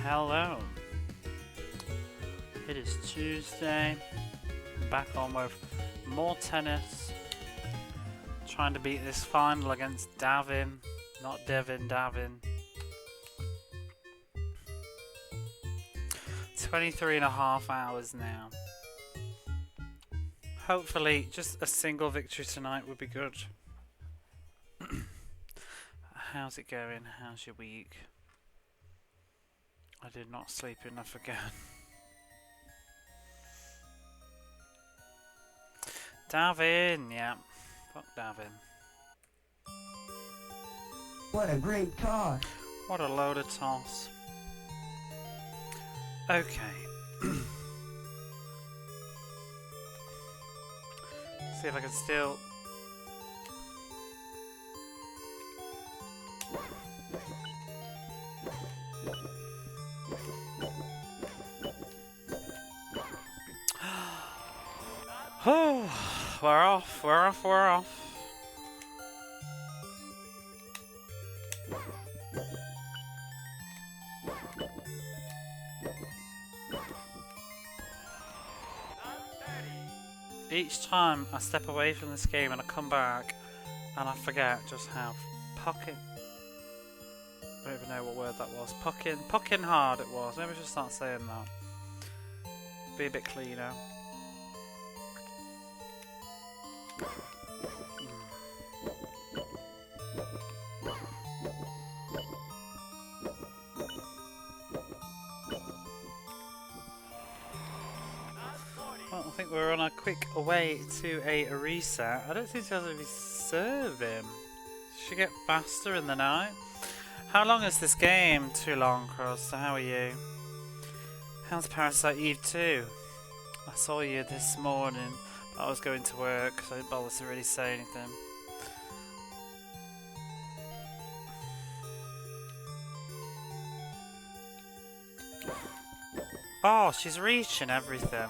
Hello. It is Tuesday. Back on with more tennis. Trying to beat this final against Davin. Not Devin, Davin. 23.5 hours now. Hopefully, just a single victory tonight would be good. How's it going? How's your week? I did not sleep enough again. Davin, yeah. Fuck Davin. What a great toss. What a load of toss. Okay. See if I can still... Oh, we're off. Each time I step away from this game and I come back and I forget just how pucking... I don't even know what word that was. Pucking hard it was. Maybe I should start saying that. Be a bit cleaner. Well, I think we're on a quick way to a reset. I don't think there's any serving. Should get faster in the night. How long is this game? Too long, Cross. So how are you? How's Parasite Eve 2? I saw you this morning, but I was going to work, so I didn't bother to really say anything. Oh, she's reaching everything.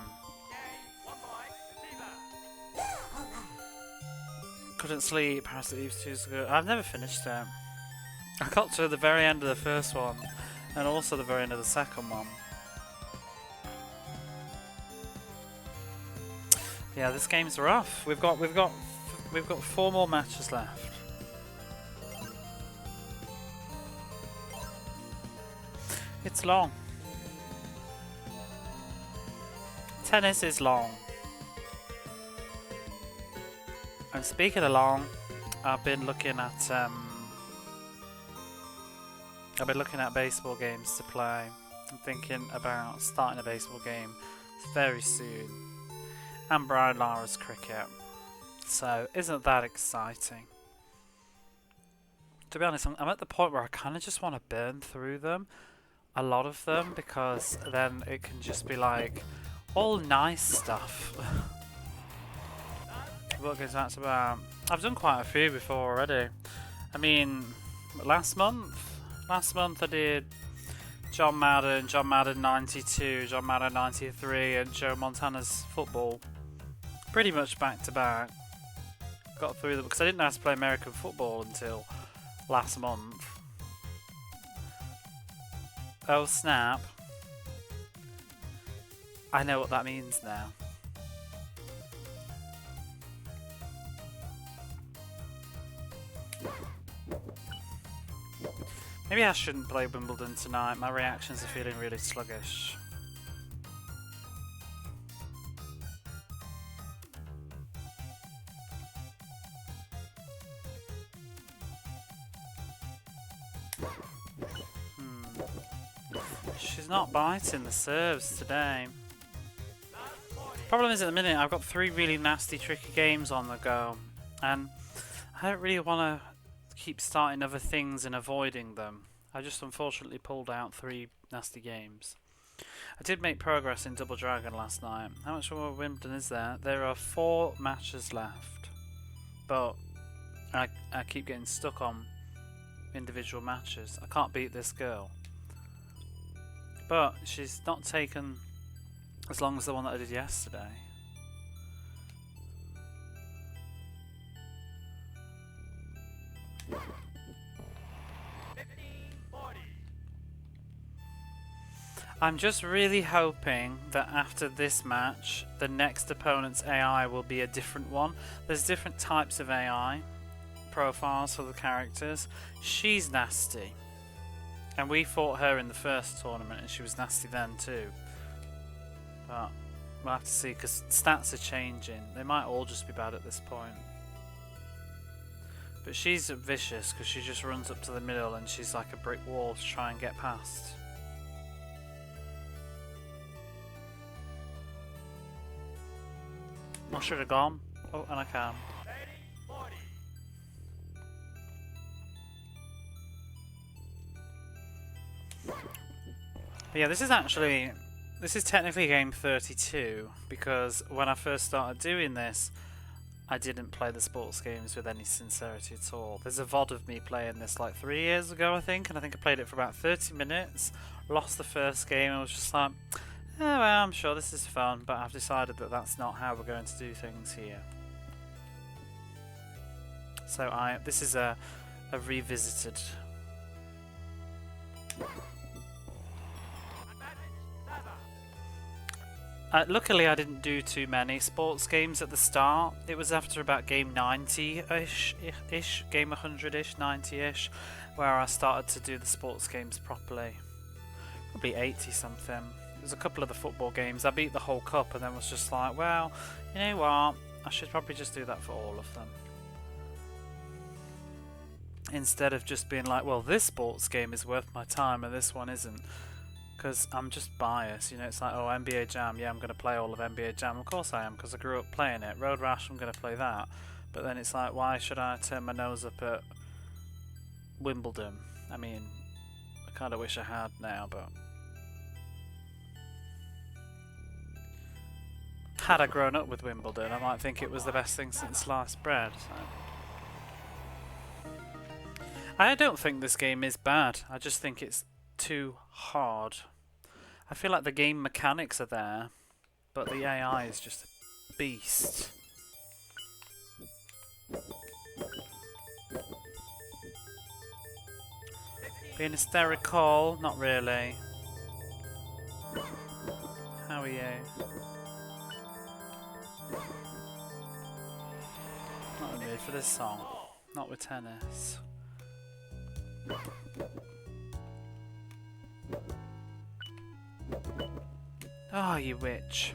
Couldn't sleep. Parasite Eve 2 is good. I've never finished it. I got to the very end of the first one, and also the very end of the second one. Yeah, this game's rough. We've got 4 more matches left. It's long. Tennis is long. And speaking of long, I've been looking at baseball games to play. I'm thinking about starting a baseball game very soon. And Brian Lara's cricket. So, isn't that exciting? To be honest, I'm at the point where I kind of just want to burn through them. A lot of them, because then it can just be like all nice stuff. What goes that's about? I've done quite a few before already. I mean, last month I did John Madden 92, John Madden 93, and Joe Montana's football. Pretty much back to back. Got through them because I didn't know how to play American football until last month. Oh snap. I know what that means now. Maybe I shouldn't play Wimbledon tonight. My reactions are feeling really sluggish. She's not biting the serves today. Problem is, at the minute I've got 3 really nasty tricky games on the go, and I don't really want to keep starting other things and avoiding them. I just unfortunately pulled out 3 nasty games. I did make progress in Double Dragon last night. How much more Wimbledon is there? There are 4 matches left, but I keep getting stuck on individual matches. I can't beat this girl, but she's not taken as long as the one that I did yesterday. I'm just really hoping that after this match, the next opponent's AI will be a different one. There's different types of AI profiles for the characters. She's nasty. And we fought her in the first tournament and she was nasty then too. But we'll have to see because stats are changing. They might all just be bad at this point. But she's vicious because she just runs up to the middle and she's like a brick wall to try and get past. I should have gone. Oh, and I can. But yeah, this is technically game 32 because when I first started doing this, I didn't play the sports games with any sincerity at all. There's a VOD of me playing this like 3 years ago, I think, and I think I played it for about 30 minutes, lost the first game, and was just like, oh well, I'm sure this is fun, but I've decided that that's not how we're going to do things here. So this is a revisited. Luckily I didn't do too many sports games at the start. It was after about game 90-ish, game 100-ish, 90-ish, where I started to do the sports games properly. Probably 80 something. There's a couple of the football games. I beat the whole cup and then was just like, well, you know what? I should probably just do that for all of them. Instead of just being like, well, this sports game is worth my time and this one isn't. Because I'm just biased, you know, it's like, oh, NBA Jam, yeah, I'm going to play all of NBA Jam. Of course I am, because I grew up playing it. Road Rash, I'm going to play that. But then it's like, why should I turn my nose up at Wimbledon? I mean, I kind of wish I had now, but... Had I grown up with Wimbledon, I might think it was the best thing since sliced bread. So. I don't think this game is bad, I just think it's too hard. I feel like the game mechanics are there, but the AI is just a beast. Being hysterical? Not really. How are you? Not in the mood for this song. Not with tennis. Oh, you witch.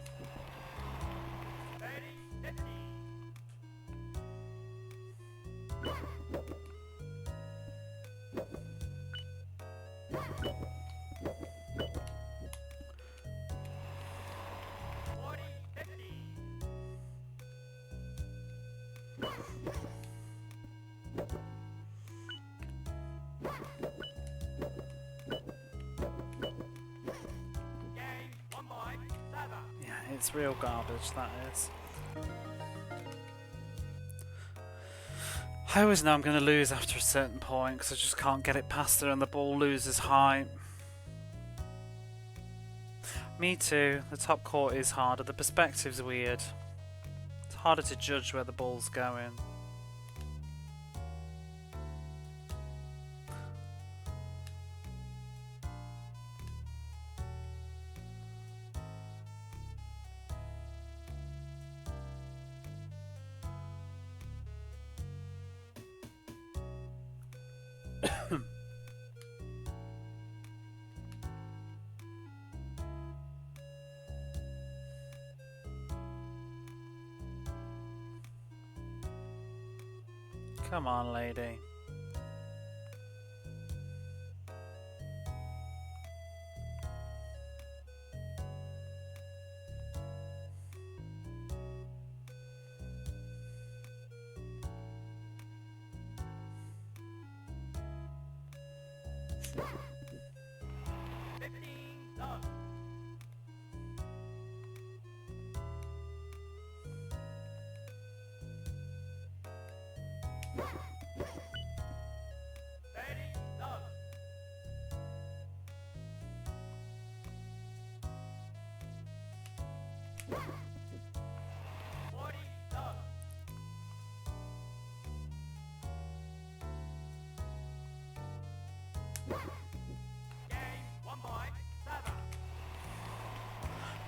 It's real garbage, that is. I always know I'm going to lose after a certain point because I just can't get it past her and the ball loses height. Me too. The top court is harder. The perspective's weird. It's harder to judge where the ball's going. Come on, lady.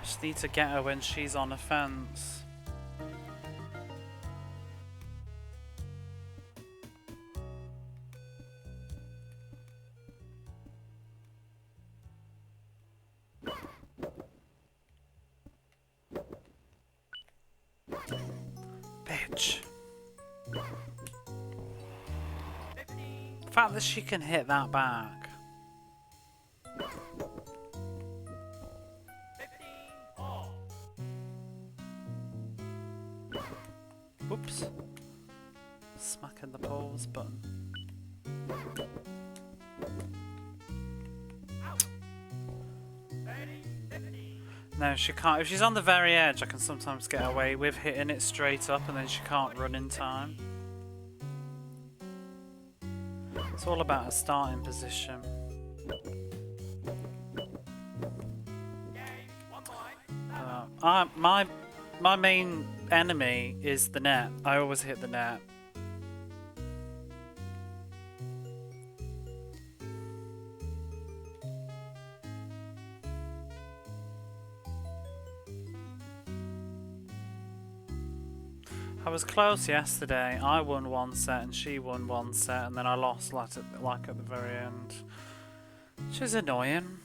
Just need to get her when she's on a fence. Bitch. The fact that she can hit that back. Whoops. Smacking the pause button. No, she can't. If she's on the very edge, I can sometimes get away with hitting it straight up and then she can't run in time. It's all about a starting position. My main enemy is the net. I always hit the net. I was close yesterday. I won one set and she won one set, and then I lost like at the very end, which is annoying.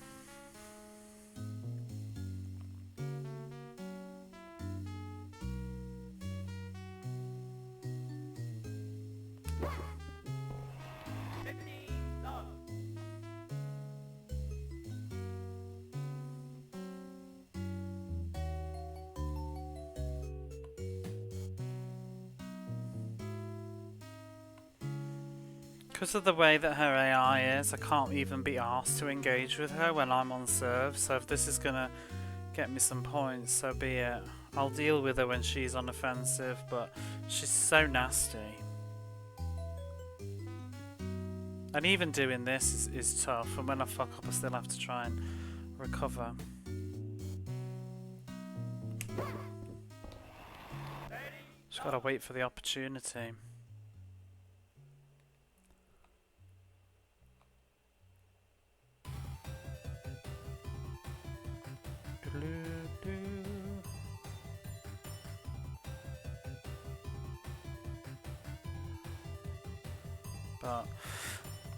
Because of the way that her AI is, I can't even be asked to engage with her when I'm on serve, so if this is gonna get me some points, so be it. I'll deal with her when she's on offensive, but she's so nasty. And even doing this is tough, and when I fuck up I still have to try and recover. Just gotta wait for the opportunity. But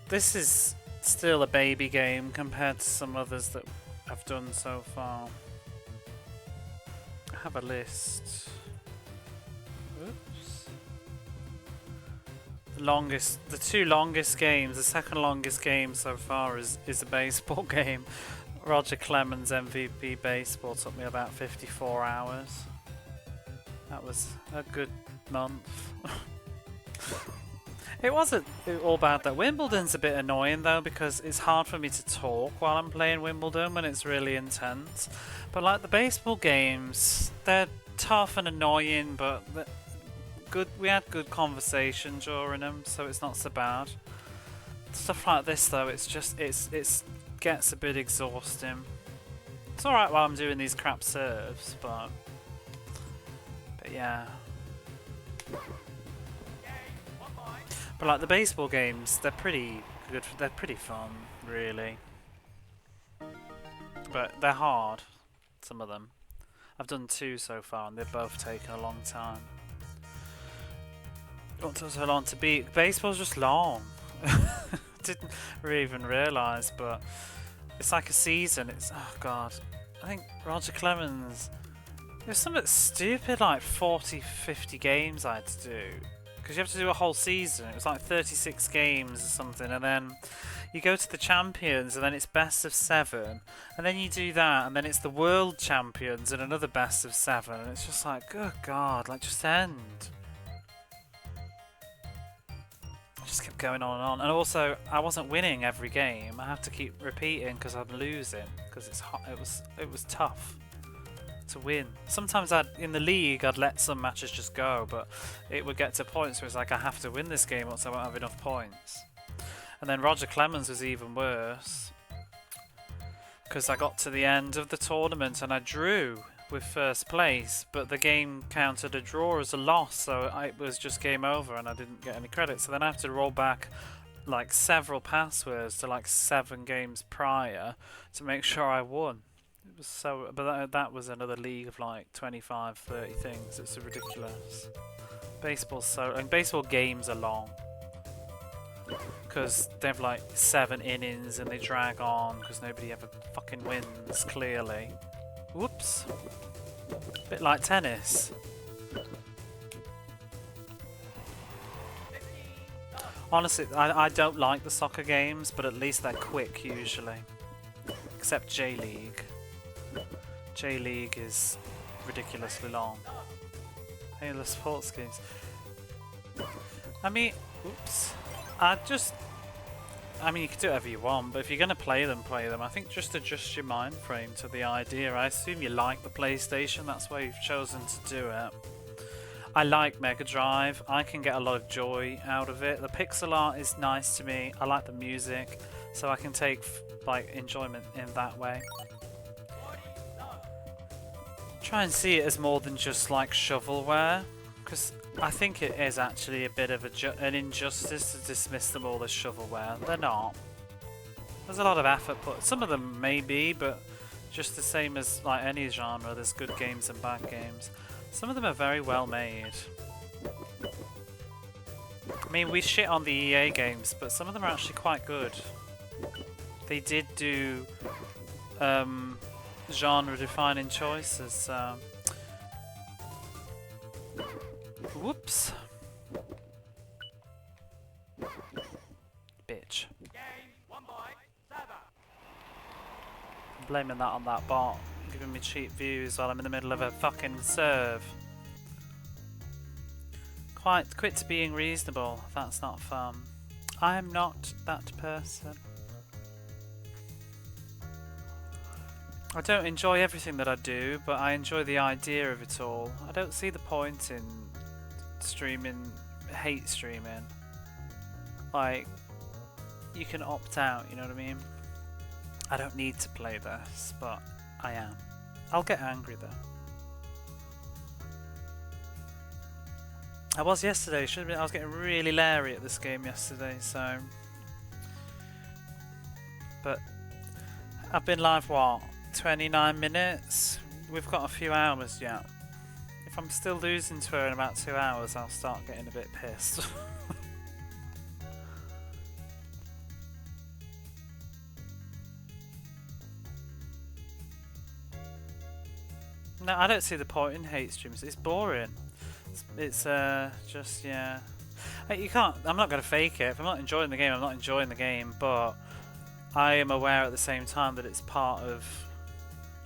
this is still a baby game compared to some others that I've done so far. I have a list. Oops. The two longest games, the second longest game so far is a baseball game. Roger Clemens MVP baseball took me about 54 hours. That was a good month. It wasn't all bad though. Wimbledon's a bit annoying though because it's hard for me to talk while I'm playing Wimbledon when it's really intense. But like the baseball games, they're tough and annoying, but good. We had good conversation during them, so it's not so bad. Stuff like this though, it's gets a bit exhausting. It's alright while I'm doing these crap serves, but yeah. But like the baseball games, they're pretty good. They're pretty fun, really. But they're hard. Some of them. I've done 2 so far, and they've both taken a long time. What took so long to beat? Baseball's just long. Didn't really even realise, but it's like a season. It's oh god. I think Roger Clemens. There's something stupid like 40, 50 games I had to do. Because you have to do a whole season. It was like 36 games or something, and then you go to the champions, and then it's best of 7, and then you do that, and then it's the world champions and another best of 7, and it's just like, good god, like just end. I just kept going on and on, and also I wasn't winning every game. I have to keep repeating because I'm losing because it's hot. It was tough to win. Sometimes in the league I'd let some matches just go, but it would get to points where it's like I have to win this game or else I won't have enough points. And then Roger Clemens was even worse because I got to the end of the tournament and I drew with first place, but the game counted a draw as a loss, so it was just game over and I didn't get any credit. So then I have to roll back like several passwords to like 7 games prior to make sure I won. It was so, but that was another league of like 25, 30 things. It's ridiculous. Baseball's so, and baseball games are long because they have like 7 innings and they drag on because nobody ever fucking wins. Clearly, whoops. Bit like tennis. Honestly, I don't like the soccer games, but at least they're quick usually. Except J-League. J-League is ridiculously long. Hey, the sports games. I mean, oops. I mean, you can do whatever you want, but if you're going to play them, play them. I think just adjust your mind frame to the idea. I assume you like the PlayStation, that's why you've chosen to do it. I like Mega Drive. I can get a lot of joy out of it. The pixel art is nice to me. I like the music, so I can take like enjoyment in that way. Try and see it as more than just like shovelware, because I think it is actually a bit of an injustice to dismiss them all as shovelware. They're not. There's a lot of effort put. Some of them may be, but just the same as like any genre, there's good games and bad games. Some of them are very well made. I mean, we shit on the EA games, but some of them are actually quite good. They did do genre-defining choices. Whoops. Bitch. I'm blaming that on that bot, giving me cheap views while I'm in the middle of a fucking serve. Quit to being reasonable. That's not fun. I am not that person. I don't enjoy everything that I do, but I enjoy the idea of it all. I don't see the point in streaming, hate streaming. Like, you can opt out, you know what I mean? I don't need to play this, but I am. I'll get angry though. I was yesterday, should have been. I was getting really leery at this game yesterday, so. But I've been live, what, 29 minutes? We've got a few hours yet. If I'm still losing to her in about 2 hours, I'll start getting a bit pissed. No, I don't see the point in hate streams. It's boring. It's just, yeah. You can't. I'm not going to fake it. If I'm not enjoying the game, I'm not enjoying the game. But I am aware at the same time that it's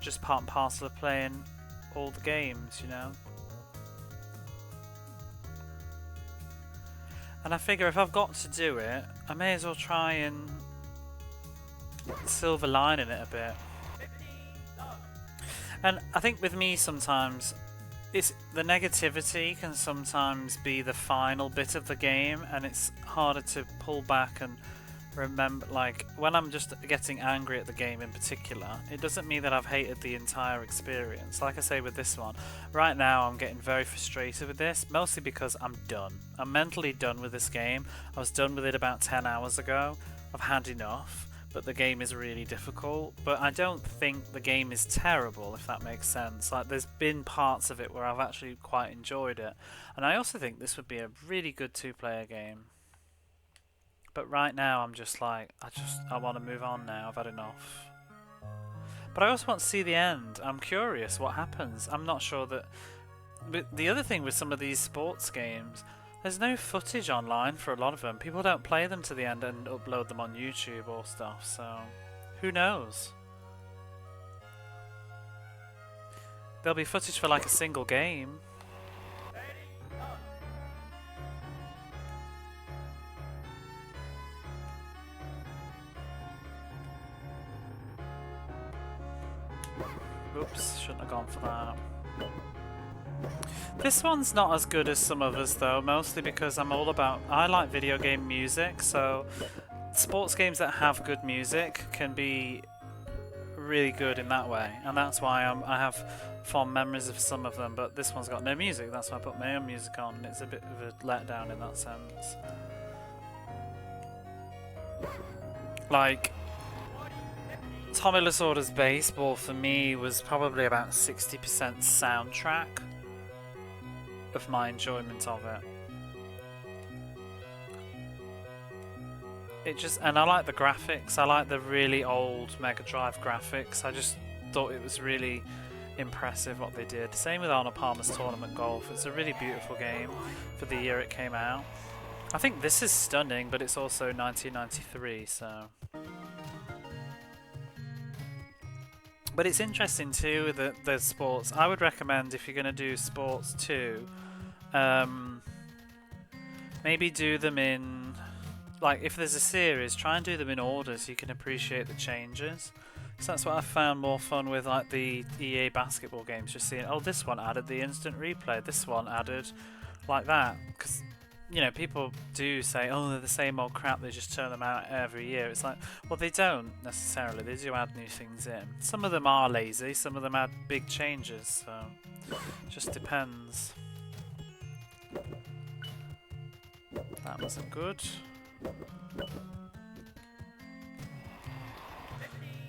just part and parcel of playing all the games, you know. And I figure if I've got to do it, I may as well try and silver lining it a bit. And I think with me sometimes, it's the negativity can sometimes be the final bit of the game, and it's harder to pull back and remember. Like when I'm just getting angry at the game in particular, it doesn't mean that I've hated the entire experience. Like I say with this one, right now I'm getting very frustrated with this, mostly because I'm done. I'm mentally done with this game. I was done with it about 10 hours ago. I've had enough. But the game is really difficult. But I don't think the game is terrible, if that makes sense. Like, there's been parts of it where I've actually quite enjoyed it. And I also think this would be a really good two-player game. But right now, I'm just like, I want to move on now. I've had enough. But I also want to see the end. I'm curious what happens. I'm not sure that... But the other thing with some of these sports games... There's no footage online for a lot of them. People don't play them to the end and upload them on YouTube or stuff, so who knows? There'll be footage for like a single game. Oops, shouldn't have gone for that. This one's not as good as some others though, mostly because I like video game music, so sports games that have good music can be really good in that way, and that's why I have fond memories of some of them, but this one's got no music, that's why I put my own music on, and it's a bit of a letdown in that sense. Like, Tommy Lasorda's baseball for me was probably about 60% soundtrack of my enjoyment of it. And I like the graphics. I like the really old Mega Drive graphics. I just thought it was really impressive what they did. Same with Arnold Palmer's Tournament Golf. It's a really beautiful game for the year it came out. I think this is stunning, but it's also 1993, so. But it's interesting too that the sports. I would recommend if you're going to do sports too, maybe do them in. Like, if there's a series, try and do them in order so you can appreciate the changes. So that's what I found more fun with, like the EA basketball games. Just seeing, oh, this one added the instant replay. This one added like that. Because, you know, people do say, oh, they're the same old crap. They just turn them out every year. It's like, well, they don't necessarily. They do add new things in. Some of them are lazy. Some of them add big changes. So it just depends. That wasn't good.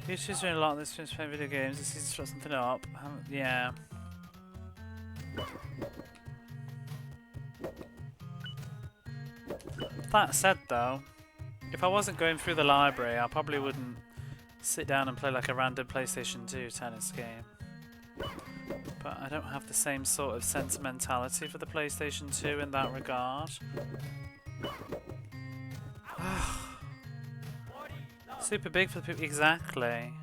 YouTube's doing a lot of this since playing video games. It's easy to shut something up. Yeah. That said, though, if I wasn't going through the library, I probably wouldn't sit down and play like a random PlayStation 2 tennis game. But I don't have the same sort of sentimentality for the PlayStation 2 in that regard. Super big for the people, exactly.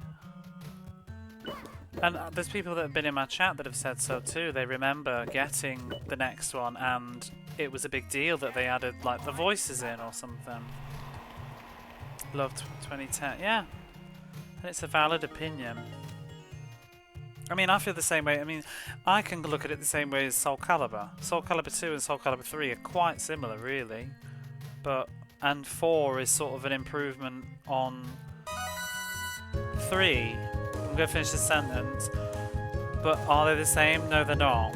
And there's people that have been in my chat that have said so too. They remember getting the next one and it was a big deal that they added like the voices in or something. Loved 2010, yeah. And it's a valid opinion. I mean, I feel the same way. I mean, I can look at it the same way as Soul Calibur. Soul Calibur 2 and Soul Calibur 3 are quite similar, really. And 4 is sort of an improvement on 3. I'm going to finish the sentence. But are they the same? No, they're not.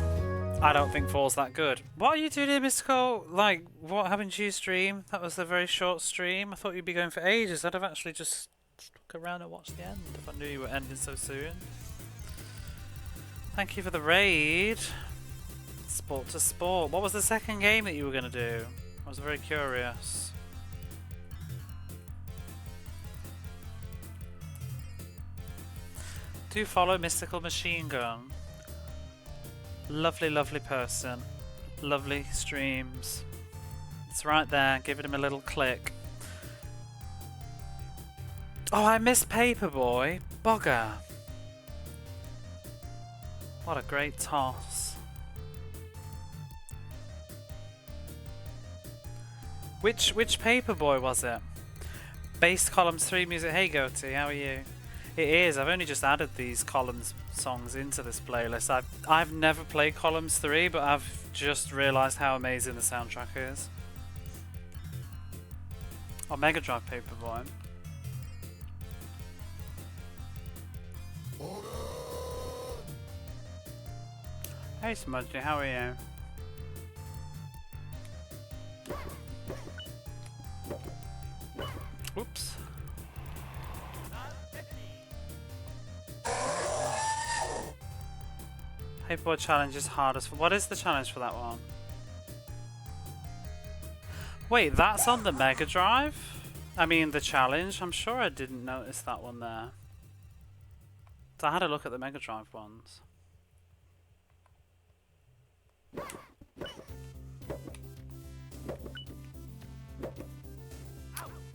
I don't think 4's that good. What are you doing here, Mystical? Like, what happened to your stream? That was a very short stream. I thought you'd be going for ages. I'd have actually just stuck around and watched the end if I knew you were ending so soon. Thank you for the raid. Sport to sport. What was the second game that you were going to do? I was very curious. Do follow Mystical Machine Gun. Lovely, lovely person. Lovely streams. It's right there. Give him a little click. Oh, I missed Paperboy. Bugger. What a great toss. Which Paperboy was it? Bass Columns 3 music. Hey Goatee, how are you? It is. I've only just added these Columns songs into this playlist. I've never played Columns 3, but I've just realised how amazing the soundtrack is. Oh, Mega Drive Paperboy. Hey Smudgy, how are you? Oops. Paperboy challenge is hardest. What is the challenge for that one? Wait, that's on the Mega Drive? I mean, the challenge? I'm sure I didn't notice that one there. So I had a look at the Mega Drive ones.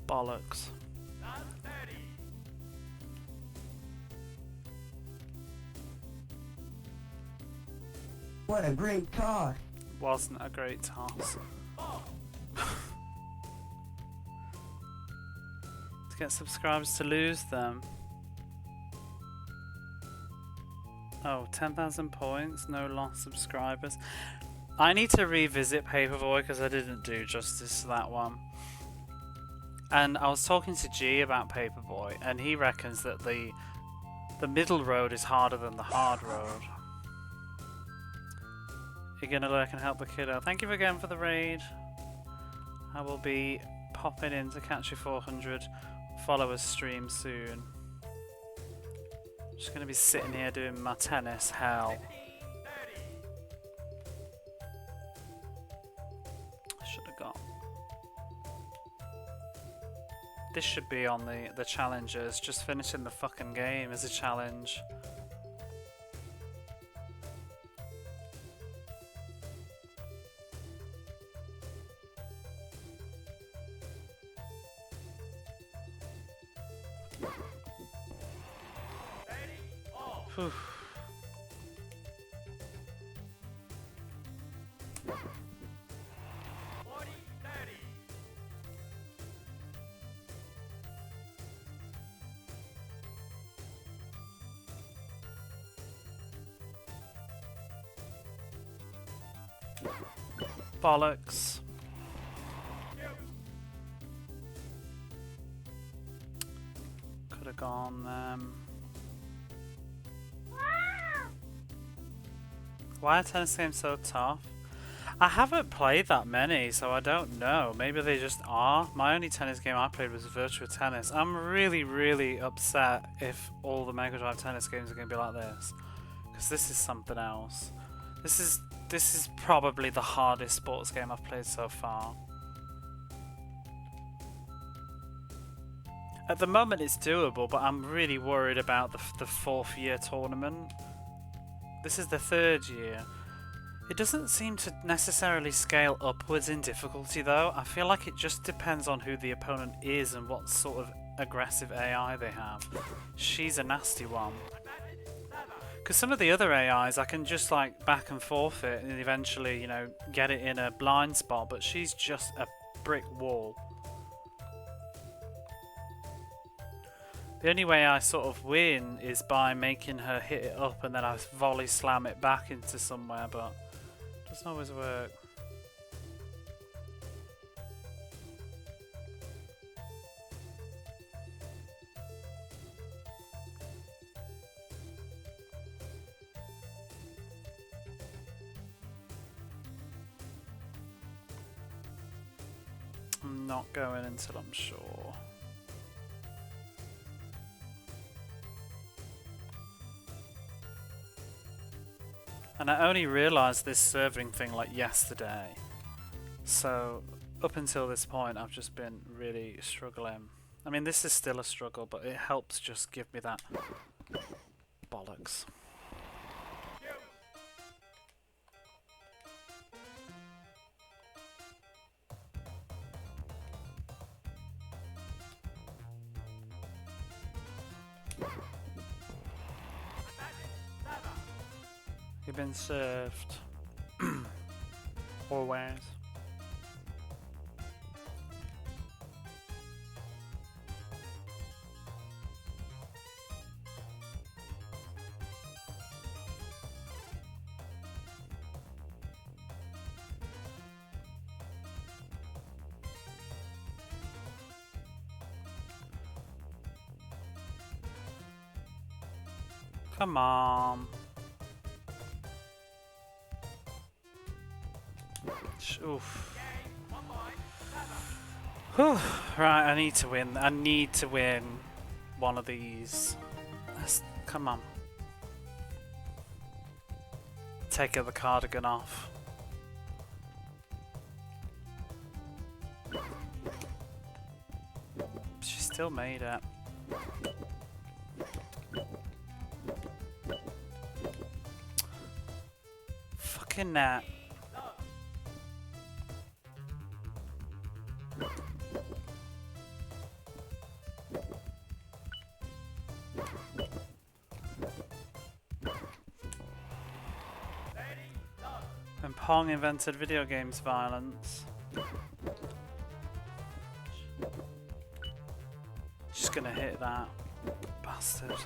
Bollocks. What a great toss. Wasn't a great toss. To get subscribers to lose them. Oh, 10,000 points, no lost subscribers. I need to revisit Paperboy because I didn't do justice to that one. And I was talking to G about Paperboy, and he reckons that the middle road is harder than the hard road. You're gonna lurk and help the kiddo. Thank you again for the raid. I will be popping in to catch your 400 followers stream soon. Just gonna be sitting here doing my tennis. Hell. Should have got. This should be on the challenges. Just finishing the fucking game is a challenge. Whew. Bollocks. Could have gone. Why are tennis games so tough? I haven't played that many, so I don't know. Maybe they just are. My only tennis game I played was Virtua Tennis. I'm really, really upset if all the Mega Drive tennis games are going to be like this, because this is something else. This is probably the hardest sports game I've played so far. At the moment it's doable, but I'm really worried about the fourth year tournament. This is the third year. It doesn't seem to necessarily scale upwards in difficulty though. I feel like it just depends on who the opponent is and what sort of aggressive AI they have. She's a nasty one. Because some of the other AIs I can just like back and forth it and eventually, you know, get it in a blind spot, but she's just a brick wall. The only way I sort of win is by making her hit it up and then I volley slam it back into somewhere, but it doesn't always work. I'm not going until I'm sure. And I only realised this serving thing like yesterday. So up until this point I've just been really struggling. I mean, this is still a struggle, but it helps just give me that bollocks. You've been served. Always. Come on. Oof. Whew. Right, I need to win. I need to win one of these. Come on. Take the cardigan off. She still made it. Fucking net. When Pong invented video games violence. Just gonna hit that bastard.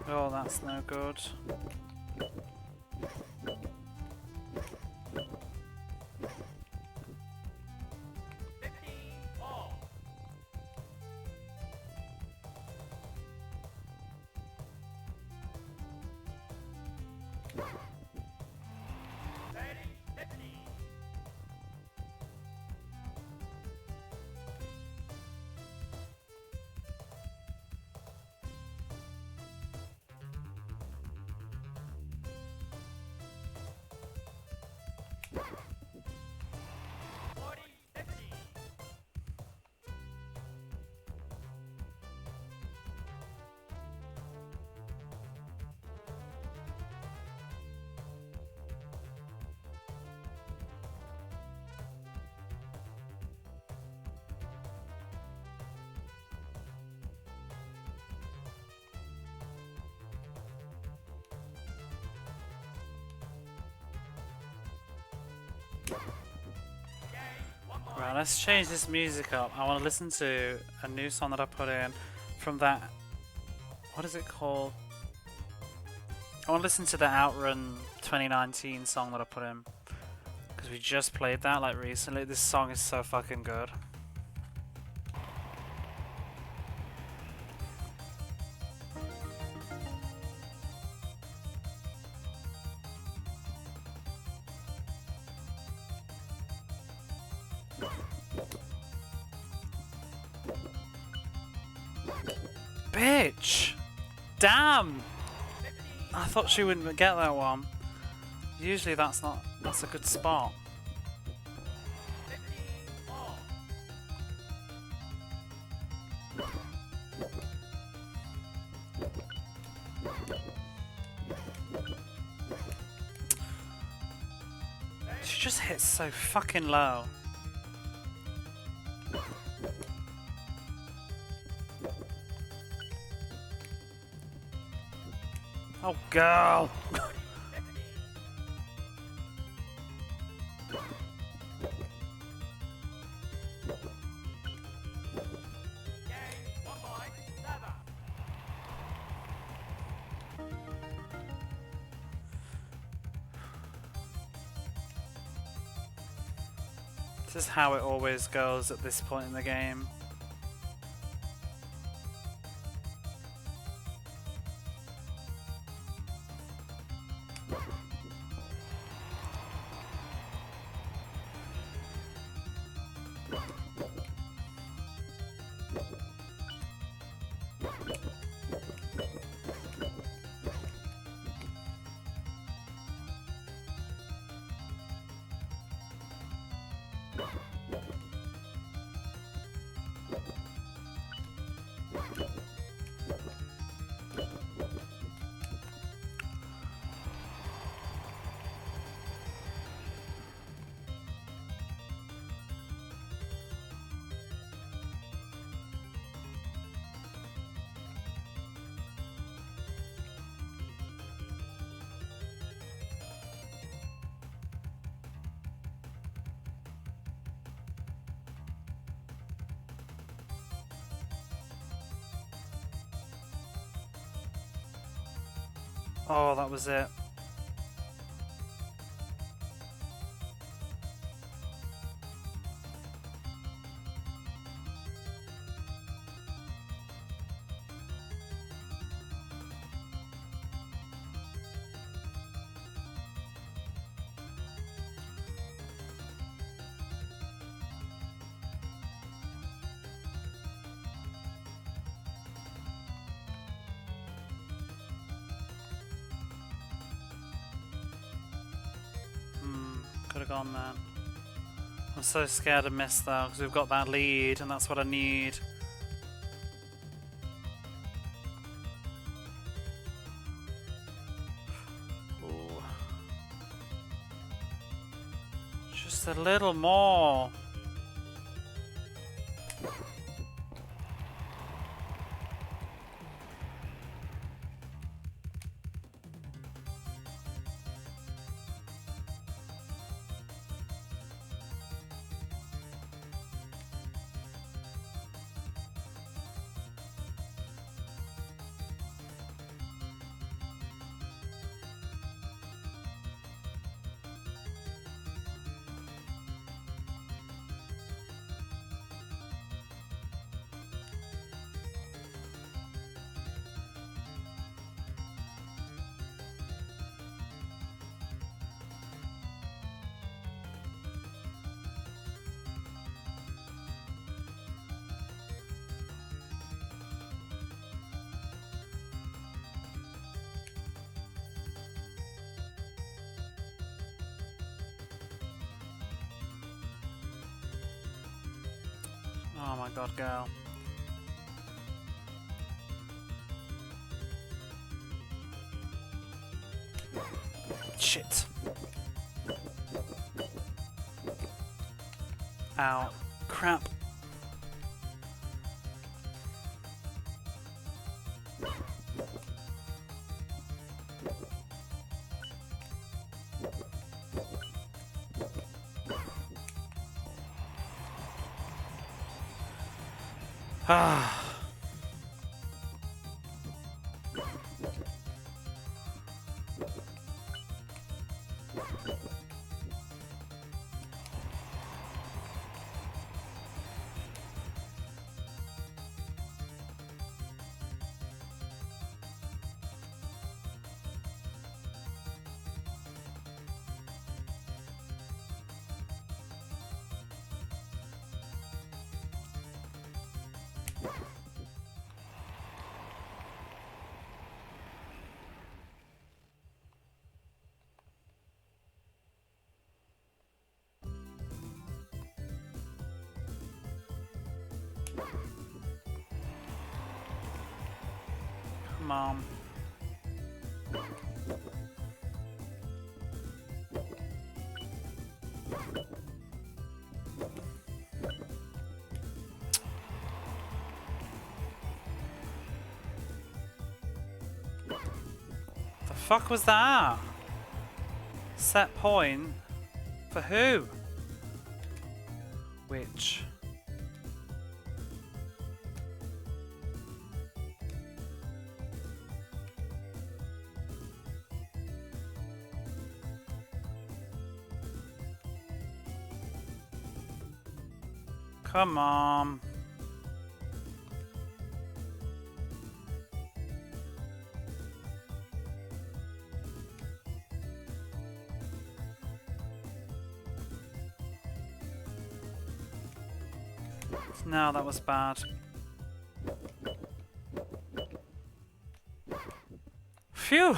Oh, that's no good. Right, let's change this music up. I want to listen to a new song that I put in from that. What is it called? I want to listen to the Outrun 2019 song that I put in. Because we just played that like recently. This song is so fucking good. Bitch! Damn! I thought she wouldn't get that one. Usually that's a good spot. She just hits so fucking low. Oh, girl! This is how it always goes at this point in the game. Oh, that was it. Could have gone then. I'm so scared to miss though, because we've got that lead, and that's what I need. Ooh. Just a little more. Oh my god, girl. Shit. Ow. Crap. Ah. Come on. The fuck was that? Set point? For who? Which? Come on. No, that was bad. Phew!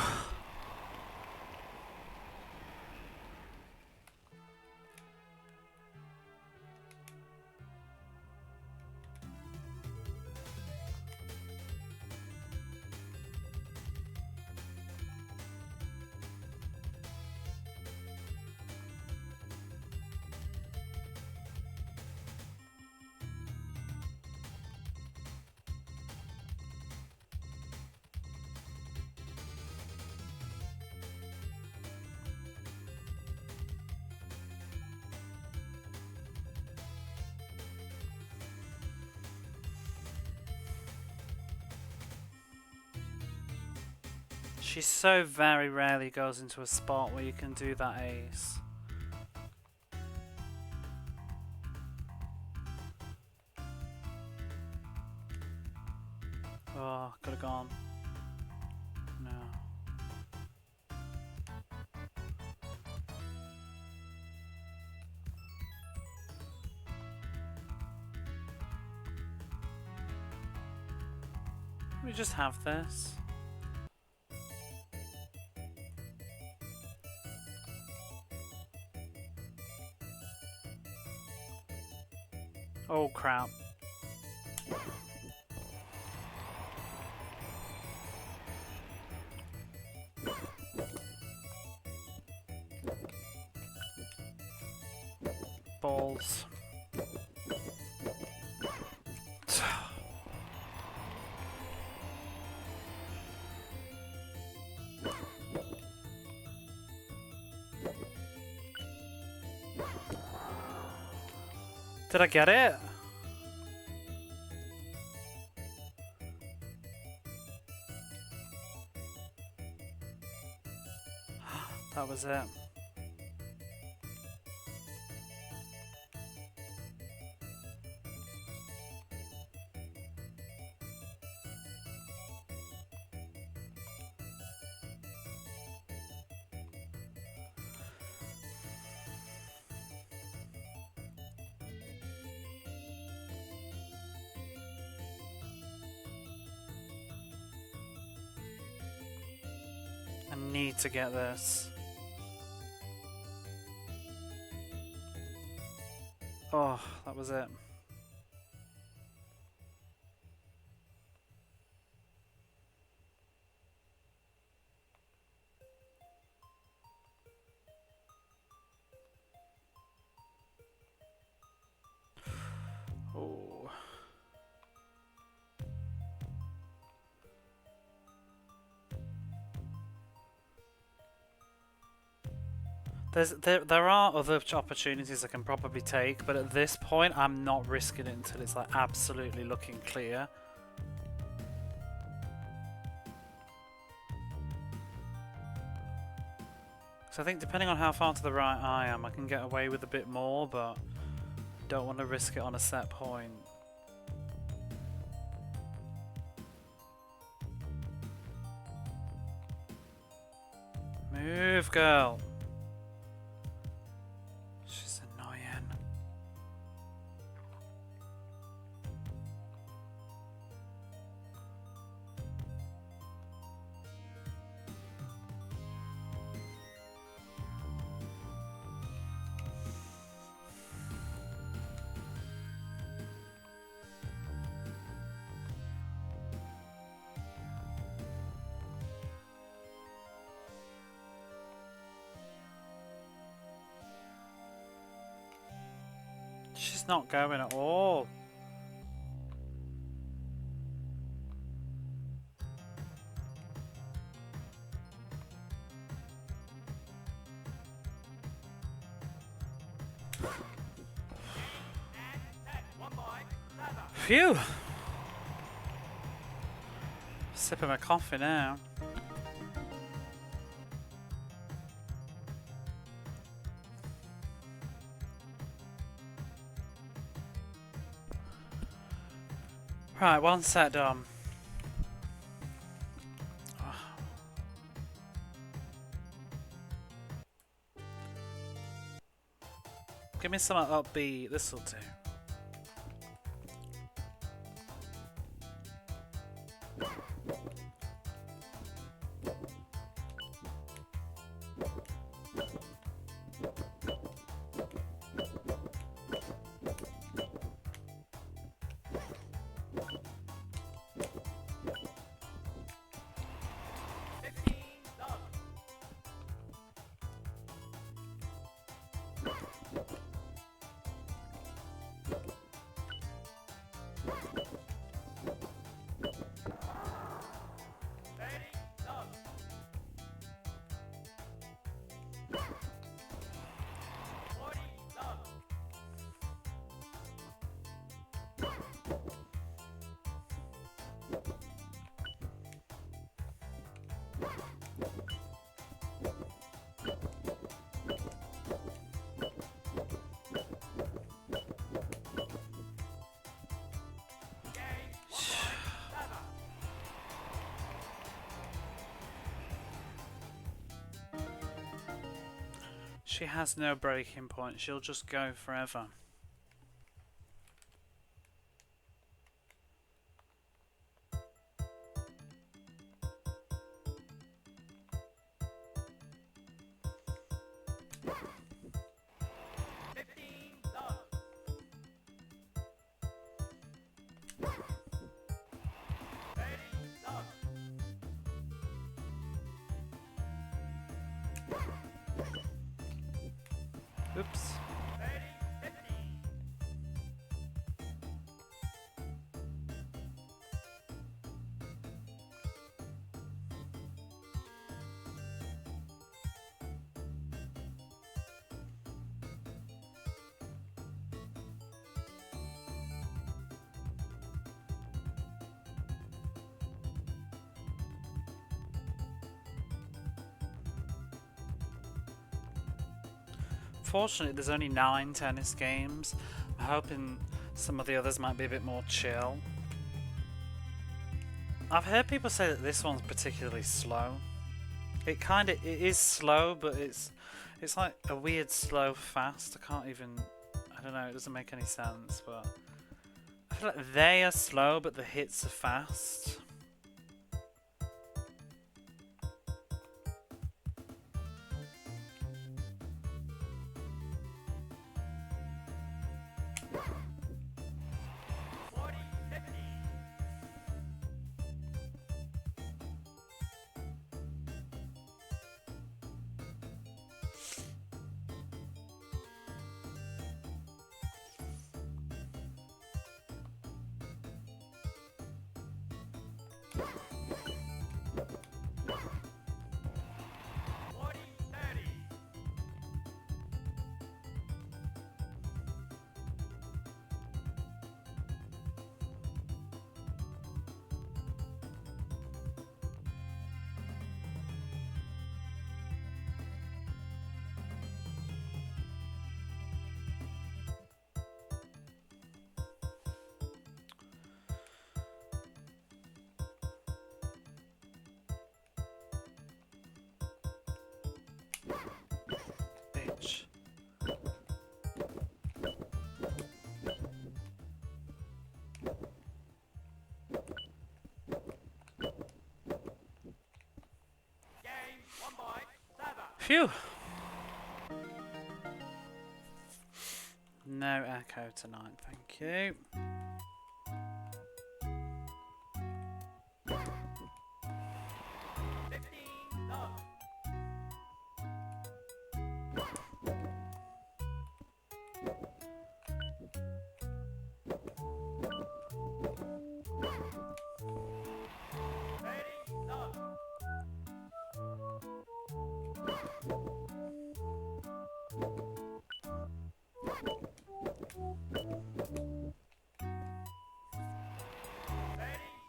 She so very rarely goes into a spot where you can do that ace. Oh, could have gone. No. Let me just have this. Oh crap. Balls. Did I get it? That was it. I need to get this. Oh, that was it. There are other opportunities I can probably take, but at this point I'm not risking it until it's like absolutely looking clear. So I think depending on how far to the right I am, I can get away with a bit more, but don't want to risk it on a set point. Move, girl. She's annoying. She's not going at all. Phew! Sipping my coffee now. Right, one set done. Give me some upbeat. This'll do. She has no breaking point. She'll just go forever. Oops. Fortunately, there's only 9 tennis games. I'm hoping some of the others might be a bit more chill. I've heard people say that this one's particularly slow. It is slow, but it's like a weird slow fast. I don't know, it doesn't make any sense, but I feel like they are slow, but the hits are fast. Phew! No echo tonight, thank you.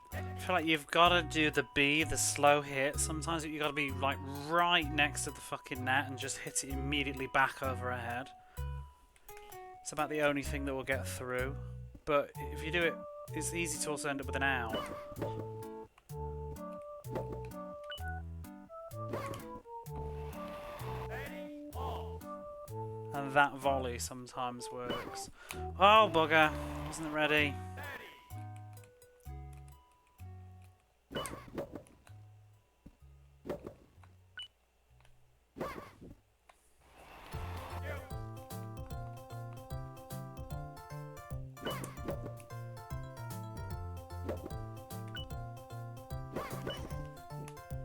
I feel like you've got to do the B, the slow hit. Sometimes you've got to be like right next to the fucking net and just hit it immediately back over her head. It's about the only thing that will get through. But if you do it, it's easy to also end up with an out. And that volley sometimes works. Oh, bugger. Wasn't ready.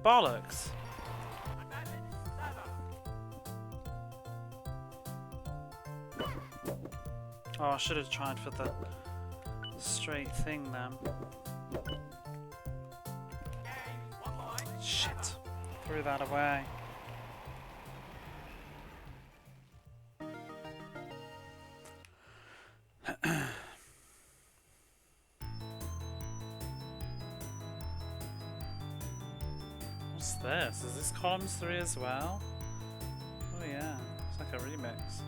Bollocks. Oh, I should have tried for the straight thing then. Shit. Threw that away. What's this? Is this columns 3 as well? Oh yeah, it's like a remix.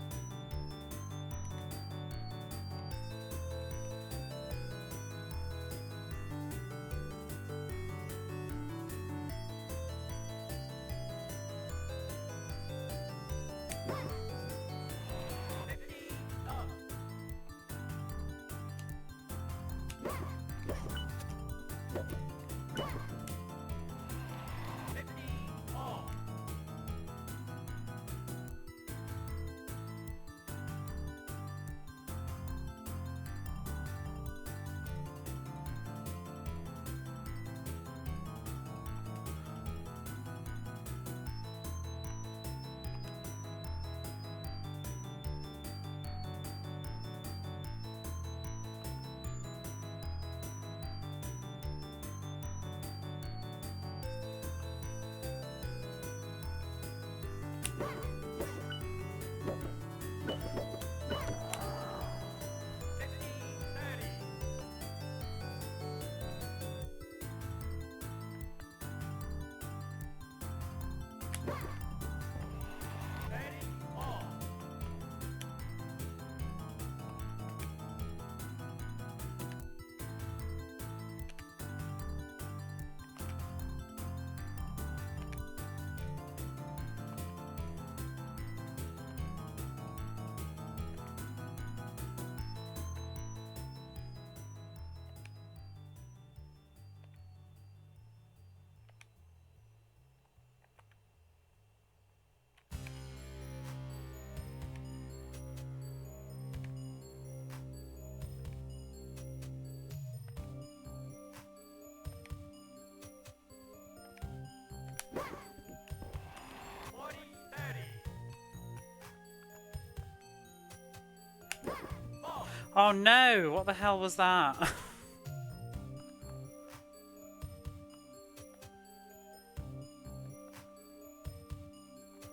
Oh no! What the hell was that?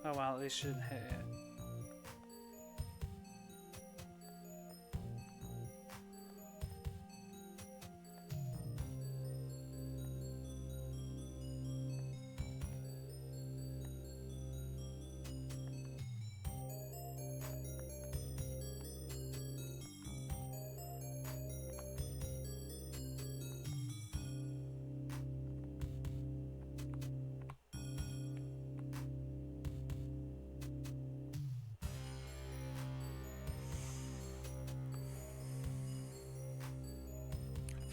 Oh well, at least she didn't hit it.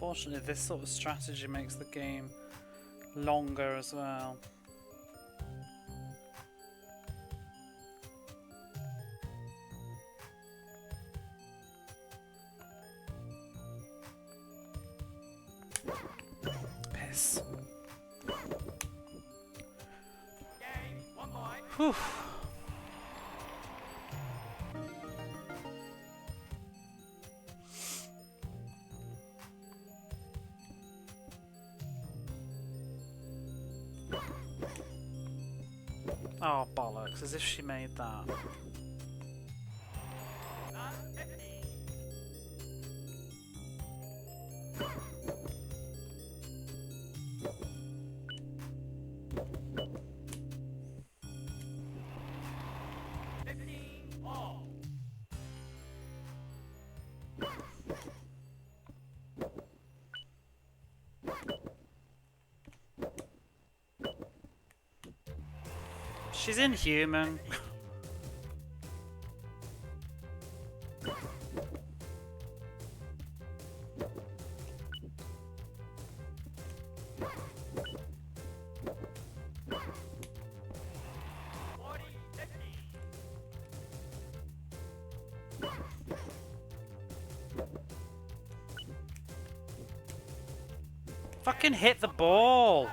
Unfortunately, this sort of strategy makes the game longer as well. this. Whew. Oh bollocks, as if she made that. She's inhuman. Fucking hit the ball!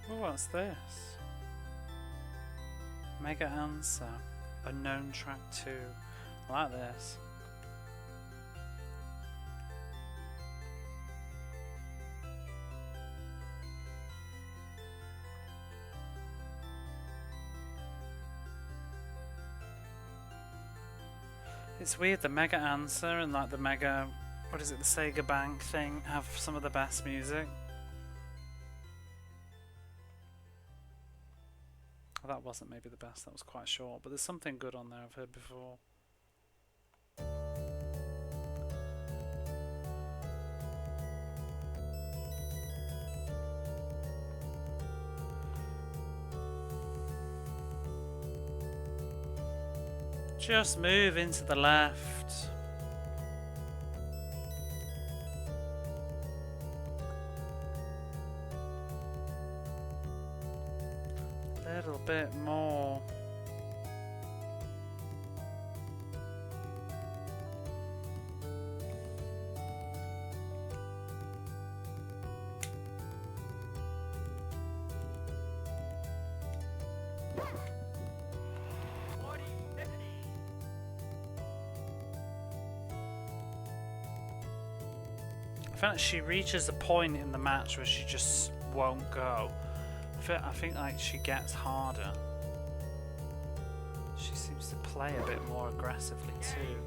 Oh, what's this? Mega answer. Unknown track 2. I like this. It's weird, the Mega Answer and like the Mega, what is it, the Sega Bank thing have some of the best music. Well, that wasn't maybe the best, that was quite short, but there's something good on there I've heard before. Just move into the left. A little bit more. I feel like she reaches a point in the match where she just won't go. I think like she gets harder. She seems to play a bit more aggressively too.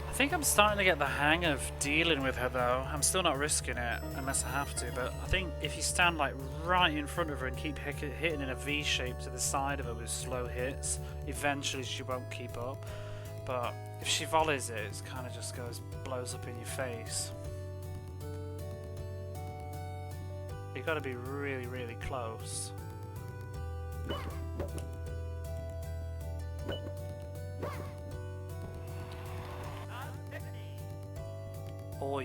I think I'm starting to get the hang of dealing with her though. I'm still not risking it unless I have to, but I think if you stand like right in front of her and keep hitting in a V shape to the side of her with slow hits, eventually she won't keep up. But if she volleys it, it kind of just blows up in your face. You got to be really, really close. Or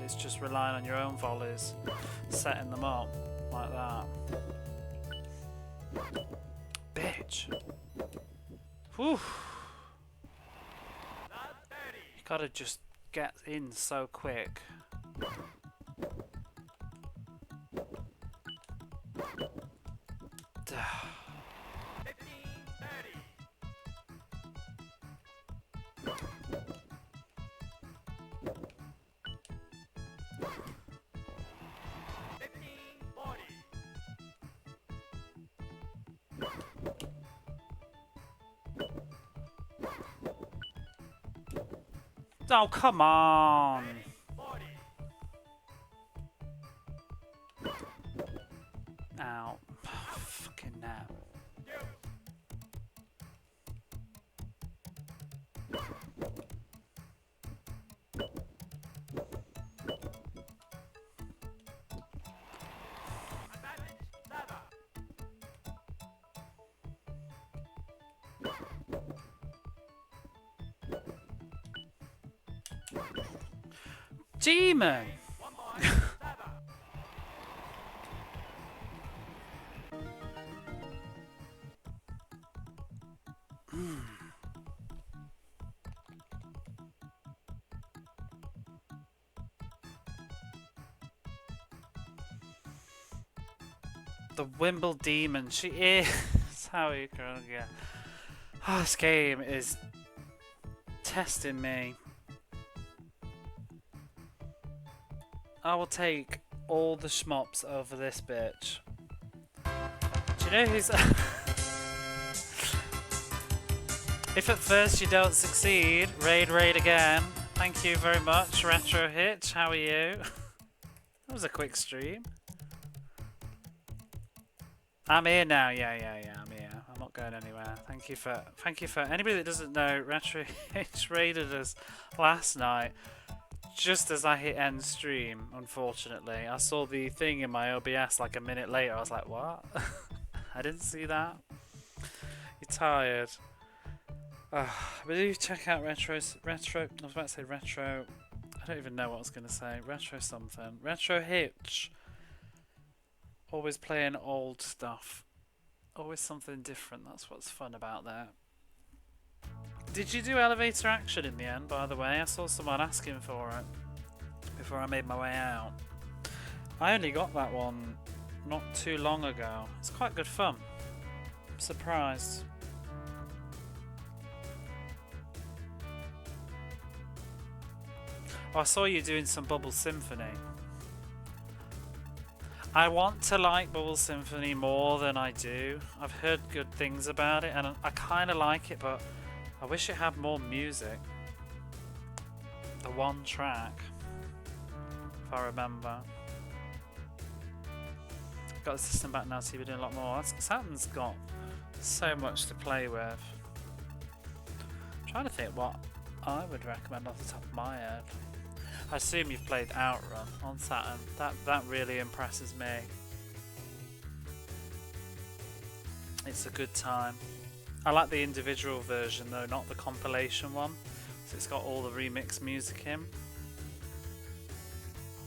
it's just relying on your own volleys, setting them up like that. Bitch. Whew. You gotta just get in so quick. Oh, come on! Ow. Fucking now. Demon! The Wimbledon Demon, she is. How are you going to get? Oh, this game is testing me. I will take all the schmops over this bitch. Do you know who's... If at first you don't succeed, raid again. Thank you very much, Retro Hitch. How are you? That was a quick stream. I'm here now. Yeah, I'm here. I'm not going anywhere. Thank you for anybody that doesn't know, Retro Hitch raided us last night. Just as I hit end stream, unfortunately. I saw the thing in my OBS like a minute later. I was like, what? I didn't see that. You're tired. But do check out Retro. I was about to say Retro. I don't even know what I was going to say. Retro something. Retro Hitch. Always playing old stuff. Always something different. That's what's fun about that. Did you do elevator action in the end, by the way? I saw someone asking for it before I made my way out. I only got that one not too long ago. It's quite good fun. I'm surprised. Oh, I saw you doing some Bubble Symphony. I want to like Bubble Symphony more than I do. I've heard good things about it and I kind of like it, but I wish it had more music. The one track, if I remember. Got the system back now, so you're doing a lot more. Saturn's got so much to play with. I'm trying to think what I would recommend off the top of my head. I assume you've played Outrun on Saturn. That really impresses me. It's a good time. I like the individual version though, not the compilation one. So it's got all the remix music in.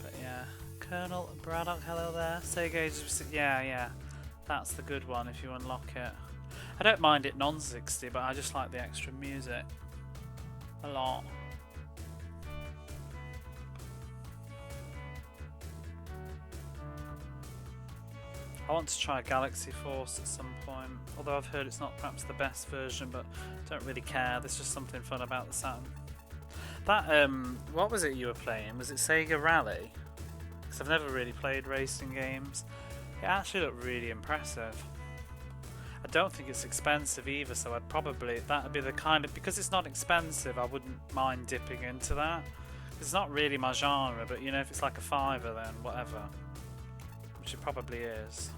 But yeah, Colonel Braddock, hello there. Sega Ages, yeah, that's the good one if you unlock it. I don't mind it non-60, but I just like the extra music a lot. I want to try Galaxy Force at some point, although I've heard it's not perhaps the best version, but don't really care. There's just something fun about the Saturn. That, what was it you were playing? Was it Sega Rally? Because I've never really played racing games. It actually looked really impressive. I don't think it's expensive either, so I'd probably, that'd be the kind of, because it's not expensive, I wouldn't mind dipping into that. It's not really my genre, but you know, if it's like a $5 then whatever. Which it probably is.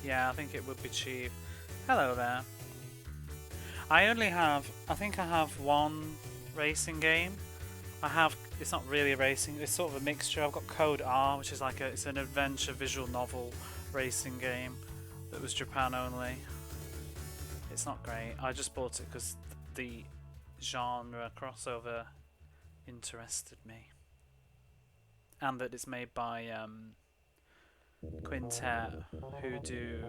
Yeah, I think it would be cheap. Hello there. I think I have one racing game. It's not really a racing, it's sort of a mixture. I've got Code R, which is like it's an adventure visual novel racing game that was Japan only. It's not great. I just bought it because the genre crossover interested me, and that it's made by Quintet, who do,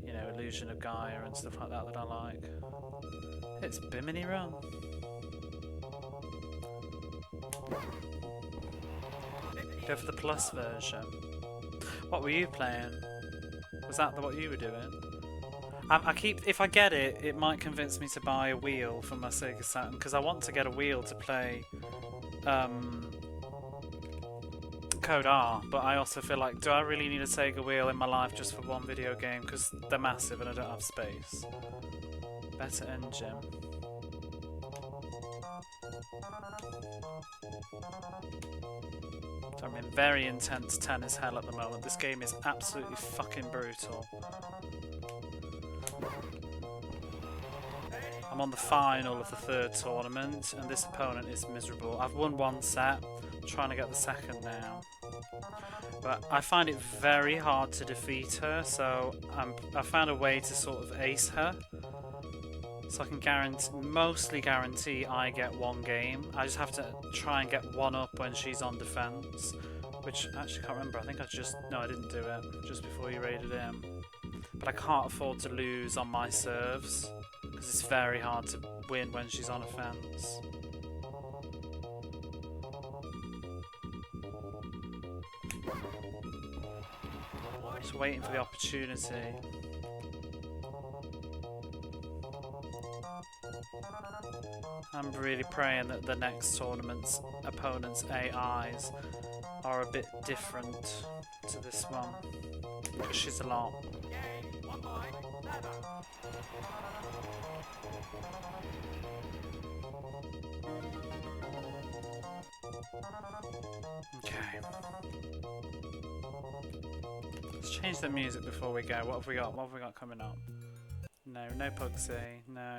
you know, Illusion of Gaia and stuff like that I like. It's Bimini Run. Go for the plus version. What were you playing? Was that what you were doing? If I get it, it might convince me to buy a wheel for my Sega Saturn, because I want to get a wheel to play Code R, but I also feel like, do I really need a Sega wheel in my life just for one video game? Because they're massive and I don't have space. Better engine. I'm in very intense tennis hell at the moment. This game is absolutely fucking brutal. I'm on the final of the third tournament and this opponent is miserable. I've won one set, I'm trying to get the second now. But I find it very hard to defeat her, so I found a way to sort of ace her. So I can mostly guarantee I get one game. I just have to try and get one up when she's on defense. Which, actually can't remember, I think no I didn't do it, just before you raided in. But I can't afford to lose on my serves, because it's very hard to win when she's on a fence. Just waiting for the opportunity. I'm really praying that the next tournament's opponent's AIs are a bit different to this one, because she's a lot. Okay. Let's change the music before we go. What have we got? What have we got coming up? No Pugsy, no.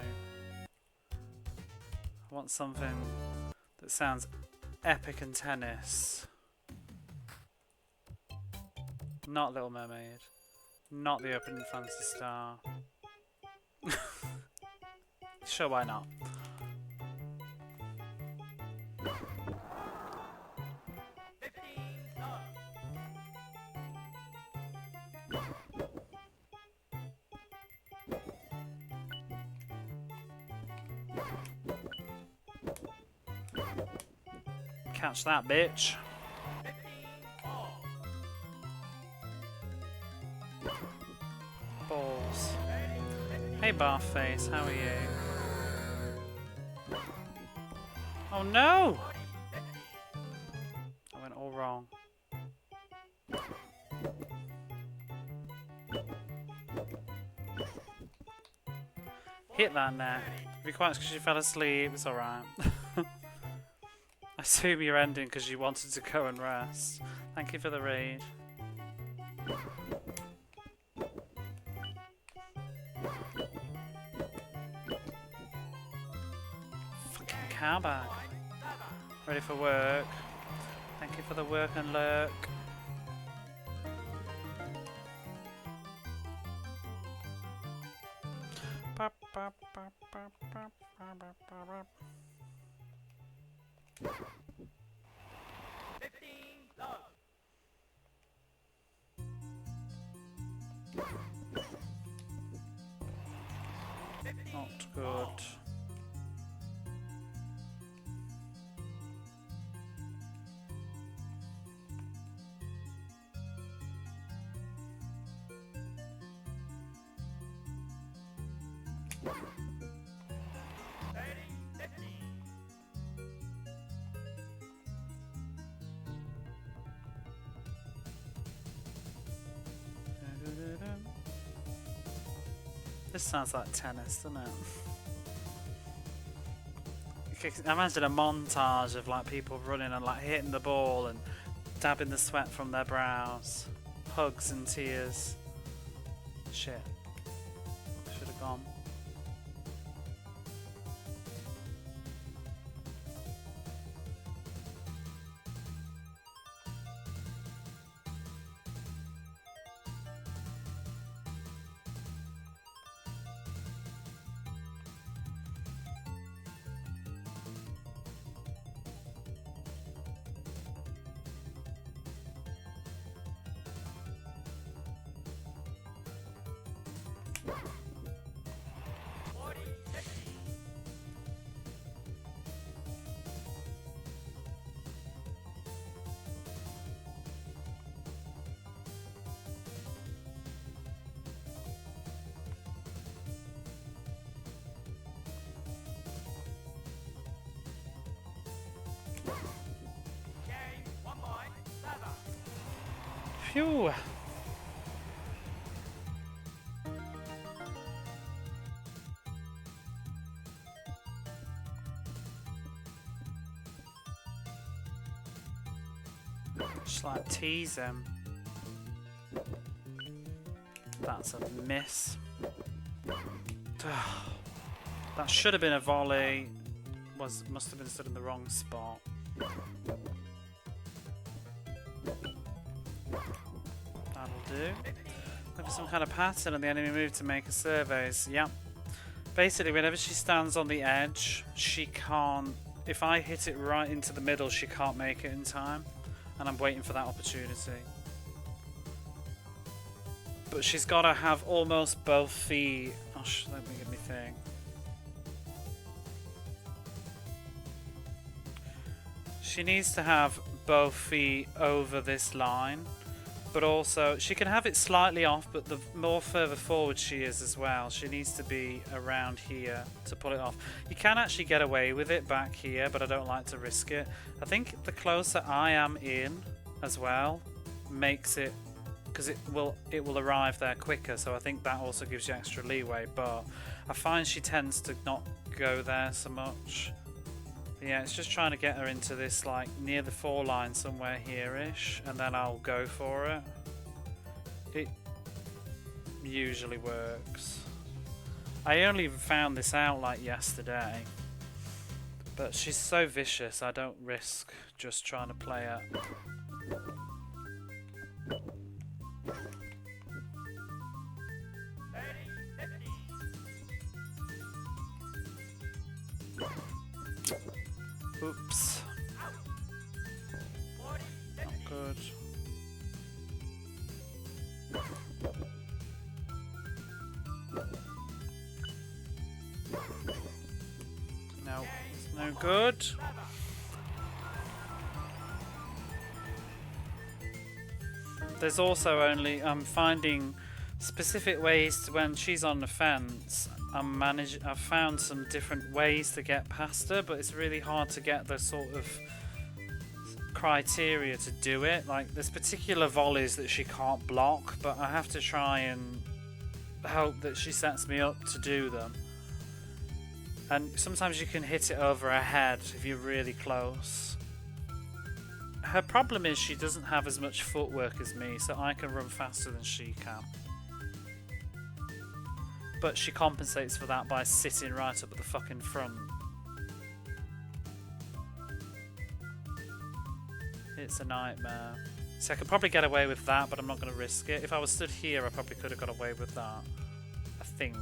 I want something that sounds epic and tennis. Not Little Mermaid. Not the opening Fantasy Star. Sure, why not? Catch that, bitch. Balls. Hey Barface, how are you? Oh no! I went all wrong. Hit that net. Be quiet because you fell asleep. It's alright. I assume you're ending because you wanted to go and rest. Thank you for the raid. Fucking cowbag. Ready for work. Thank you for the work and lurk. Not good. This sounds like tennis, doesn't it? You can imagine a montage of like people running and like hitting the ball and dabbing the sweat from their brows, hugs and tears. Shit. Should have gone. Phew. Just like tease him. That's a miss. That should have been a volley. Must have been stood in the wrong spot. That'll do. Look for some kind of pattern on the enemy move to make a surveys. Yep. Basically, whenever she stands on the edge, she can't. If I hit it right into the middle, she can't make it in time. And I'm waiting for that opportunity. But she's got to have almost both feet. Oh, let me think. She needs to have both feet over this line. But also, she can have it slightly off, but the more further forward she is as well, she needs to be around here to pull it off. You can actually get away with it back here, but I don't like to risk it. I think the closer I am in as well makes it, because it will arrive there quicker, so I think that also gives you extra leeway, but I find she tends to not go there so much. Yeah, it's just trying to get her into this, like, near the 4 line somewhere here-ish, and then I'll go for it. It usually works. I only found this out, like, yesterday. But she's so vicious, I don't risk just trying to play her. Oops. Not good. No, it's no good. There's also only, I'm finding specific ways to when she's on the fence I've found some different ways to get past her, but it's really hard to get the sort of criteria to do it. Like, there's particular volleys that she can't block, but I have to try and hope that she sets me up to do them. And sometimes you can hit it over her head if you're really close. Her problem is she doesn't have as much footwork as me, so I can run faster than she can. But she compensates for that by sitting right up at the fucking front. It's a nightmare. So I could probably get away with that, but I'm not going to risk it. If I was stood here, I probably could have got away with that. I think.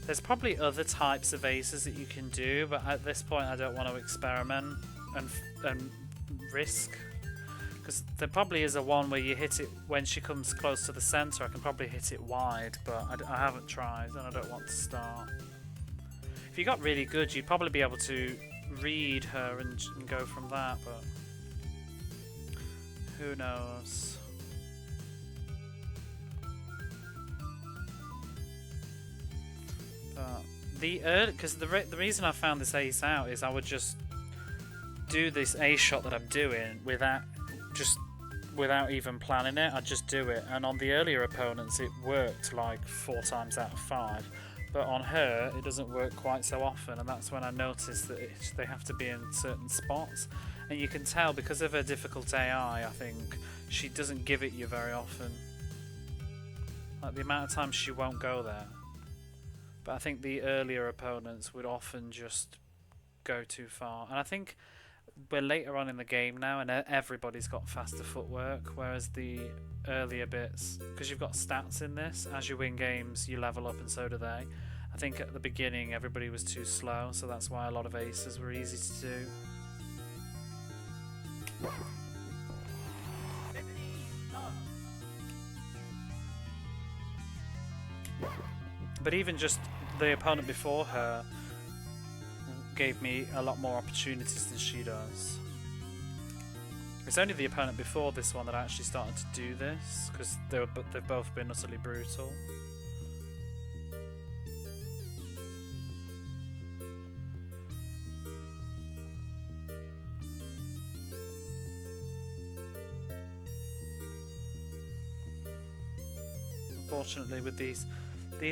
There's probably other types of aces that you can do, but at this point I don't want to experiment and risk. Because there probably is a one where you hit it when she comes close to the centre. I can probably hit it wide, but I haven't tried and I don't want to start. If you got really good, you'd probably be able to read her and go from that, but who knows. Because the reason I found this ace out is I would just do this ace shot that I'm doing without even planning it. I'd just do it, and on the earlier opponents it worked like 4 times out of 5, but on her it doesn't work quite so often, and that's when I noticed that they have to be in certain spots, and you can tell because of her difficult AI. I think she doesn't give it you very often, like the amount of times she won't go there. But I think the earlier opponents would often just go too far. And I think we're later on in the game now and everybody's got faster footwork, whereas the earlier bits, because you've got stats in this, as you win games you level up and so do they. I think at the beginning everybody was too slow, so that's why a lot of aces were easy to do. But even just the opponent before her gave me a lot more opportunities than she does. It's only the opponent before this one that I actually started to do this, because they've both been utterly brutal. Unfortunately, with these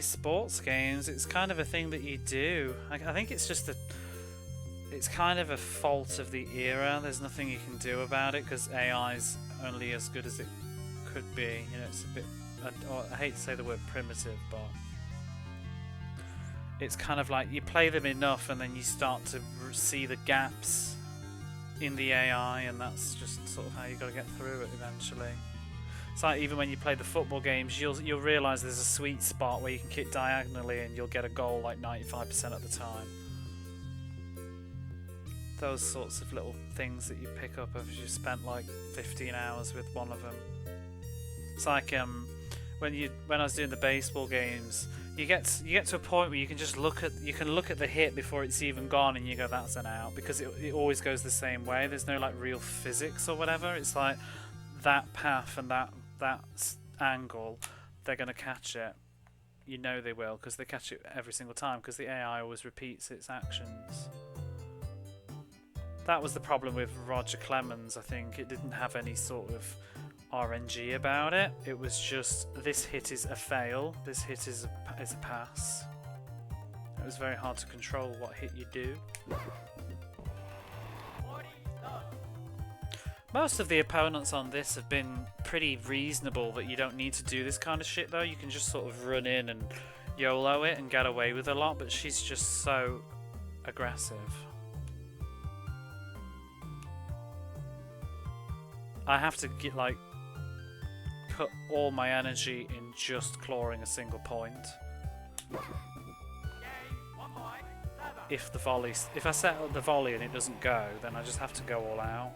sports games, it's kind of a thing that you do. I think it's just it's kind of a fault of the era. There's nothing you can do about it because AI's only as good as it could be. You know, it's a bit, I hate to say the word primitive, but it's kind of like you play them enough and then you start to see the gaps in the AI, and that's just sort of how you got to get through it eventually. It's like even when you play the football games, you'll realise there's a sweet spot where you can kick diagonally and you'll get a goal like 95% of the time. Those sorts of little things that you pick up if you spent like 15 hours with one of them. It's like when I was doing the baseball games, you get to a point where you can just look at the hit before it's even gone and you go, that's an out, because it always goes the same way. There's no like real physics or whatever. It's like that path and that angle, they're going to catch it. You know they will, because they catch it every single time, because the AI always repeats its actions. That was the problem with Roger Clemens. I think it didn't have any sort of RNG about it. It was just, this hit is a fail, this hit is a pass. It was very hard to control what hit you do. Most of the opponents on this have been pretty reasonable, that you don't need to do this kind of shit though. You can just sort of run in and YOLO it and get away with a lot, but she's just so aggressive. I have to get put all my energy in just clawing a single point. If I set up the volley and it doesn't go, then I just have to go all out.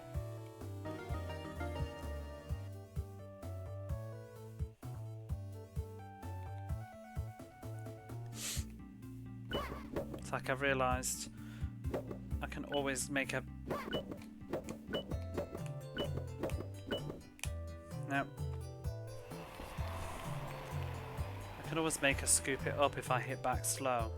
It's like I've realised I can always make a... No. Can always make her scoop it up if I hit back slow.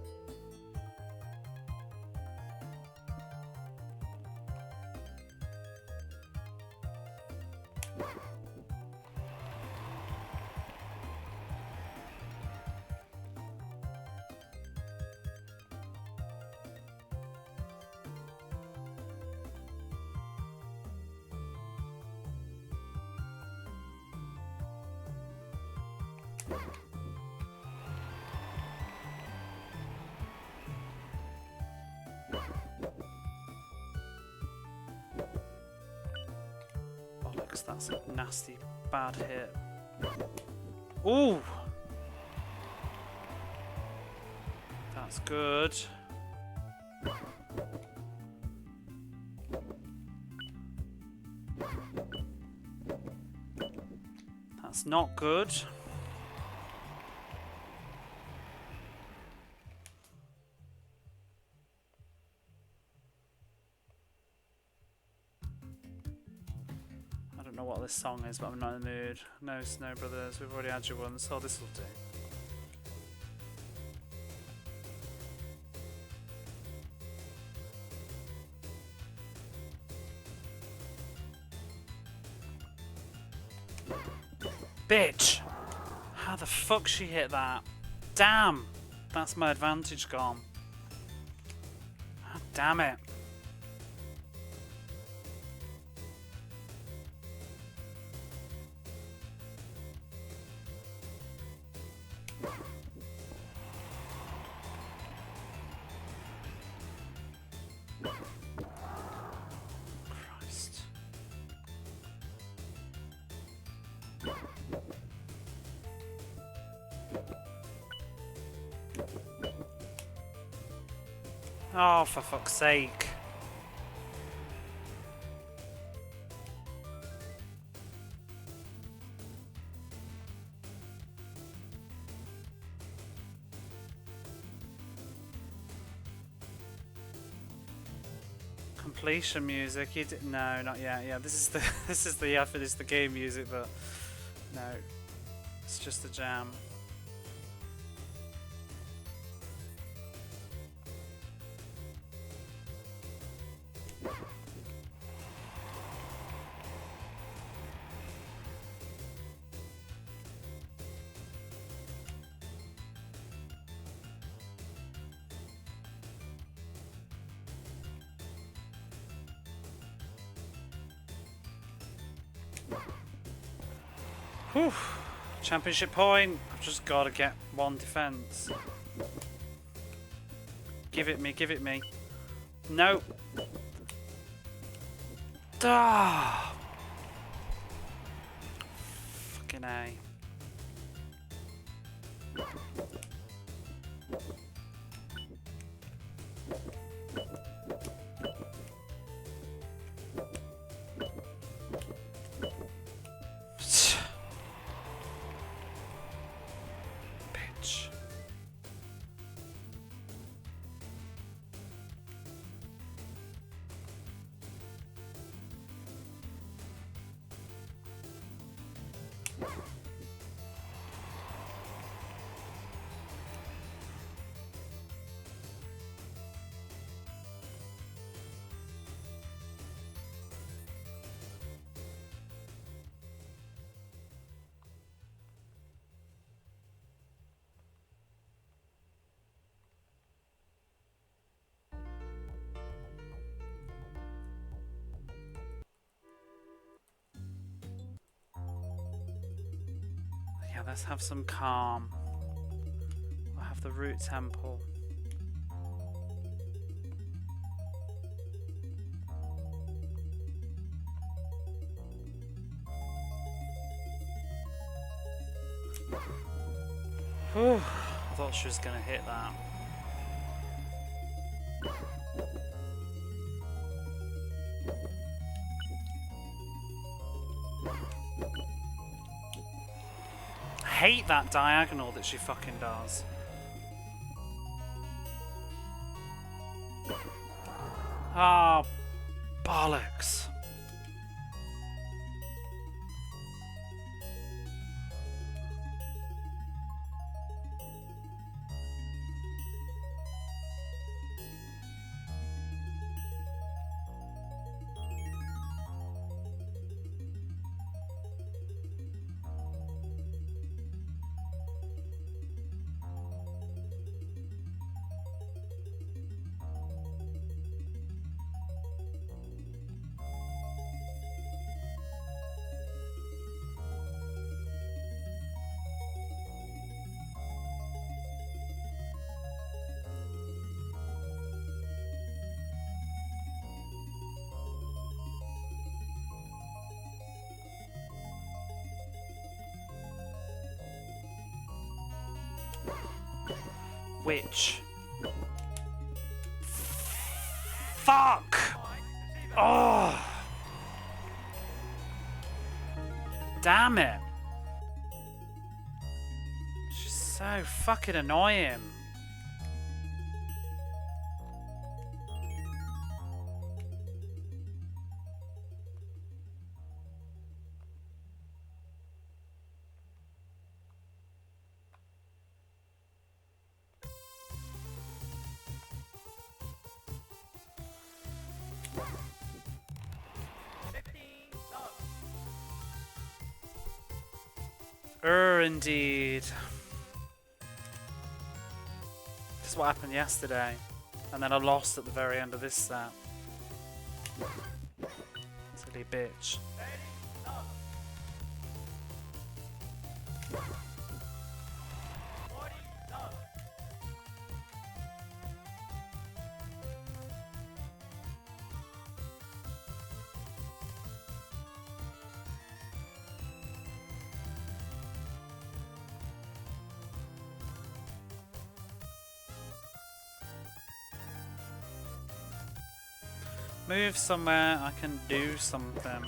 Bollocks, that's a nasty bad hit. Ooh! That's good. That's not good. I don't know what this song is, but I'm not in the mood. No, Snow Brothers, we've already had your one, so this will do. Bitch! How the fuck she hit that? Damn! That's my advantage gone. Ah, damn it. Christ. Oh, for fuck's sake. Completion music. You did no, not yet. Yeah, this is the this is the finish the game music, but no, it's just a jam. Whew. Championship point. I've just got to get one defense. Give it me, give it me. No. Ah. Fucking A. Bitch. Yeah, let's have some calm. We'll have the root temple. Whew. I thought she was going to hit that. I hate that diagonal that she fucking does. Oh, bollocks. Which? Fuck! Oh! Damn it! She's so fucking annoying. Indeed. This is what happened yesterday. And then I lost at the very end of this set. Silly bitch. Move somewhere, I can do something.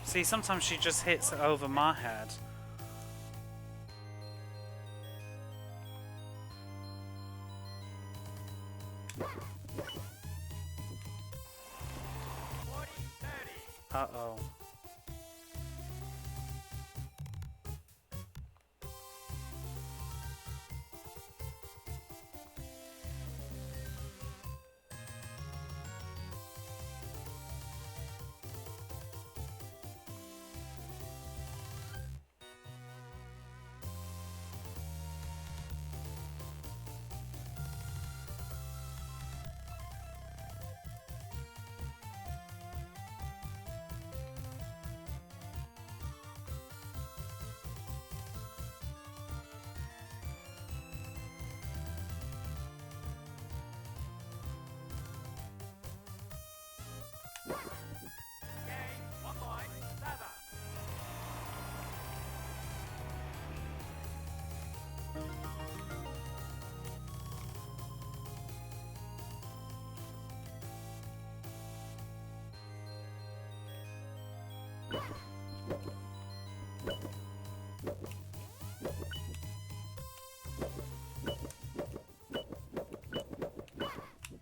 See, sometimes she just hits it over my head. Uh-oh.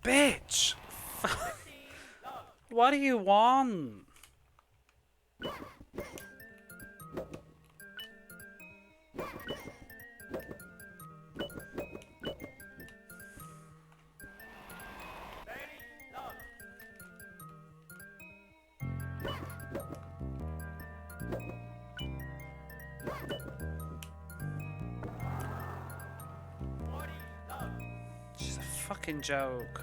Bitch! What do you want? She's a fucking joke.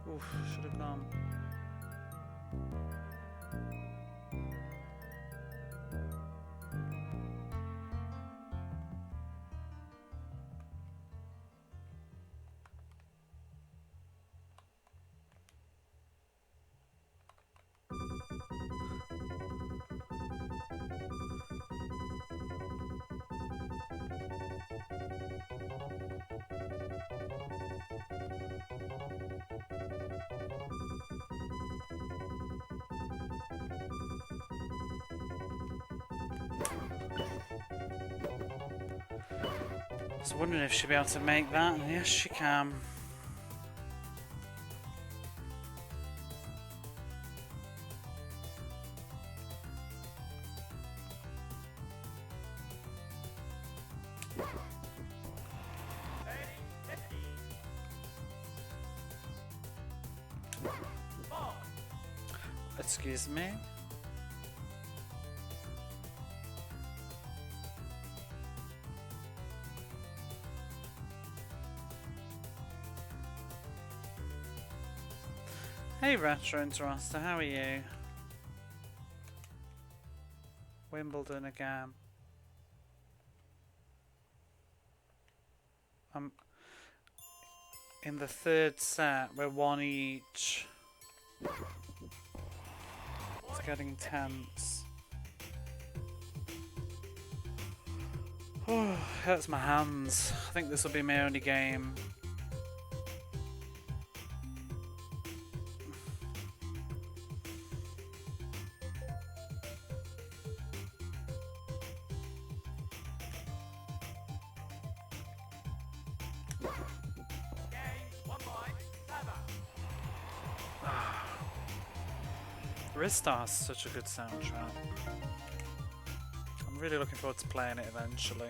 Oof, should have gone. was wondering if she'd be able to make that, and yes, she can. Excuse me. Hey Retro Interester, how are you? Wimbledon again. I'm in the third set, we're one each. It's getting tense. Oh, hurts my hands. I think this will be my only game. Ristar is such a good soundtrack. I'm really looking forward to playing it eventually.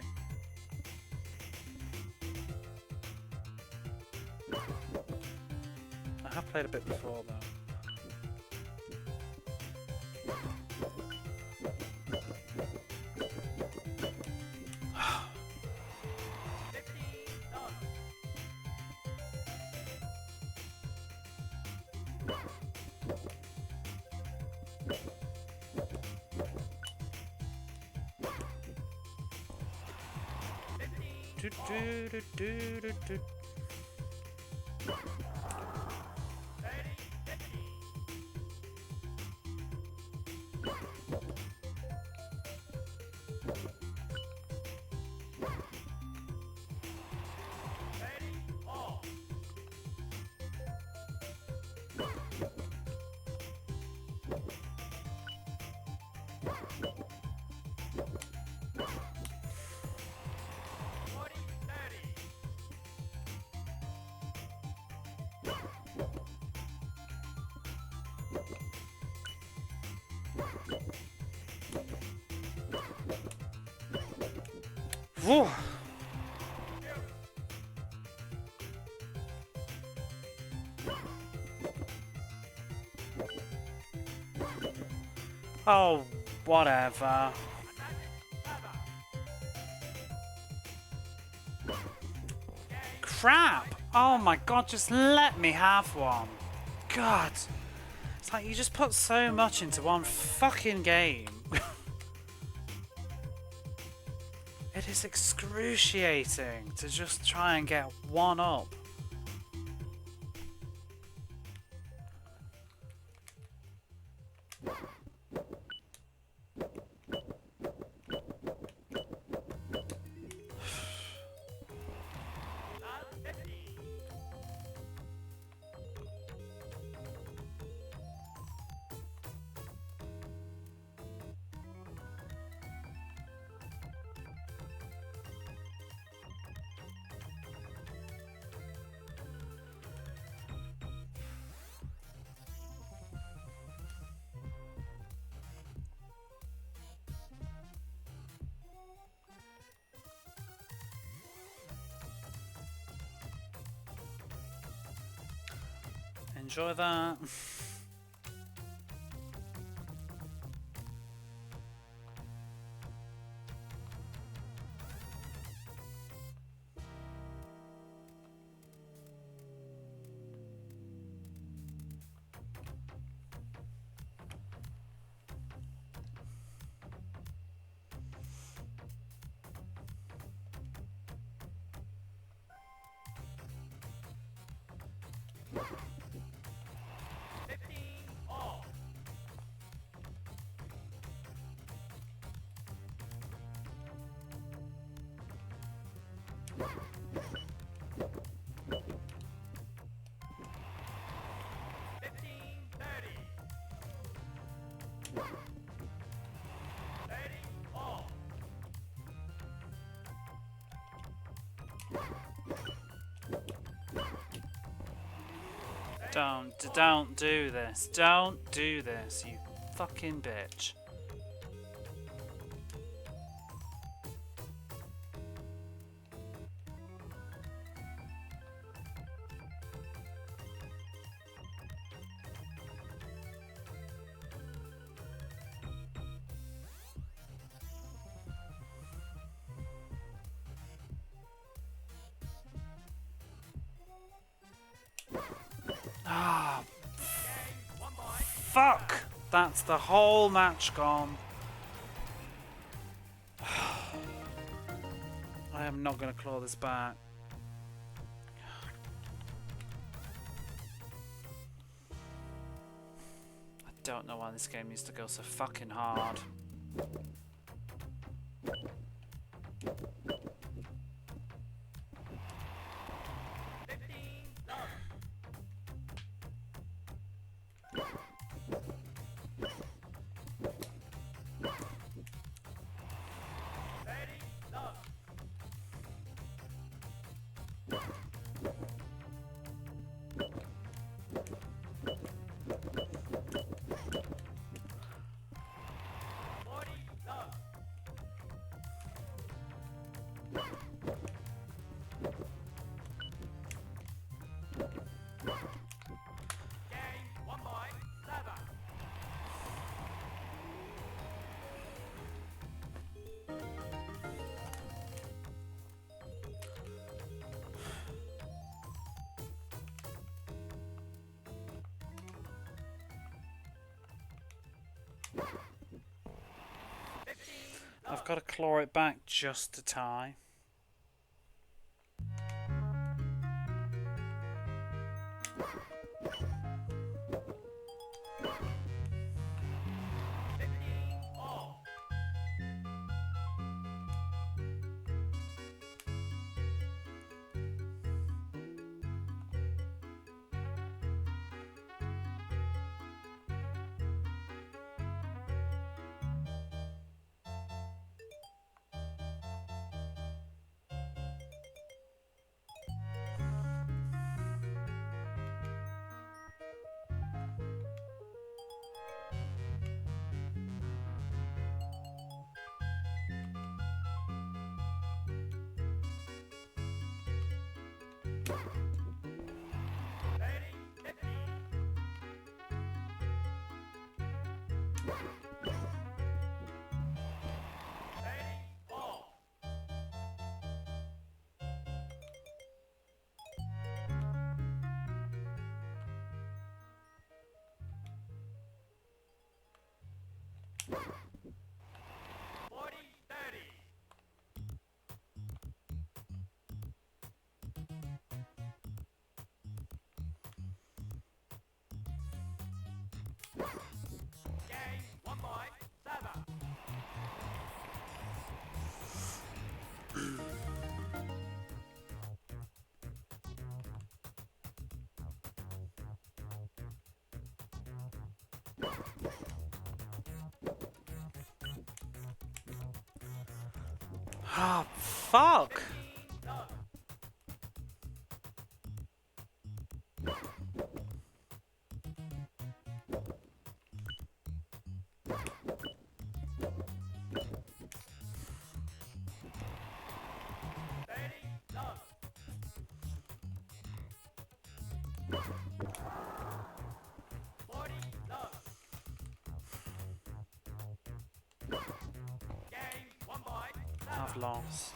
I have played a bit before though. Do. Whoa. Oh, whatever. Crap! Oh my god, just let me have one. God. It's like you just put so much into one fucking game. It is excruciating to just try and get one up. Enjoy that. Don't do this. Don't do this, you fucking bitch. Ah, fuck! That's the whole match gone. I am not going to claw this back. I don't know why this game needs to go so fucking hard. I've got to claw it back just to tie. Ah, fuck! I've lost.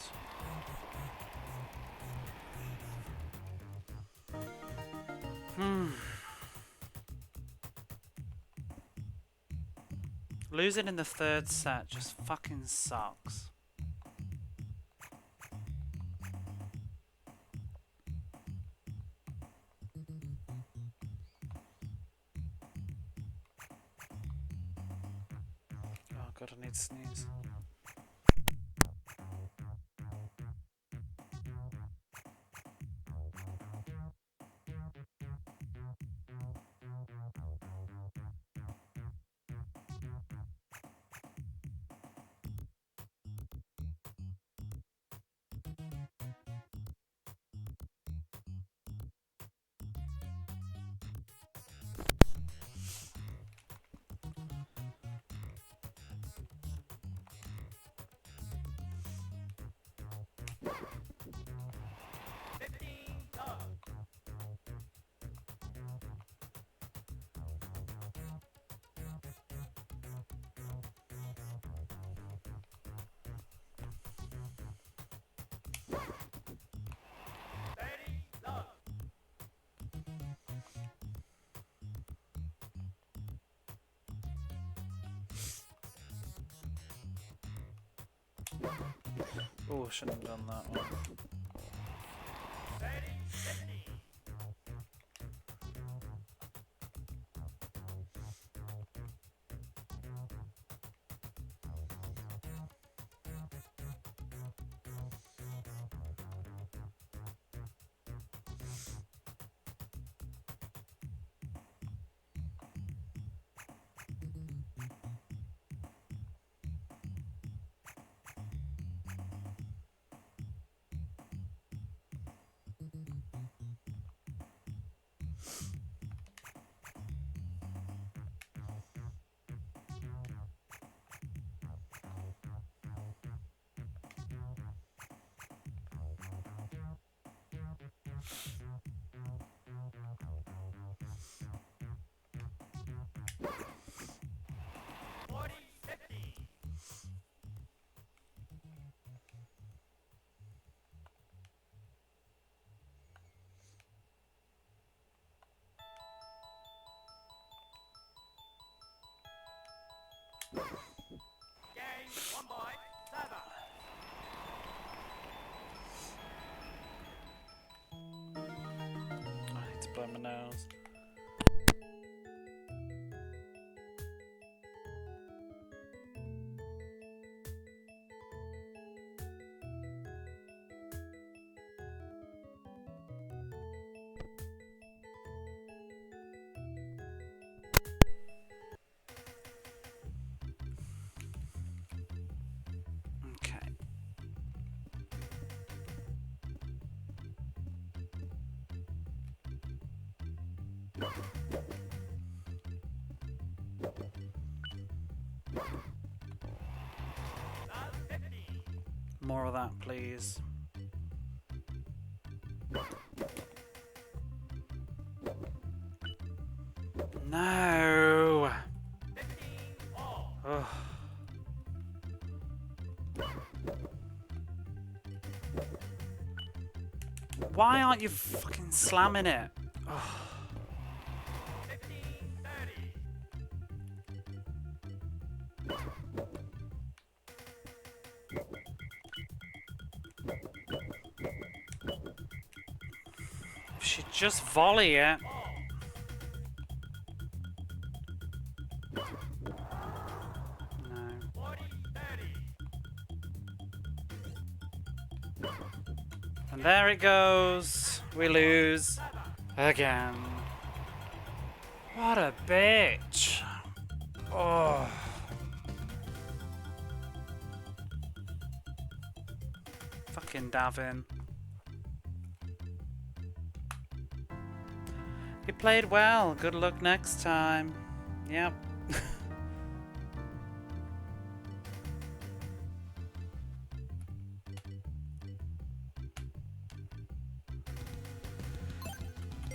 Losing in the third set just fucking sucks. Oh god, I need to sneeze. Oh, shouldn't have done that one. I need to blow my nose. Okay. More of that, please. No. Ugh. Why aren't you fucking slamming it? Ugh. If she'd just volley it. And there it goes. We lose again. What a bitch. Oh. Fucking Davin. You played well. Good luck next time. Yep.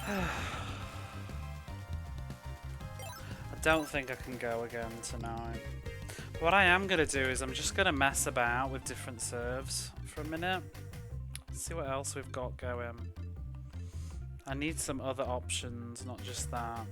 I don't think I can go again tonight. What I am going to do is I'm just going to mess about with different serves for a minute. See what else we've got going. I need some other options, not just that.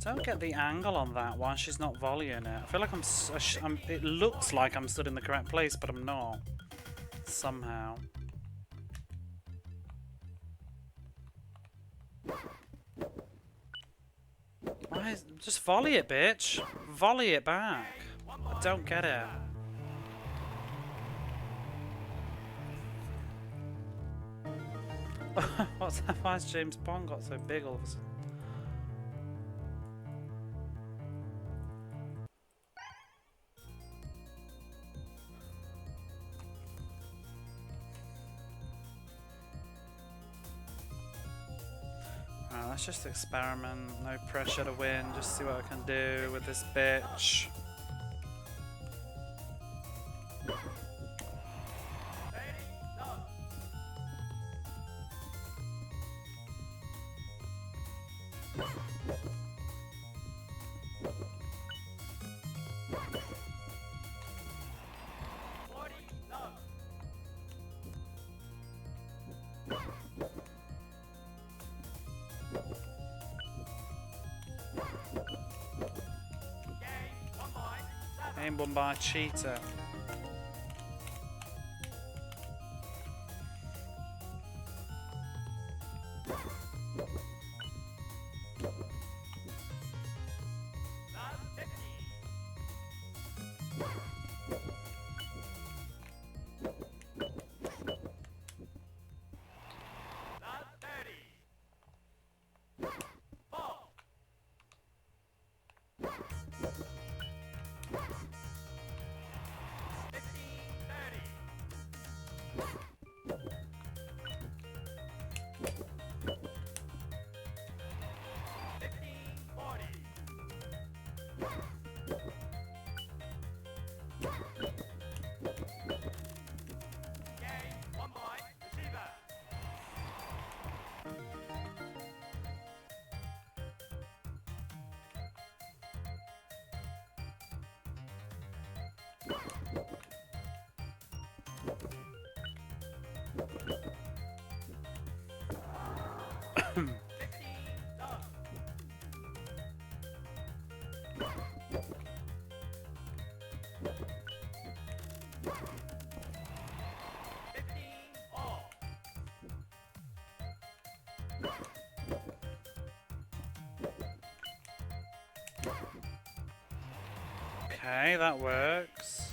Don't get the angle on that while she's not volleying it. I feel like it looks like I'm stood in the correct place, but I'm not. Somehow. Just volley it, bitch. Volley it back. I don't get it. What's that? Why has James Bond got so big all of a sudden? let's just experiment. No pressure to win. Just see what I can do with this bitch. Game won by a cheater. Okay, that works.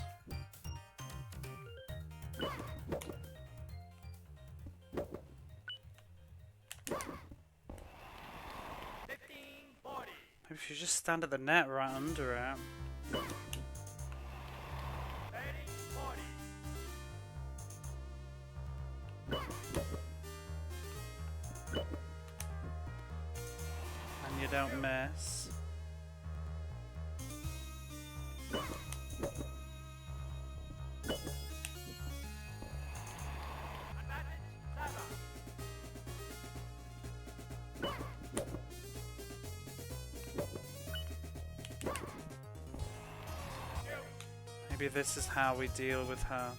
Maybe if you just stand at the net right under it. And you don't miss. Maybe this is how we deal with her.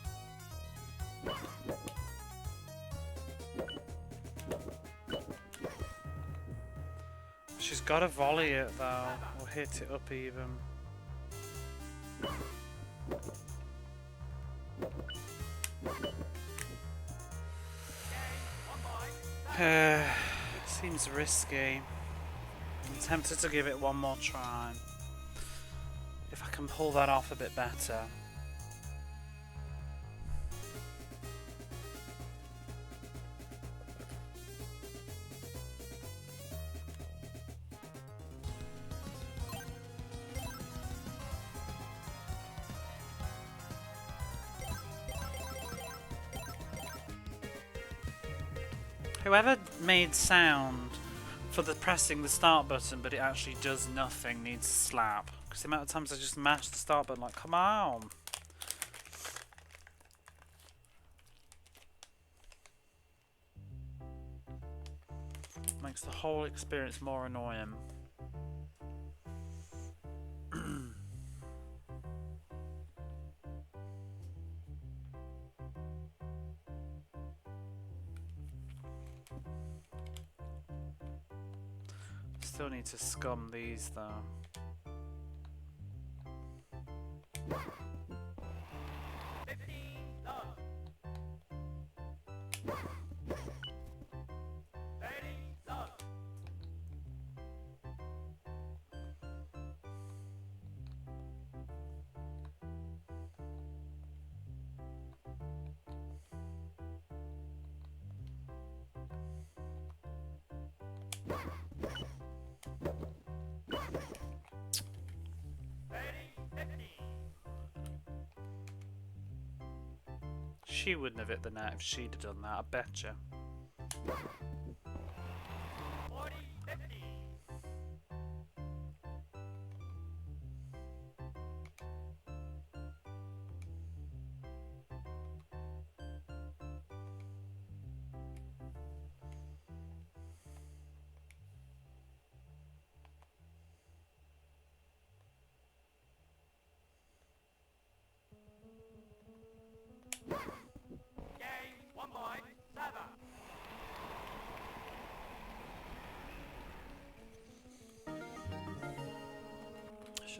She's got to volley it though, or hit it up even. Seems risky. I'm tempted to give it one more try. If I can pull that off a bit better. Whoever made sound for the pressing the start button but it actually does nothing needs to slap. Because the amount of times I just mash the start button, like, come on. Makes the whole experience more annoying. Still need to scum these though. She wouldn't have hit the net if she'd have done that, I betcha.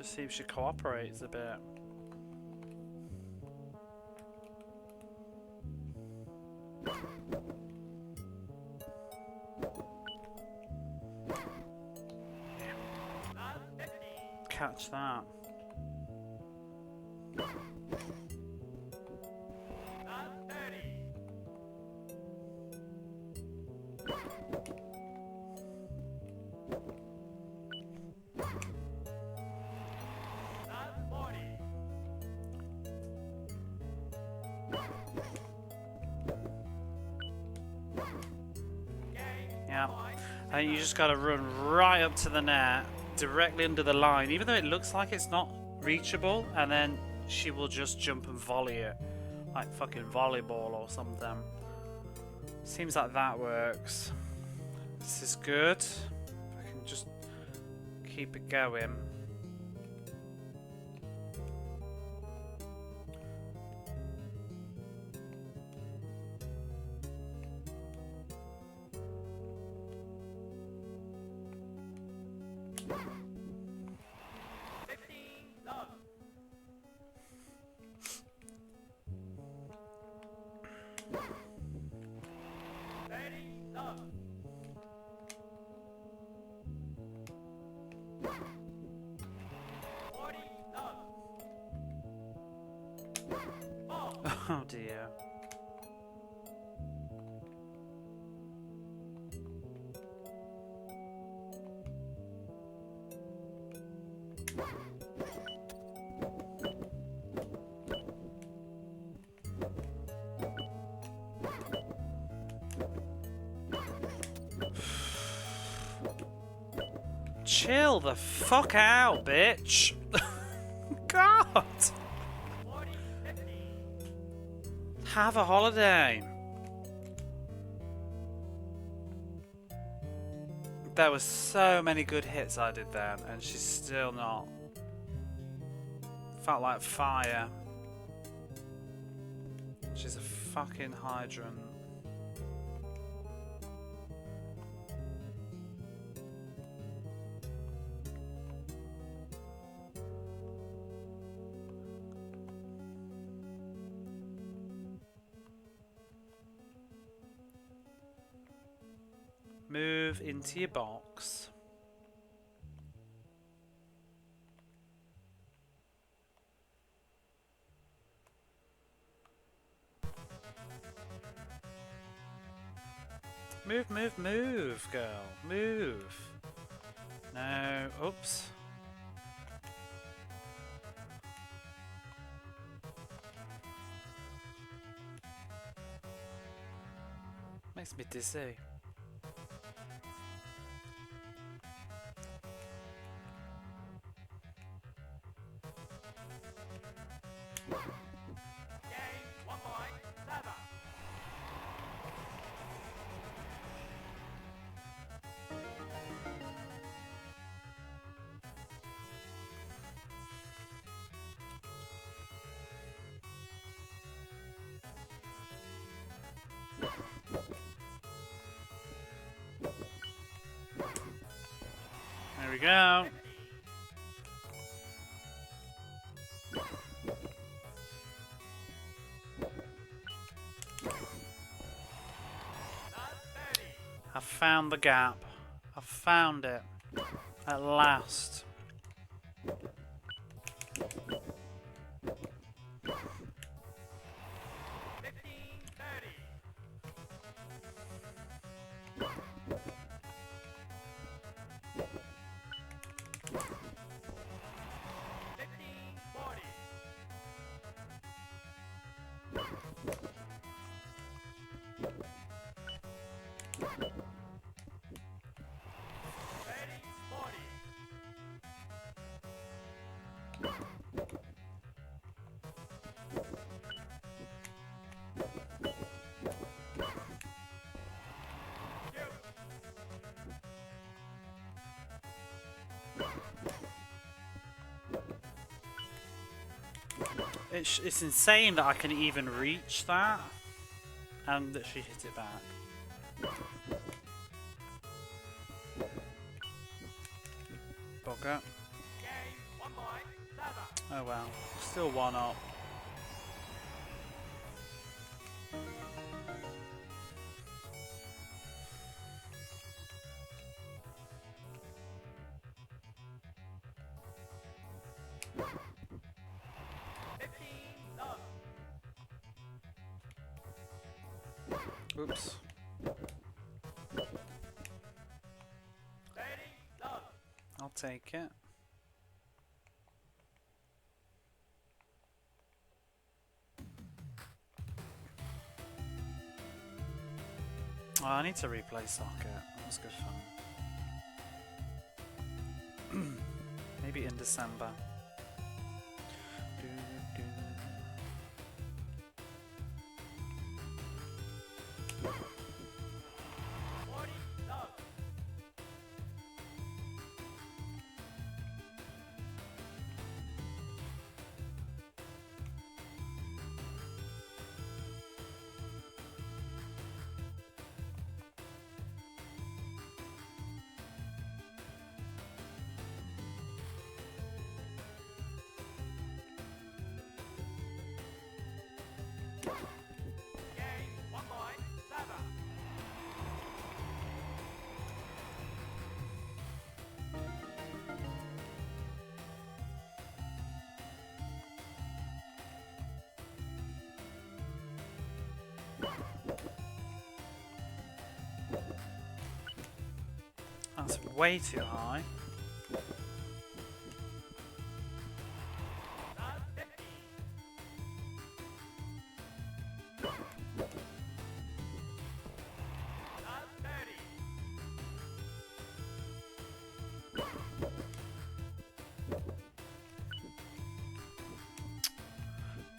Just see if she cooperates a bit. Catch that. Yeah, I think you just got to run right up to the net, directly under the line, even though it looks like it's not reachable, and then she will just jump and volley it, like fucking volleyball or something. Seems like that works. This is good. I can just keep it going. Oh dear. Chill the fuck out, bitch. God. Have a holiday. There were so many good hits I did then, and she's still not. Felt like fire. She's a fucking hydrant. Move into your box. Move, move, move, girl. Move. No. Oops. Makes me dizzy. There we go. I found the gap. I found it. At last. It's insane that I can even reach that and that she hit it back. Bugger. Oh well, still one up. Oops. I'll take it. Oh, I need to replay Socket. That was good fun. Maybe in December. That's way too high.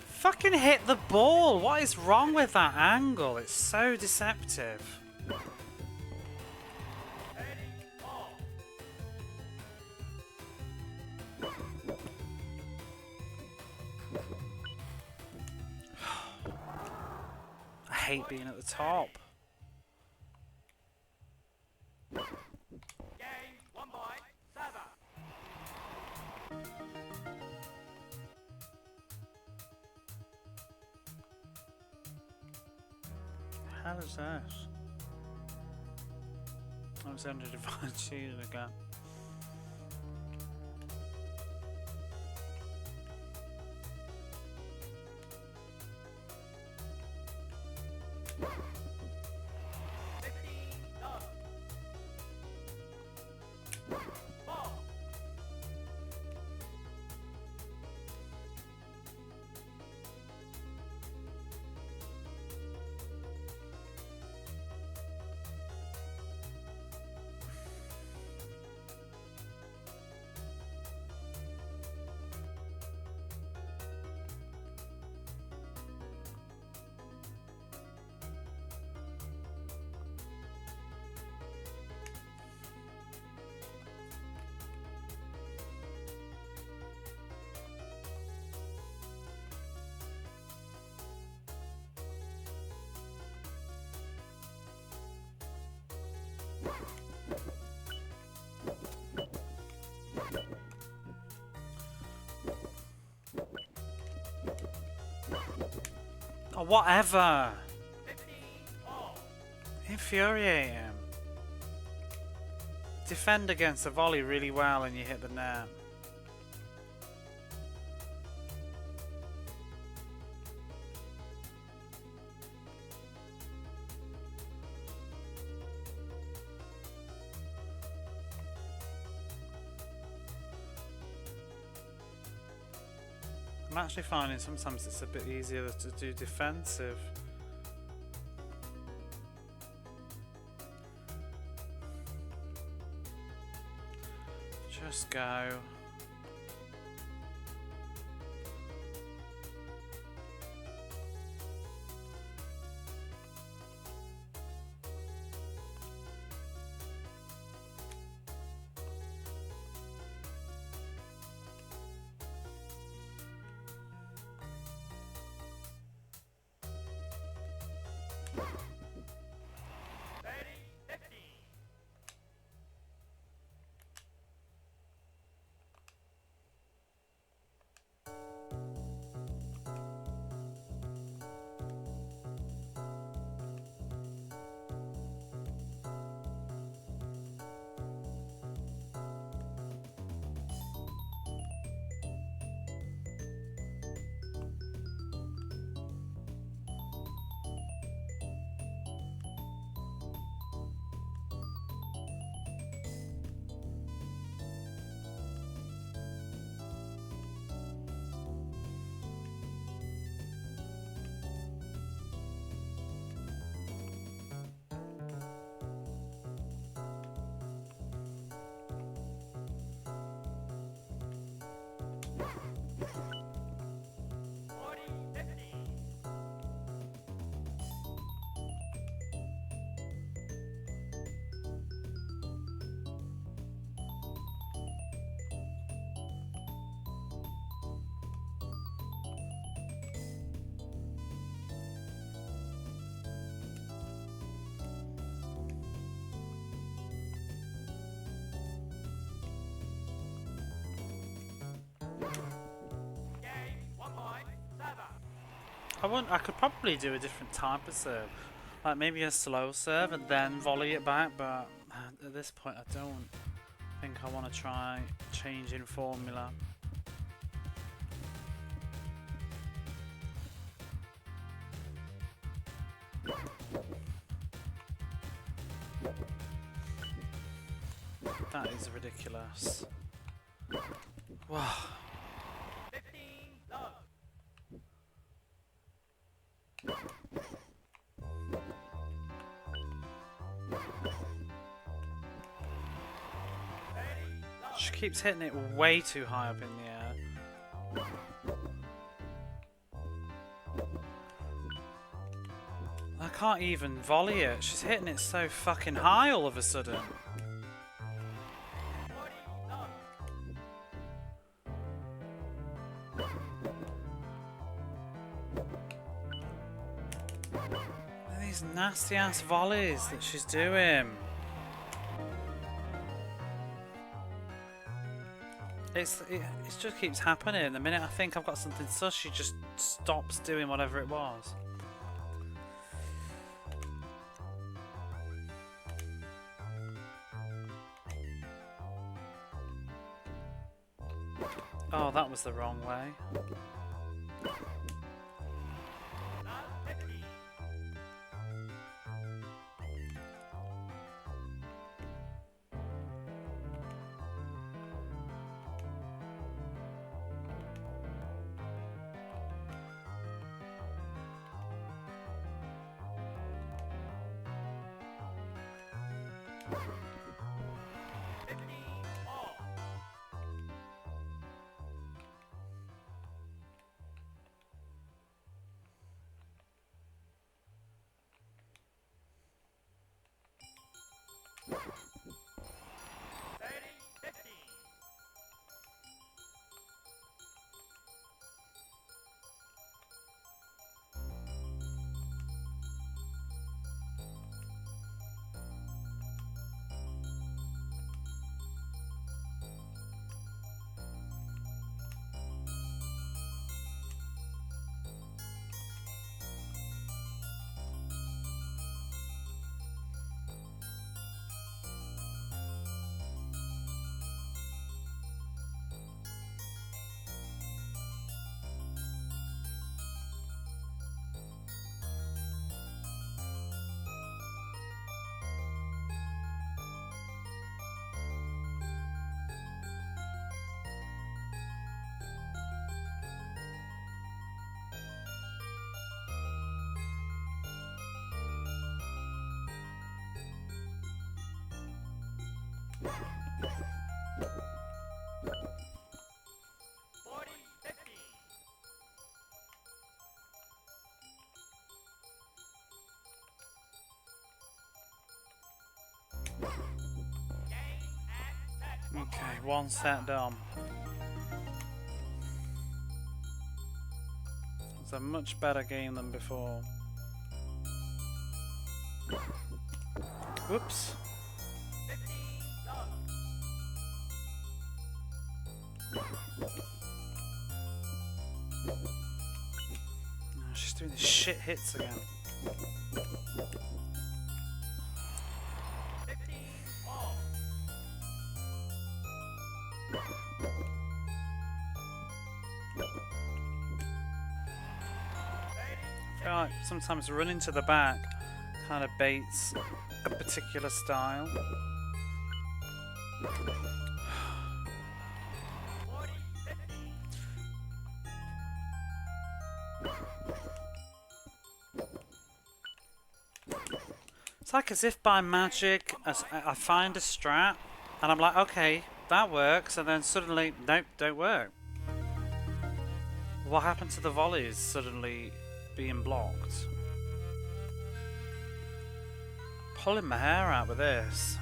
Fucking hit the ball! What is wrong with that angle? It's so deceptive. I hate being at the top. How is that? I was under divine shield again. Oh, whatever! Infuriating. Defend against a volley really well and you hit the net. I'm actually finding sometimes it's a bit easier to do defensive. Just go. I wouldn't. I could probably do a different type of serve, like maybe a slow serve and then volley it back. But at this point, I don't think I want to try changing formula. That is ridiculous. Wow. She keeps hitting it way too high up in the air. I can't even volley it. She's hitting it so fucking high all of a sudden. These nasty ass volleys that she's doing. It just keeps happening. The minute I think I've got something sus, she just stops doing whatever it was. Oh, that was the wrong way. Okay, one set done. It's a much better game than before. Whoops. Oh, she's doing these shit hits again. I feel like sometimes running to the back kind of baits a particular style. It's like as if by magic I find a strat and I'm like, okay, that works, and then suddenly, nope, don't work. What happened to the volleys suddenly being blocked? Pulling my hair out with this.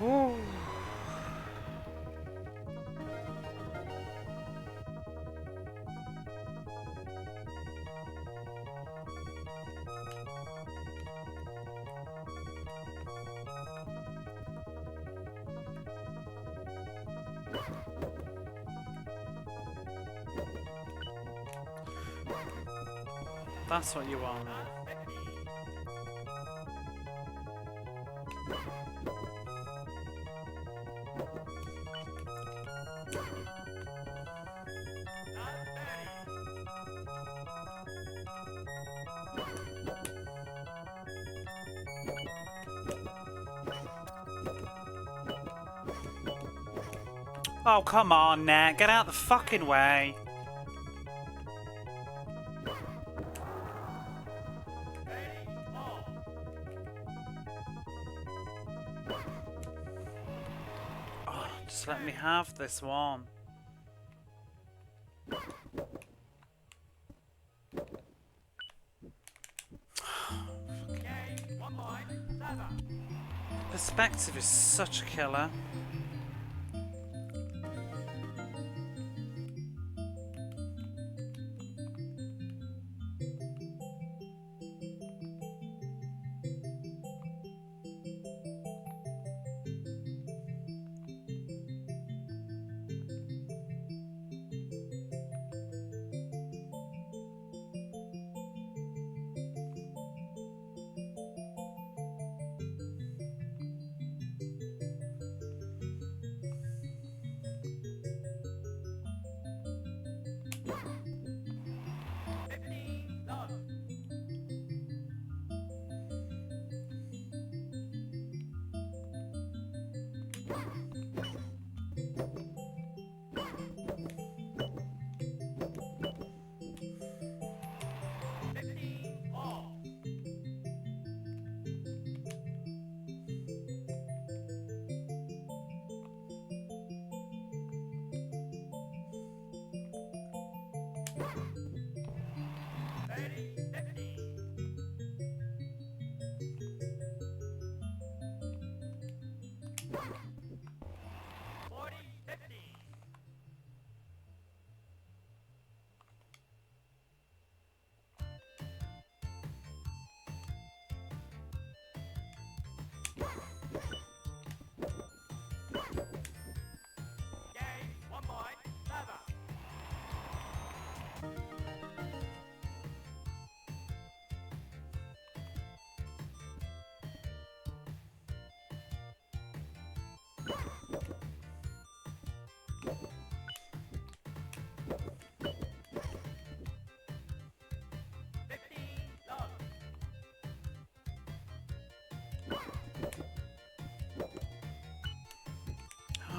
Whew. That's what you want. Oh, come on, Nat. Get out the fucking way. Oh, just let me have this one. Perspective is such a killer.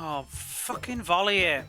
Oh, fucking volley it.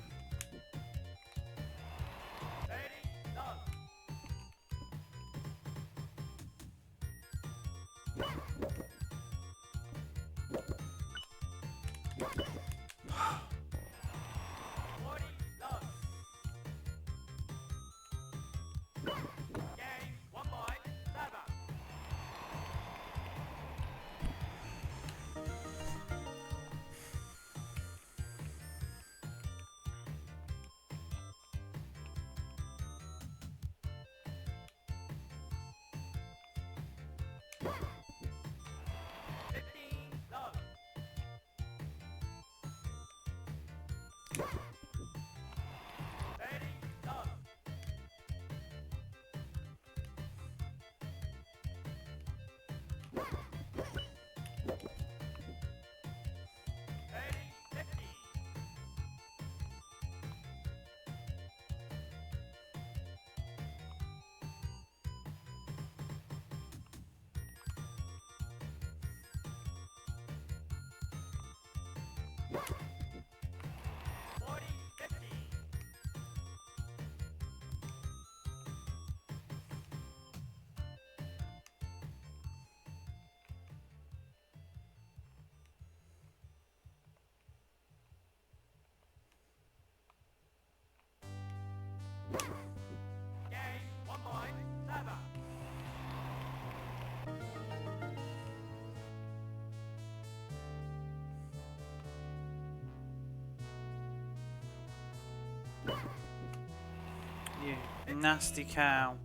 You nasty cow.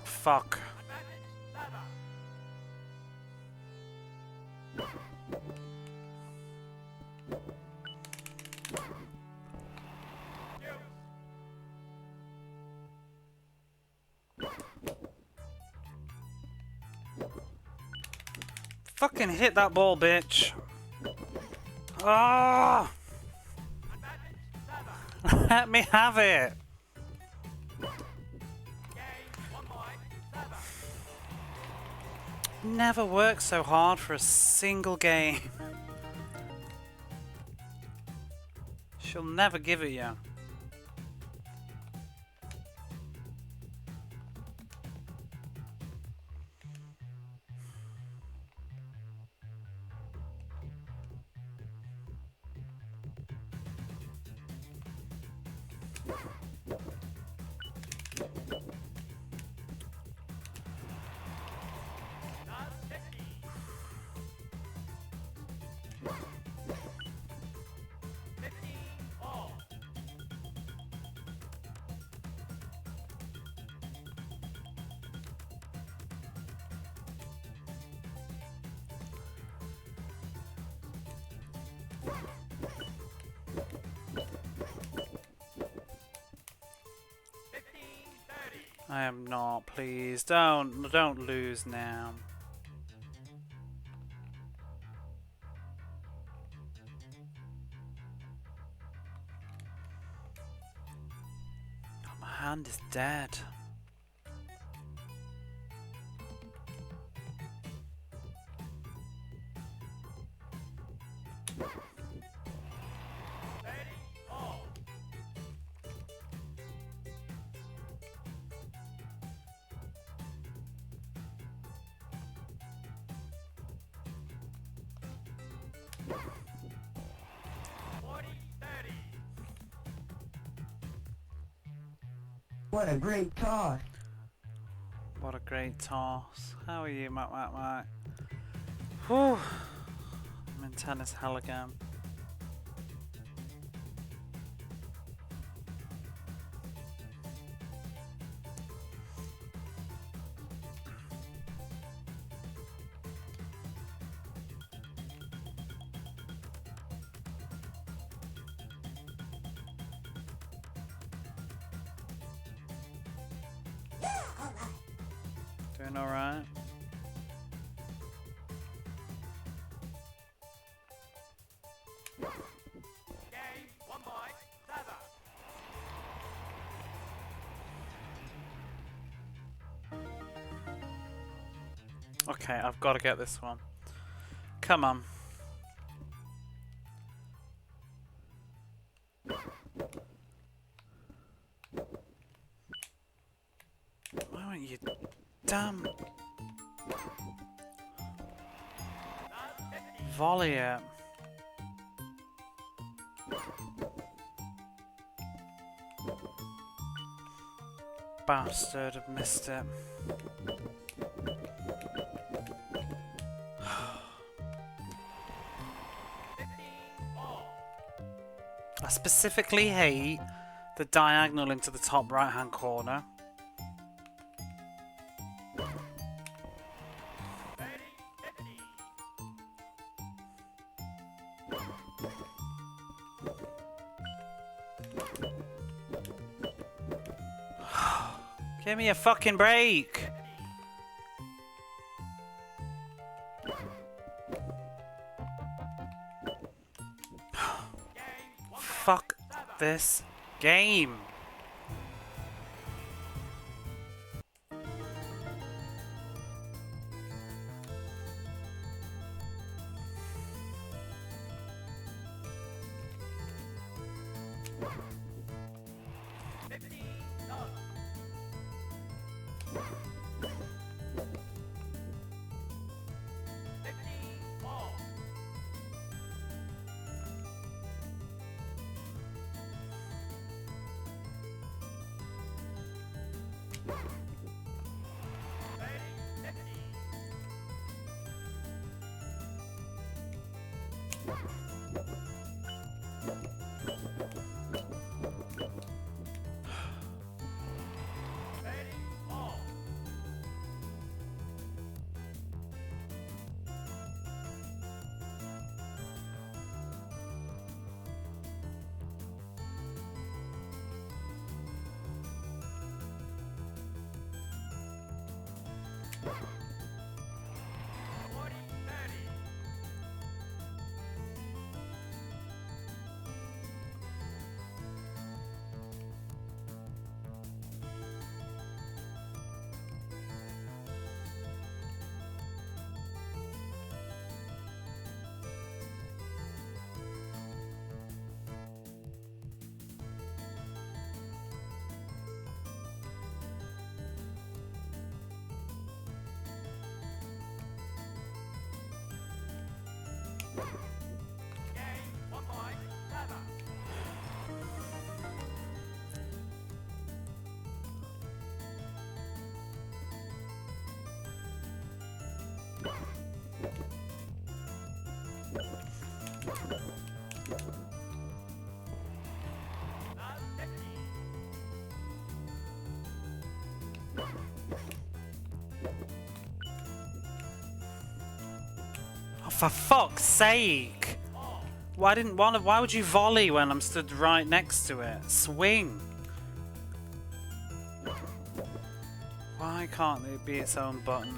Fuck. Fucking hit that ball, bitch. Ah! Let me have it. Never worked so hard for a single game. She'll never give it you. I am not, please. Don't lose now. My hand is dead. What a great toss. What a great toss. How are you, Matt? Whew. I'm in tennis hell again. Doing alright. Okay, I've got to get this one. Come on. Why won't you? Damn. Volley it. Bastard, I've missed it. I specifically hate the diagonal into the top right hand corner. Give me a fucking break! Fuck this game! Oh, for fuck's sake! Why would you volley when I'm stood right next to it? Swing! Why can't it be its own button?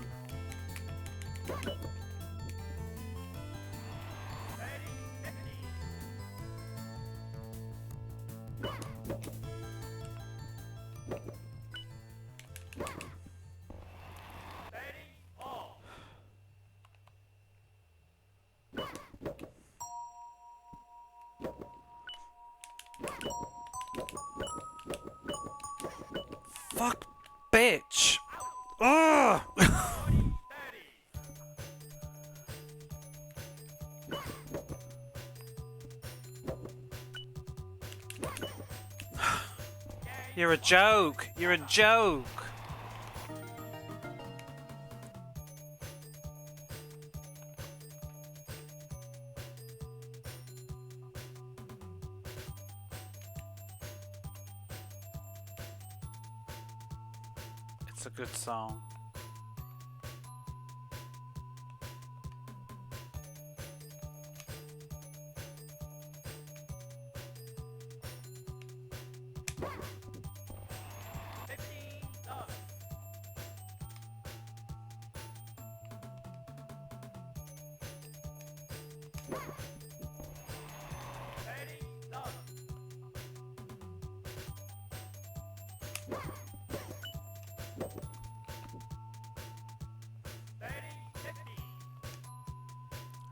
Fuck, bitch! Ugh! You're a joke! You're a joke! It's a good song.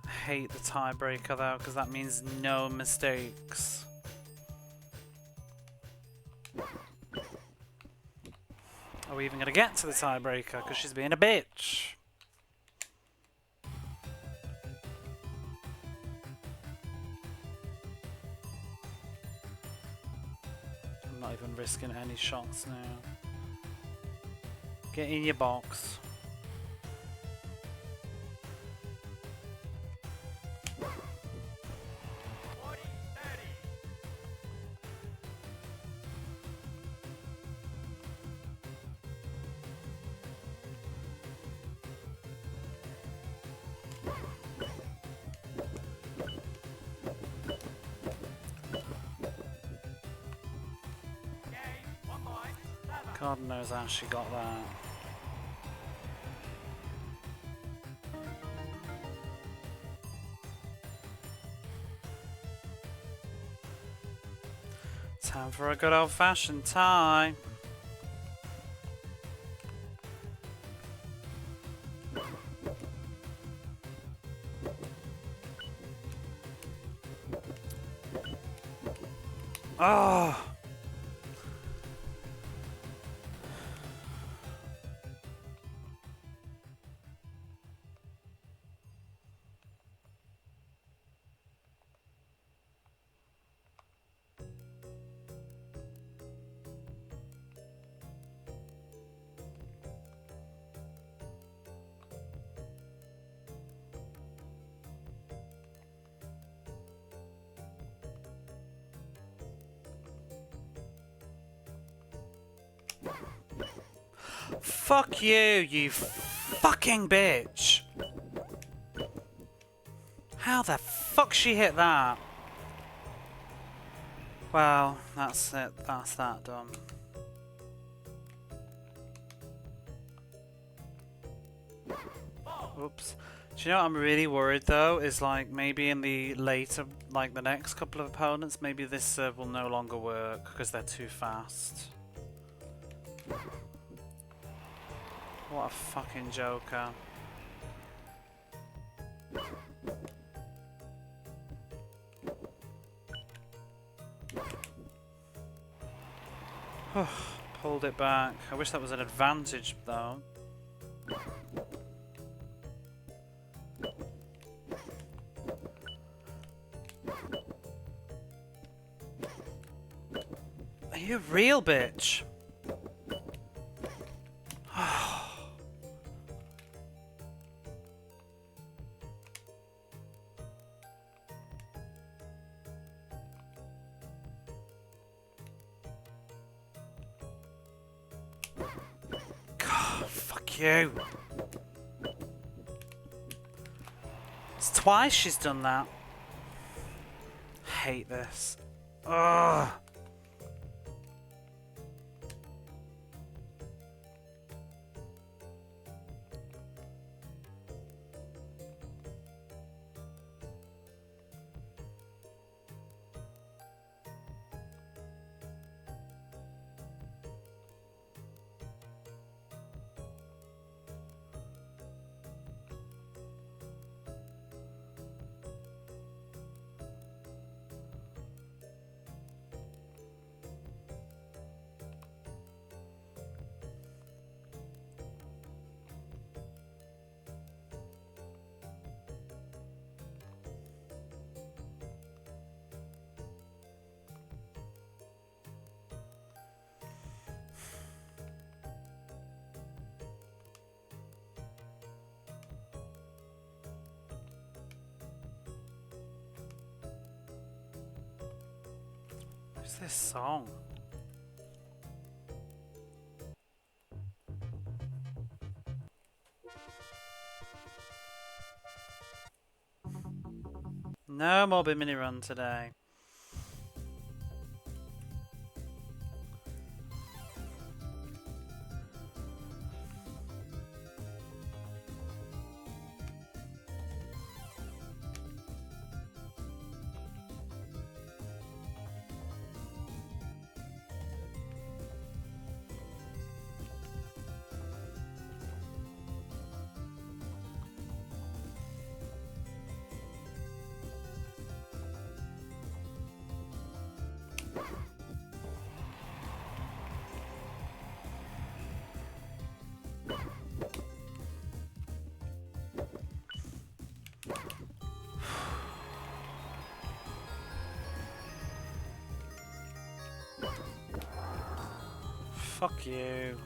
I hate the tiebreaker though, because that means no mistakes. Are we even going to get to the tiebreaker? Because she's being a bitch. I'm not even risking any shots now. Get in your box. God knows how she got that. Time for a good old-fashioned tie. Oh! Fuck you, you fucking bitch! How the fuck she hit that? Well, that's it. That's that done. Oops. Do you know what I'm really worried though? Is like maybe in the later, like the next couple of opponents, maybe this serve will no longer work because they're too fast. What a fucking joker. Pulled it back. I wish that was an advantage though. Are you a real bitch? God, fuck you. It's twice she's done that. Hate this. Ugh. What's this song? No more mini run today. Fuck you.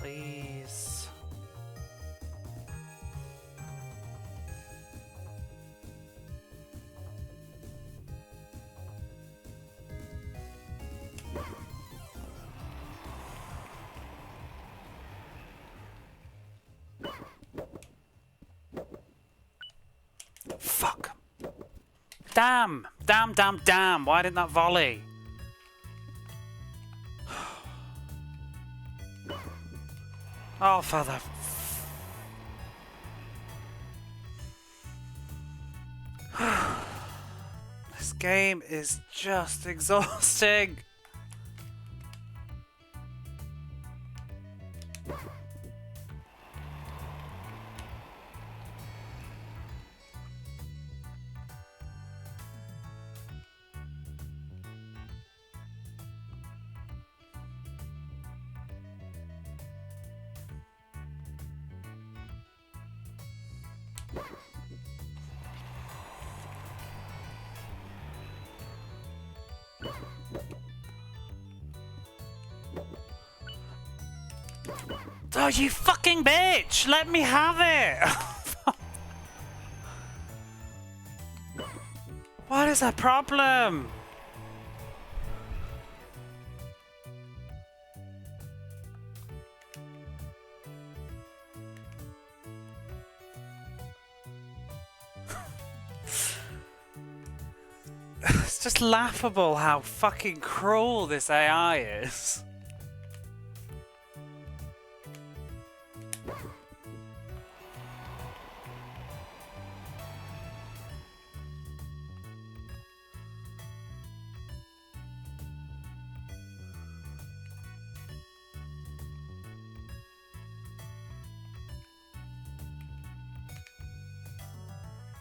Please. Fuck. Damn! Damn, damn, damn! Why didn't that volley? Oh, for the... This game is just exhausting. Oh, you fucking bitch! Let me have it! What is the problem? It's just laughable how fucking cruel this AI is.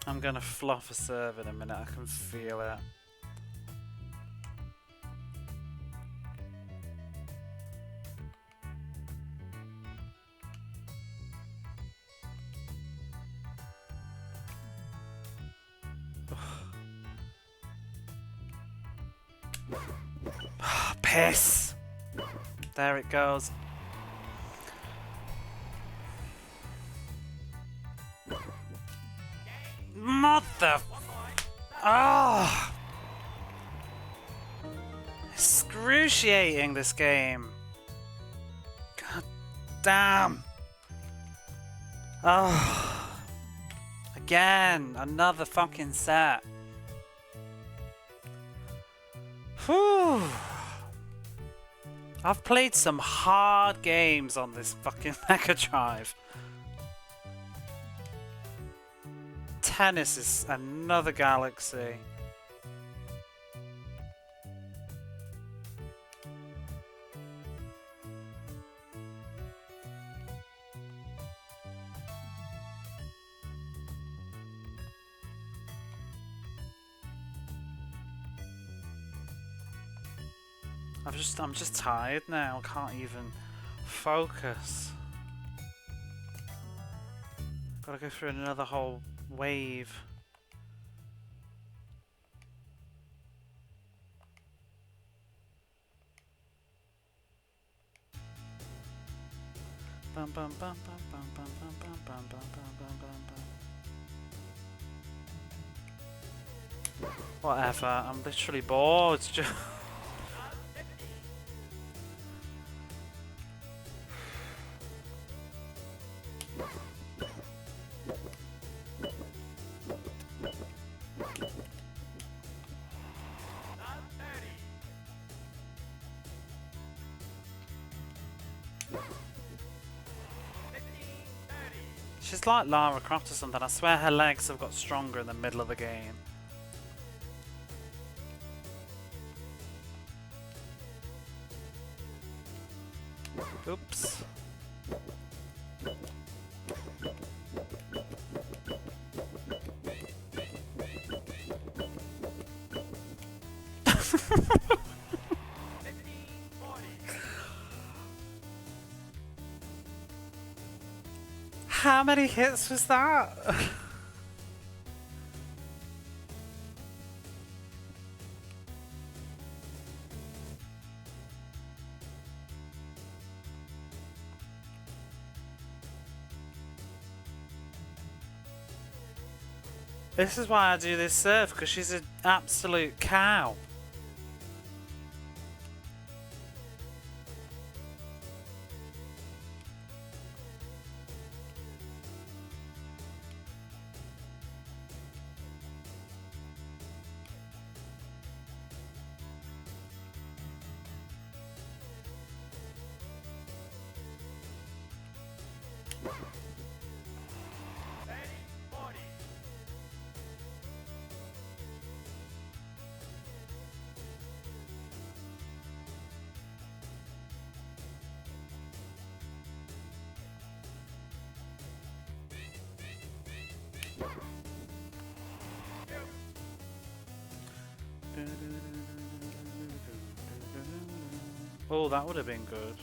I'm gonna fluff a serve in a minute, I can feel it. Piss! There it goes. Mother... Ah! Excruciating, this game. God damn. Oh. Again, another fucking set. Whew. I've played some hard games on this fucking Mega Drive. Tennis is another galaxy. I'm just tired now. I can't even Focus. Gotta go through another whole wave. Bum bum bum bum bum bum bum bum bum bum bum bum bum. Whatever, I'm literally bored. She's like Lara Croft or something. I swear her legs have got stronger in the middle of the game. Oops. How many hits was that? This is why I do this serve, because she's an absolute cow. Oh, that would have been good.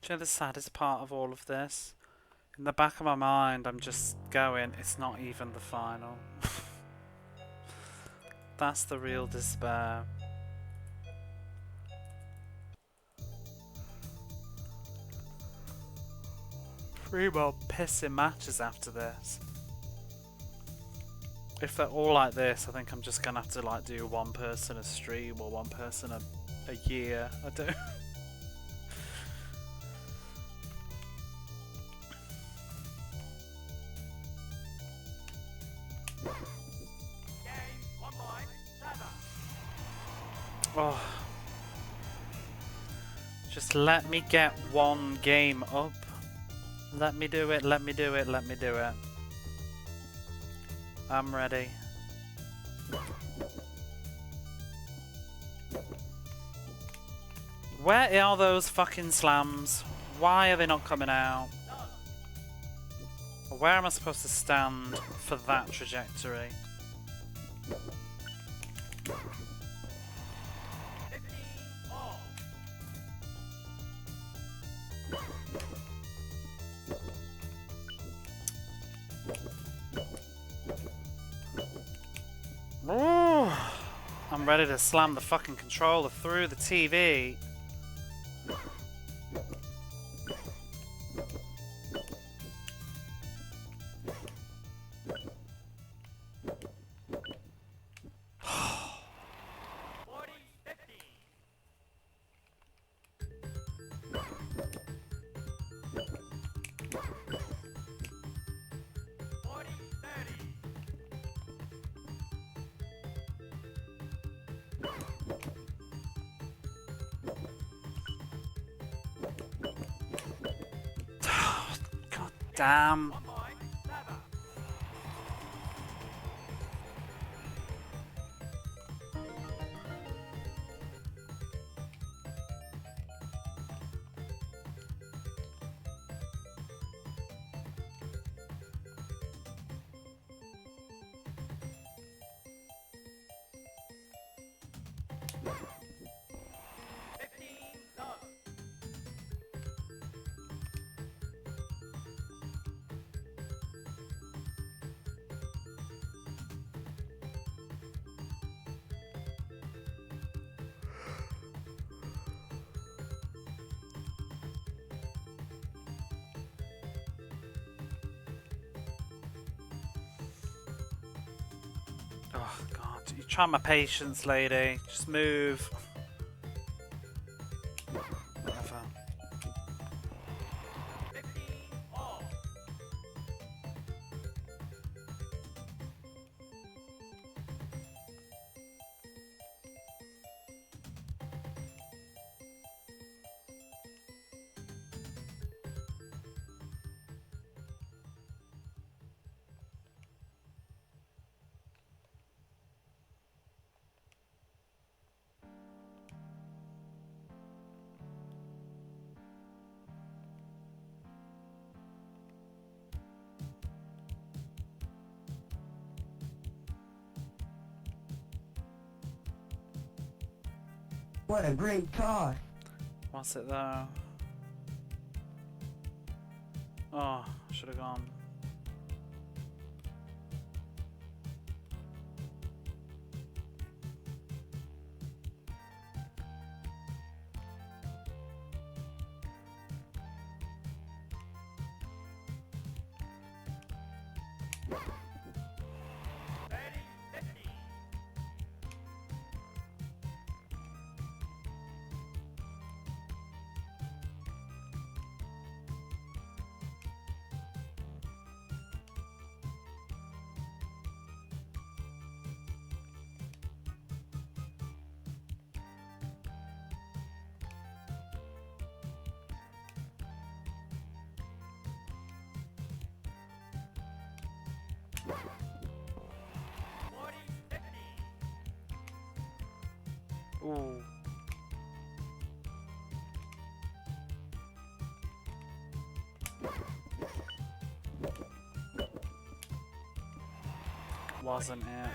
Do you know the saddest part of all of this? In the back of my mind, I'm just going, it's not even the final. That's the real despair. 3 more pissing matches after this. If they're all like this, I think I'm just gonna have to like do one person a stream or one person a year. I don't. Oh. Just let me get one game up. Let me do it, let me do it, let me do it. I'm ready. Where are those fucking slams? Why are they not coming out? Where am I supposed to stand for that trajectory? I'm ready to slam the fucking controller through the TV. Damn. You try my patience, lady. Just move. Whatever. What a great toss. What's it though? Oh, should have gone. Ooh. Wasn't it?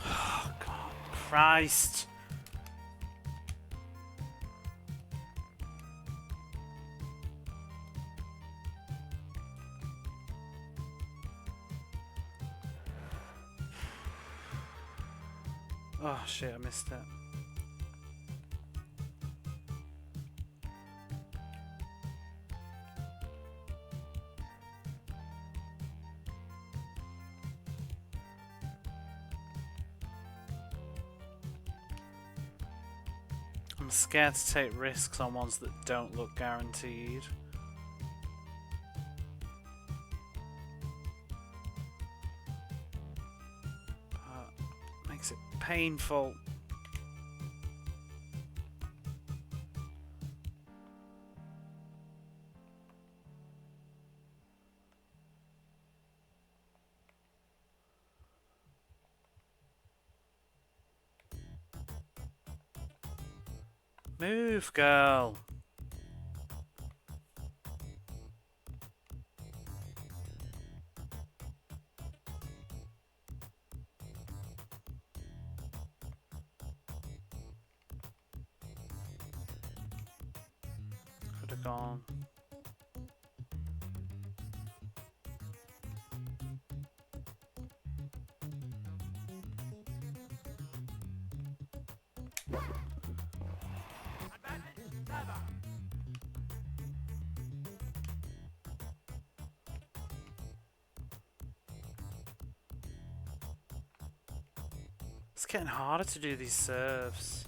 Oh, God. Christ. Oh shit, I missed it. I'm scared to take risks on ones that don't look guaranteed. Makes it painful. Move, girl. Could have gone. It's getting harder to do these serves.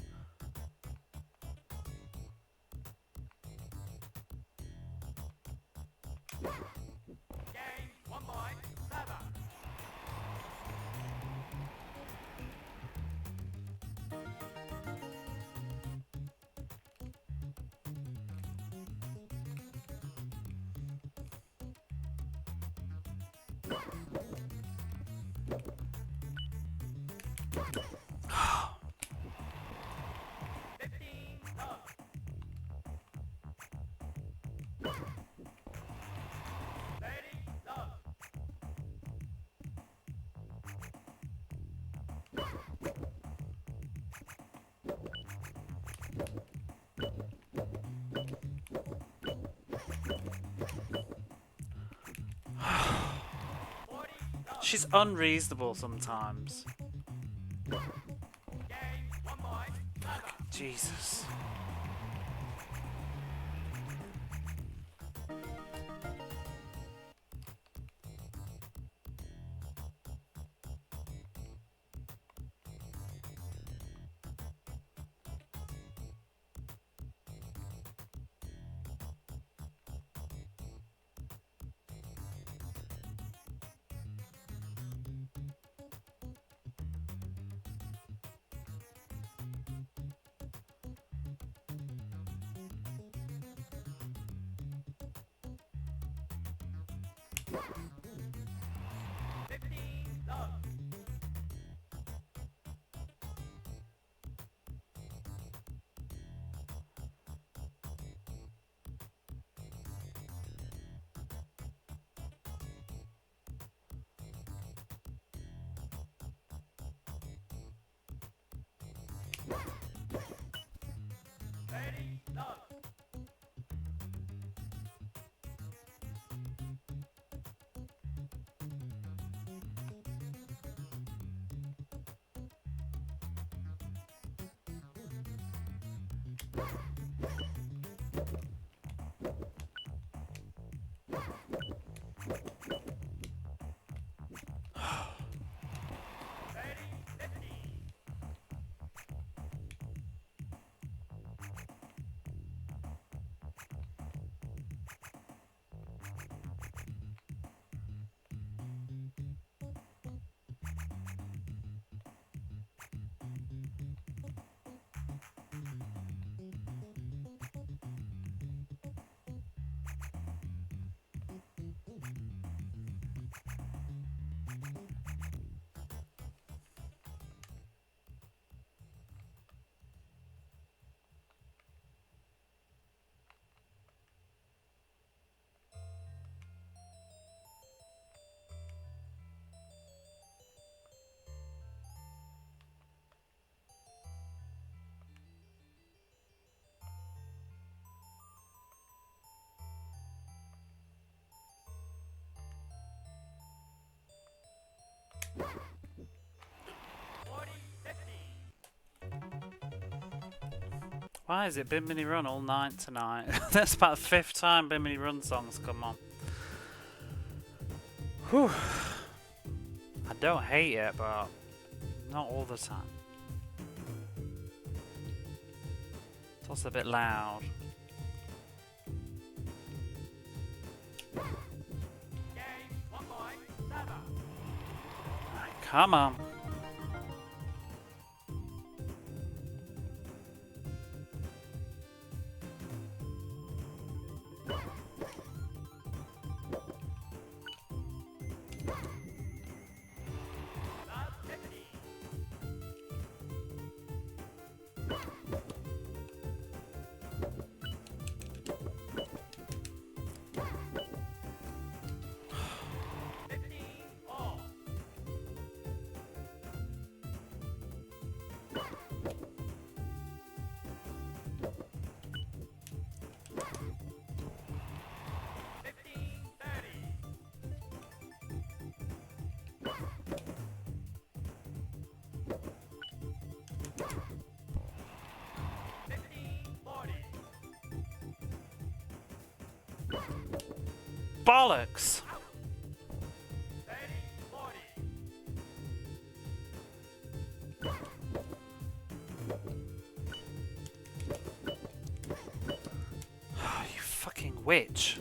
She's unreasonable sometimes. Jesus. Why has it Bimini Run all night tonight? That's about the 5th time Bimini Run songs come on. Whew. I don't hate it, but not all the time. It's also a bit loud. Right, come on. Bollocks! You fucking witch.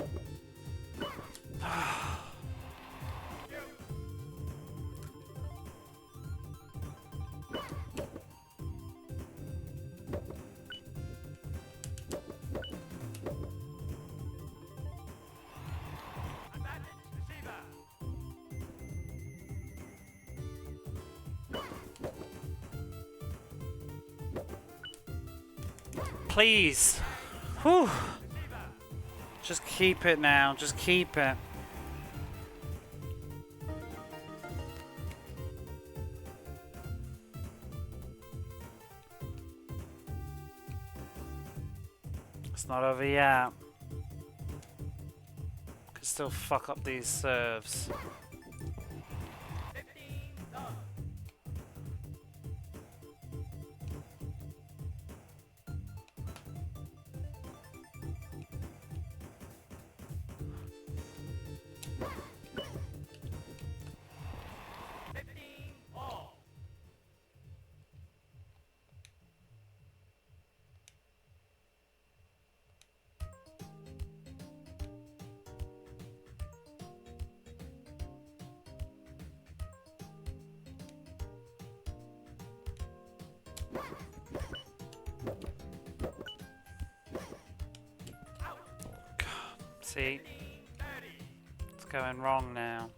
Please. Whew. Just keep it now. Just keep it. It's not over yet. Could still fuck up these serves. See? It's going wrong now.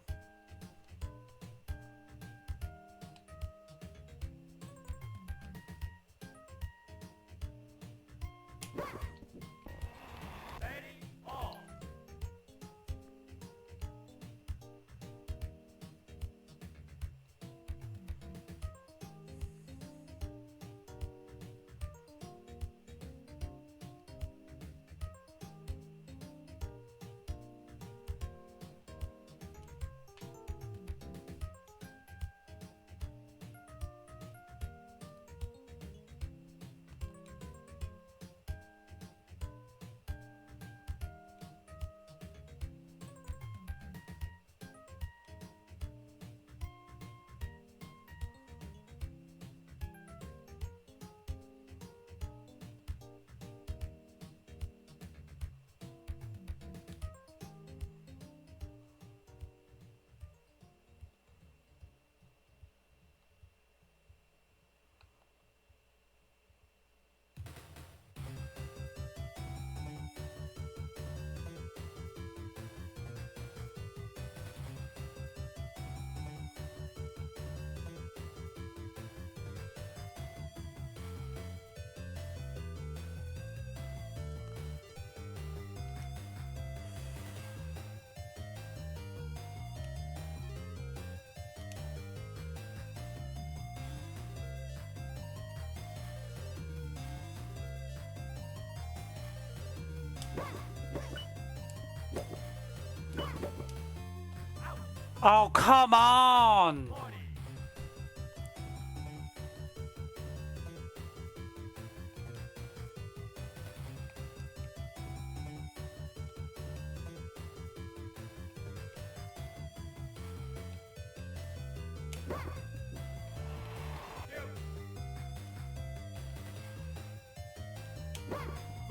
Oh, come on!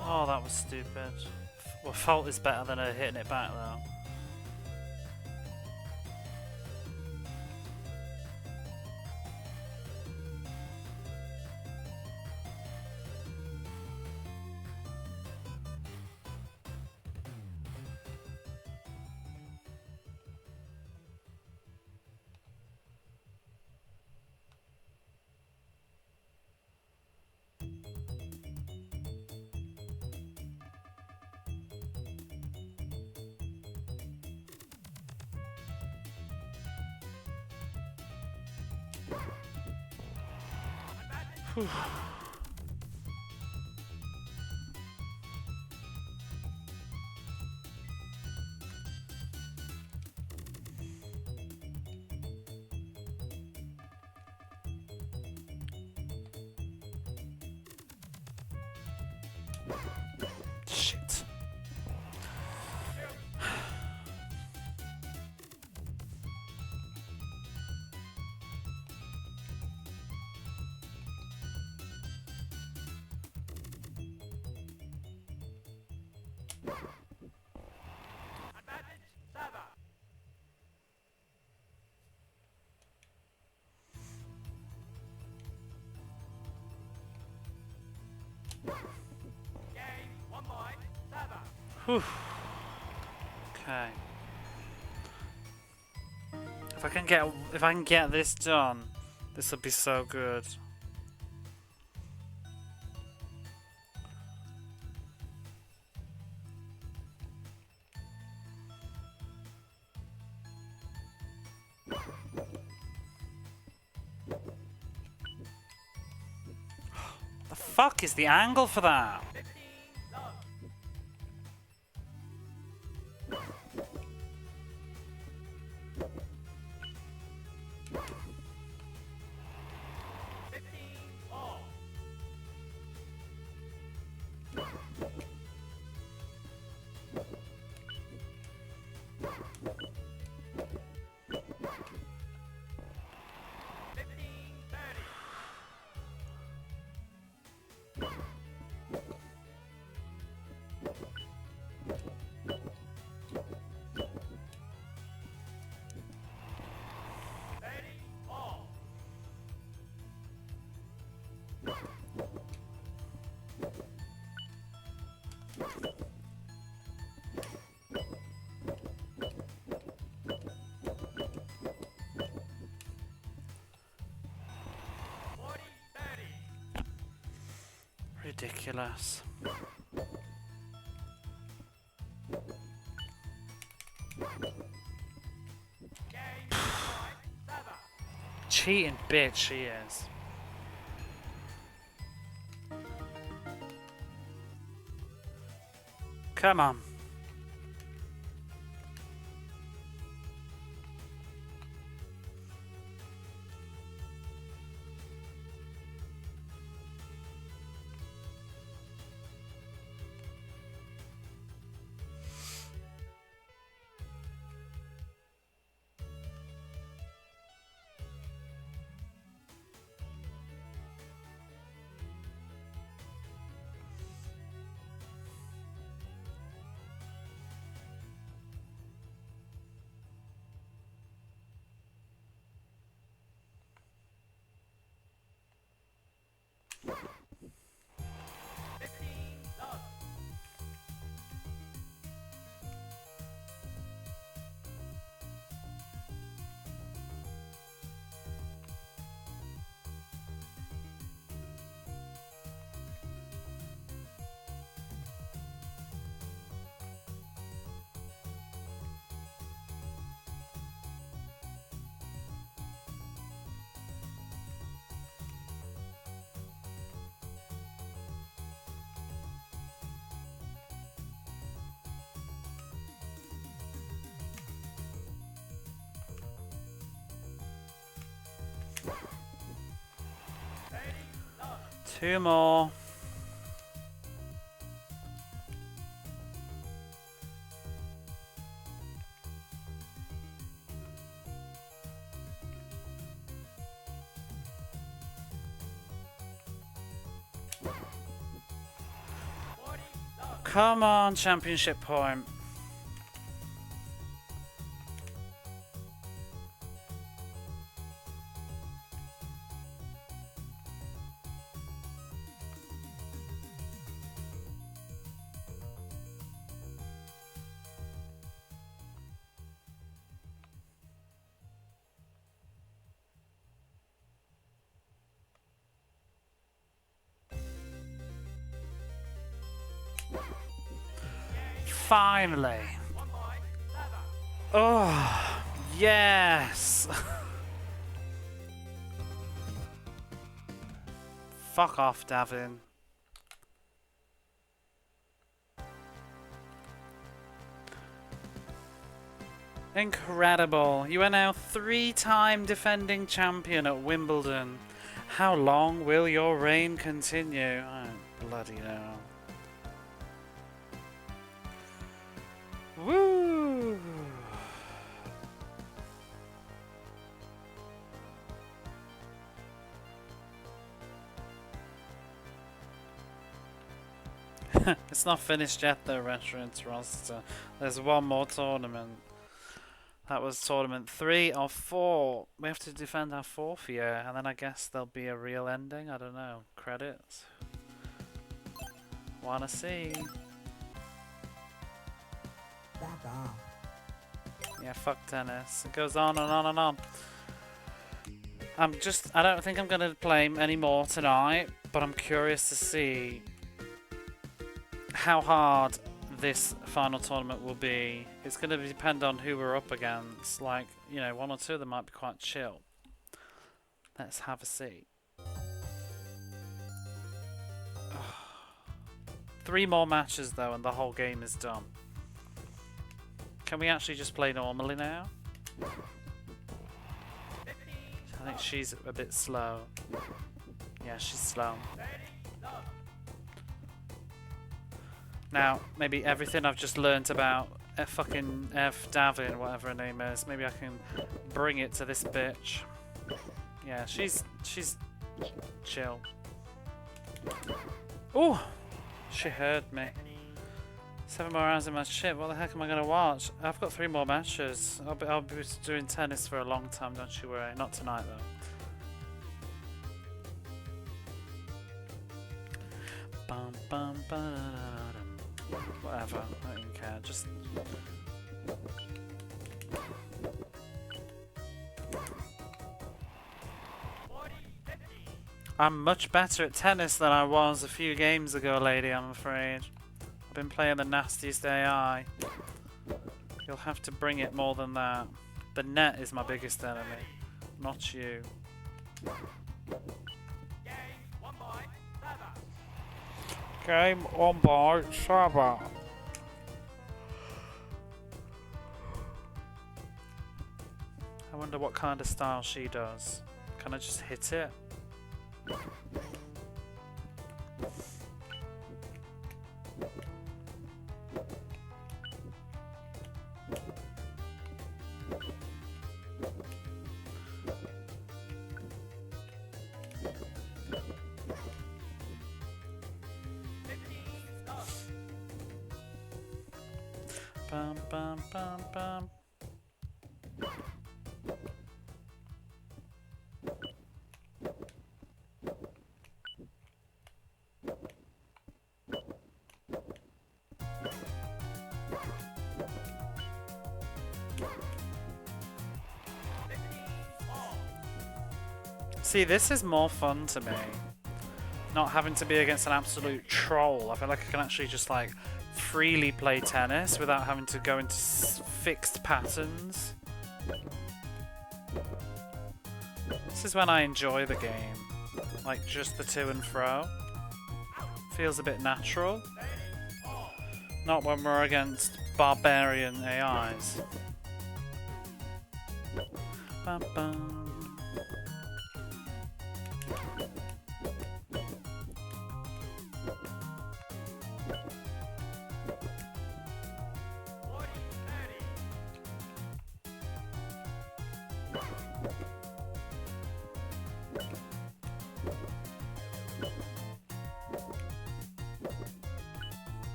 Oh, that was stupid. Well, fault is better than her hitting it back, though. Whew. Shit. Whew. Okay. If I can get this done, this will be so good. The fuck is the angle for that? ridiculous. Cheating bitch she is. Come on. Two more. Come on, championship point. Finally. Oh, yes. Fuck off, Davin. Incredible. You are now 3-time defending champion at Wimbledon. How long will your reign continue? I don't bloody know. Woo! It's not finished yet though, Restaurants roster. There's one more tournament. That was tournament 3 of 4. We have to defend our 4th year, and then I guess there'll be a real ending. I don't know. Credits. Wanna see? Back off. Yeah, fuck tennis. It goes on and on and on. I don't think I'm gonna play any more tonight, but I'm curious to see how hard this final tournament will be. It's going to depend on who we're up against. Like, you know, one or two of them might be quite chill. Let's have a seat. 3 more matches though and the whole game is done. Can we actually just play normally now? I think she's a bit slow. Yeah, she's slow. Now, maybe everything I've just learnt about fucking F Davin, whatever her name is, maybe I can bring it to this bitch. Yeah, she's chill. Oh, she heard me. 7 more hours in my shit. What the heck am I gonna watch? I've got 3 more matches. I'll be doing tennis for a long time. Don't you worry. Not tonight though. Bum, bum, whatever, I don't even care, just... I'm much better at tennis than I was a few games ago, lady, I'm afraid. I've been playing the nastiest AI. You'll have to bring it more than that. The net is my biggest enemy, not you. Game on by Saba. I wonder what kind of style she does. Can I just hit it? Bum bum bum bum. See, this is more fun to me. Not having to be against an absolute troll. I feel like I can actually just like freely play tennis without having to go into fixed patterns. This is when I enjoy the game. Like just the to and fro. Feels a bit natural. Not when we're against barbarian AIs. Bum, bum.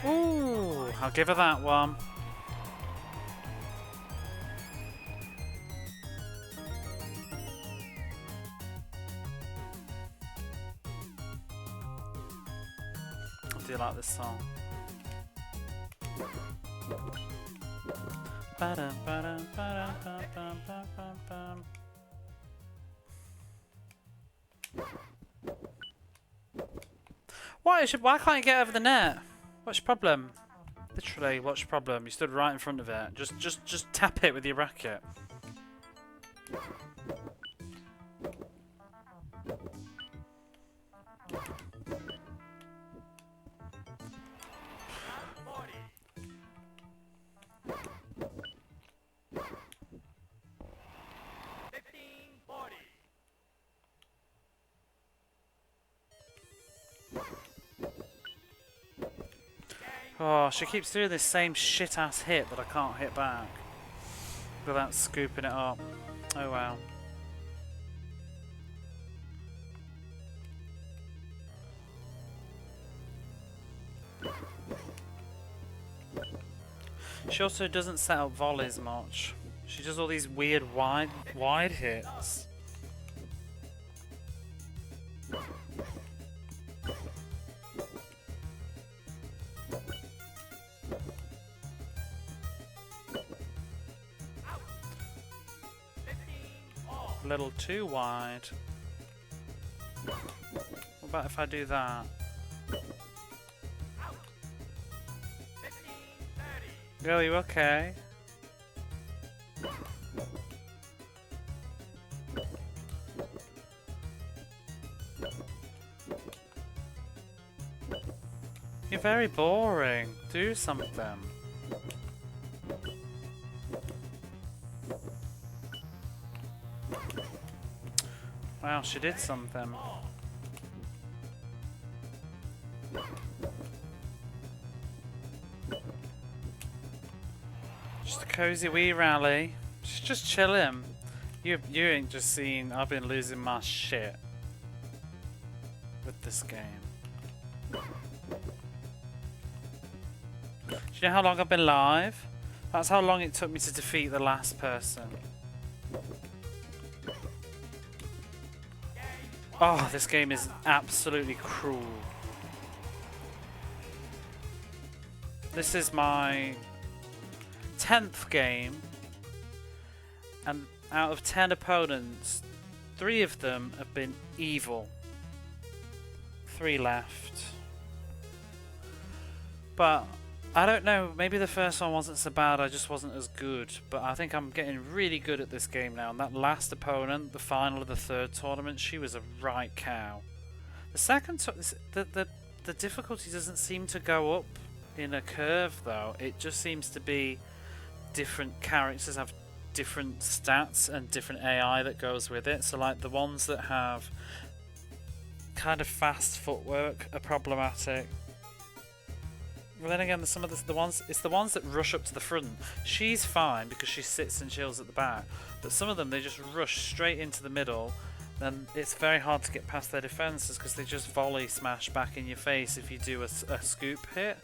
Ooh, I'll give her that one. I do like this song. Ba-dum, ba-dum, ba-dum, bum, bum, bum, bum, bum. Why can't you get over the net? What's your problem? Literally, what's your problem? You stood right in front of it. Just tap it with your racket. Oh, she keeps doing this same shit-ass hit that I can't hit back without scooping it up. Oh well. She also doesn't set up volleys much. She does all these weird wide hits. A little too wide. What about if I do that? Are you okay? You're very boring. Do something. Wow, she did something. Just a cozy wee rally. She's just chilling. You ain't just seen. I've been losing my shit with this game. Do you know how long I've been live? That's how long it took me to defeat the last person. Oh, this game is absolutely cruel. This is my 10th game, and out of 10 opponents, 3 of them have been evil. 3 left. But I don't know, maybe the first one wasn't so bad, I just wasn't as good. But I think I'm getting really good at this game now. And that last opponent, the final of the 3rd tournament, she was a right cow. The second, the difficulty doesn't seem to go up in a curve though. It just seems to be different characters have different stats and different AI that goes with it. So like the ones that have kind of fast footwork are problematic. But then again, some of the ones, it's the ones that rush up to the front. She's fine because she sits and chills at the back, but some of them they just rush straight into the middle, and it's very hard to get past their defenses because they just volley smash back in your face if you do a scoop hit.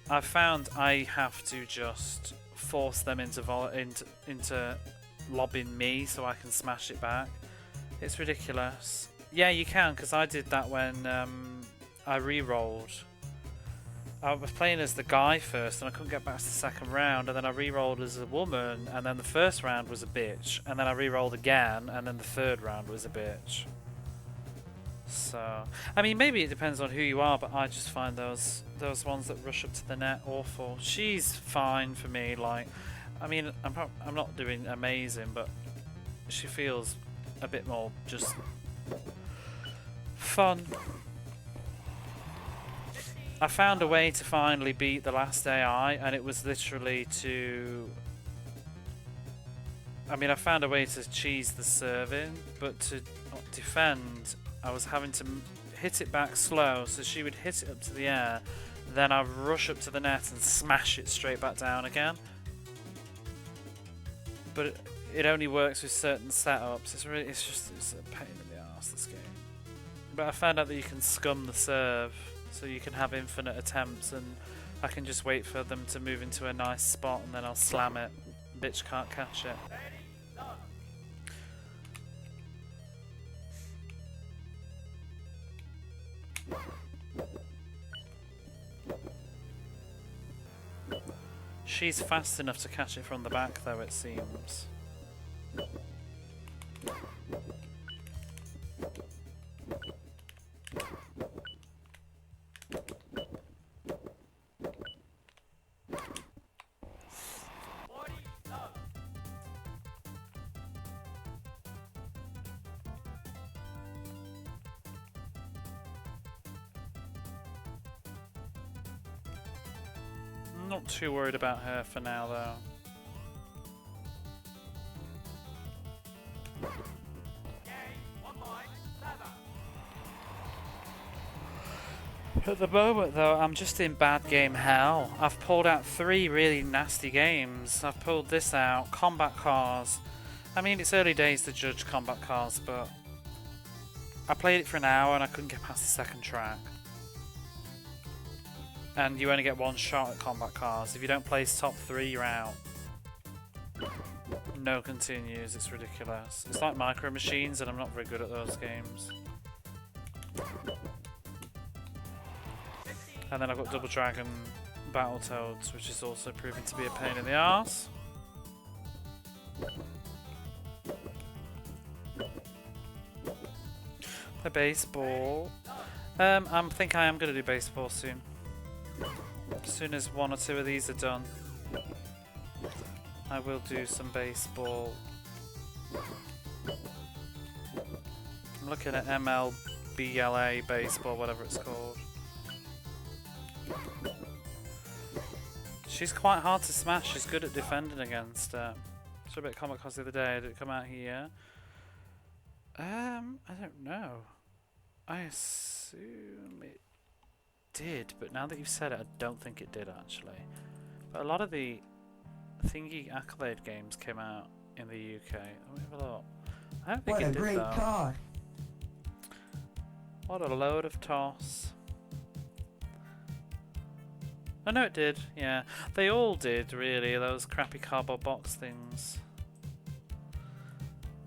I've found I have to just force them into lobbing me so I can smash it back. It's ridiculous. Yeah, you can, because I did that when I re-rolled. I was playing as the guy first and I couldn't get back to the second round, and then I re-rolled as a woman, and then the first round was a bitch, and then I re-rolled again, and then the 3rd round was a bitch. So, I mean, maybe it depends on who you are, but I just find those ones that rush up to the net awful. She's fine for me, like, I mean, I'm not doing amazing, but she feels a bit more just fun. I found a way to finally beat the last AI, and it was literally to... I mean, I found a way to cheese the serving, but to defend, I was having to hit it back slow, so she would hit it up to the air, then I'd rush up to the net and smash it straight back down again. But it only works with certain setups. It's a pain in the arse, this game. But I found out that you can scum the serve, so you can have infinite attempts, and I can just wait for them to move into a nice spot and then I'll slam it. Bitch can't catch it. She's fast enough to catch it from the back though, it seems. Not too worried about her for now though. At the moment though, I'm just in bad game hell. I've pulled out 3 really nasty games. I've pulled this out, combat cars. I mean, it's early days to judge combat cars, but I played it for an hour and I couldn't get past the 2nd track. And you only get 1 shot at combat cars. If you don't place top 3, you're out. No continues, it's ridiculous. It's like Micro Machines and I'm not very good at those games. And then I've got Double Dragon Battletoads, which is also proving to be a pain in the arse. Play baseball. I think I am going to do baseball soon. As soon as 1 or 2 of these are done, I will do some baseball. I'm looking at MLBLA baseball, whatever it's called. She's quite hard to smash. She's good at defending against. I saw a bit of Comic Cons the other day. Did it come out here? I don't know. I assume it did, but now that you've said it, I don't think it did actually. But a lot of the Thingy Accolade games came out in the UK. Let me have a look. I don't think What it a did great though. car. What a load of toss. Oh no, it did. Yeah, they all did really. Those crappy cardboard box things.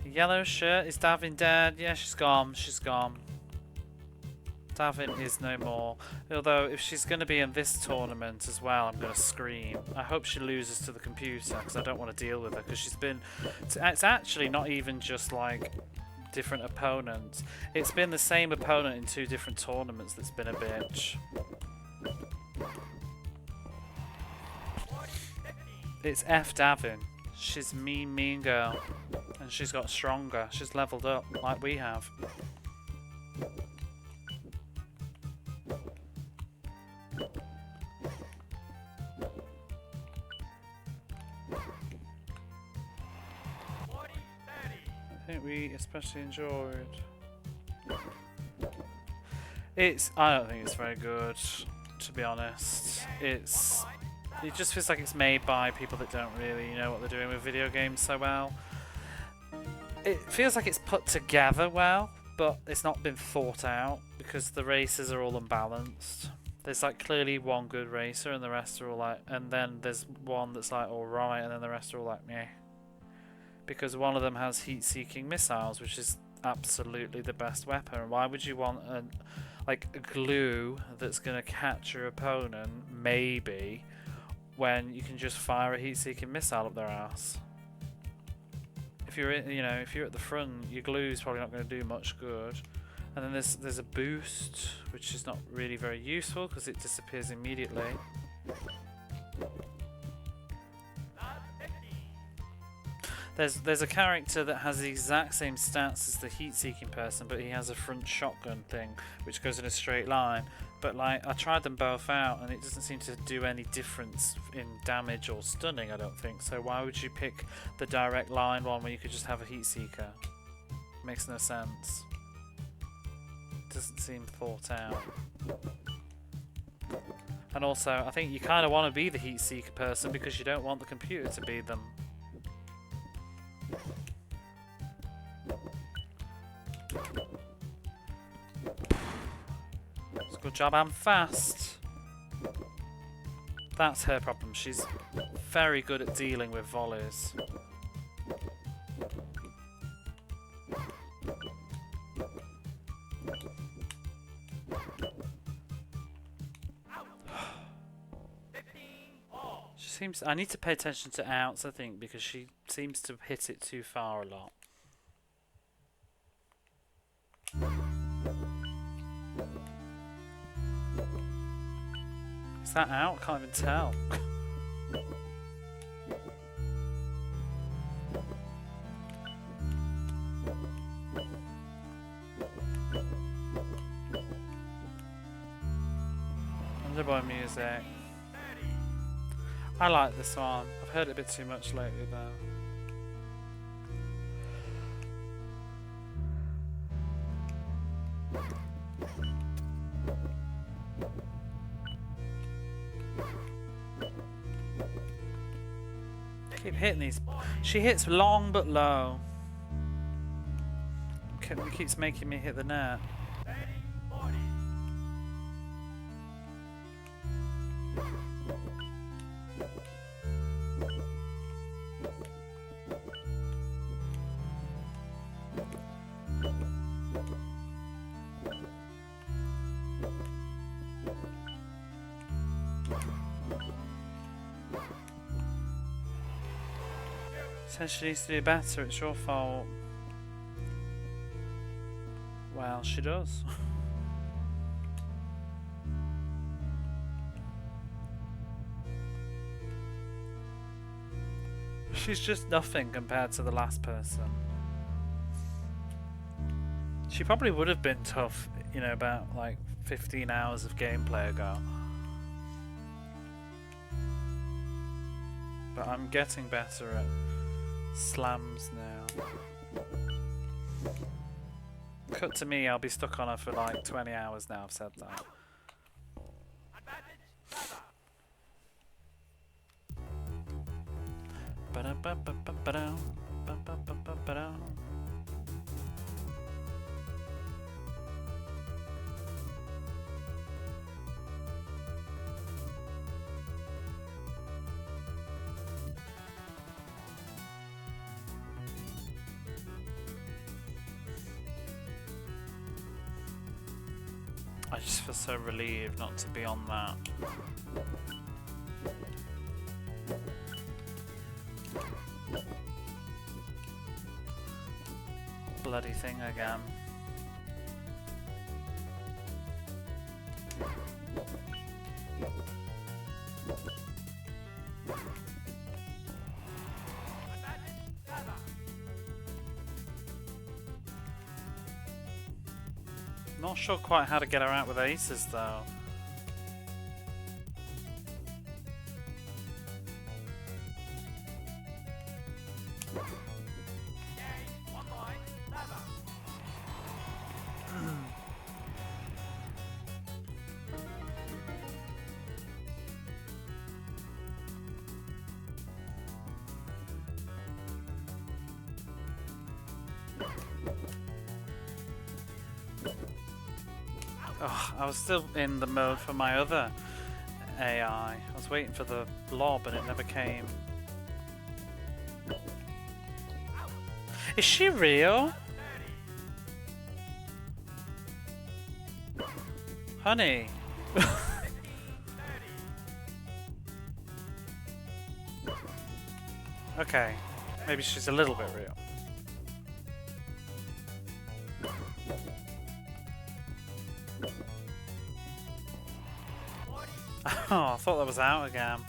Yellow shirt, is Davin dead? Yeah, she's gone. She's gone. Davin is no more. Although, if she's going to be in this tournament as well, I'm going to scream. I hope she loses to the computer, because I don't want to deal with her, because she's been... It's actually not even just, like, different opponents. It's been the same opponent in 2 different tournaments that's been a bitch. It's F Davin. She's mean girl. And she's got stronger. She's leveled up, like we have. I think we especially enjoyed. I don't think it's very good, to be honest. It just feels like it's made by people that don't really know what they're doing with video games so well. It feels like it's put together well, but it's not been thought out because the races are all unbalanced. There's like clearly one good racer and the rest are all like, and then there's one that's like alright and then the rest are all like meh. Because one of them has heat-seeking missiles, which is absolutely the best weapon. Why would you want a glue that's going to catch your opponent, maybe, when you can just fire a heat-seeking missile up their ass? If you're if you're at the front, your glue's probably not going to do much good. And then there's a boost, which is not really very useful because it disappears immediately. There's a character that has the exact same stats as the heat-seeking person, but he has a front shotgun thing, which goes in a straight line. But like, I tried them both out, and it doesn't seem to do any difference in damage or stunning, I don't think. So why would you pick the direct line one when you could just have a heat-seeker? Makes no sense. Doesn't seem thought out. And also, I think you kind of want to be the heat-seeker person because you don't want the computer to be them. It's a good job I'm fast. That's her problem. She's very good at dealing with volleys. She seems... I need to pay attention to outs, I think, because she seems to hit it too far a lot. Is that out? Can't even tell. Underboy music. I like this one. I've heard it a bit too much lately though. Keep hitting these. She hits long but low. It keeps making me hit the net. Says she needs to do better, it's your fault. Well, she does. She's just nothing compared to the last person. She probably would have been tough, you know, about like 15 hours of gameplay ago. But I'm getting better at slams now. Cut to me, I'll be stuck on her for like 20 hours now, I've said that. I just feel so relieved not to be on that. Bloody thing again. Not sure quite how to get her out with aces though. Oh, I was still in the mode for my other AI. I was waiting for the lob and it never came. Is she real? Honey. Okay, maybe she's a little bit real. Oh, I thought that was out again.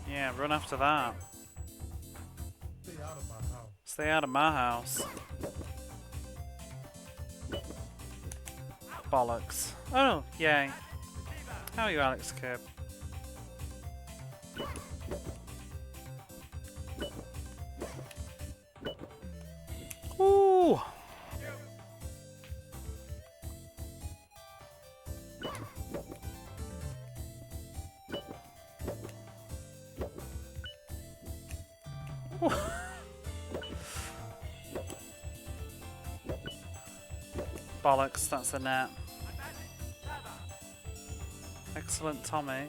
Yeah, run after that. Stay out of my house. Stay out of my house. Bollocks. Oh, yay. How are you, Alex Kidd? Ooh! Ooh. Bollocks, that's a net. Excellent, Tommy.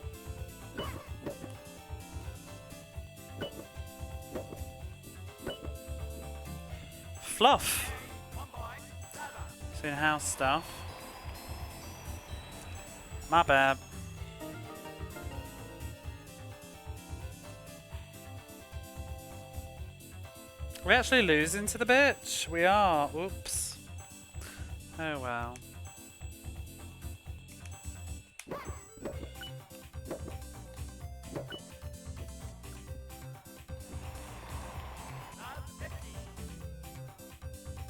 Fluff! Doing house stuff. My bad. We're actually losing to the bitch. We are. Whoops. Oh well.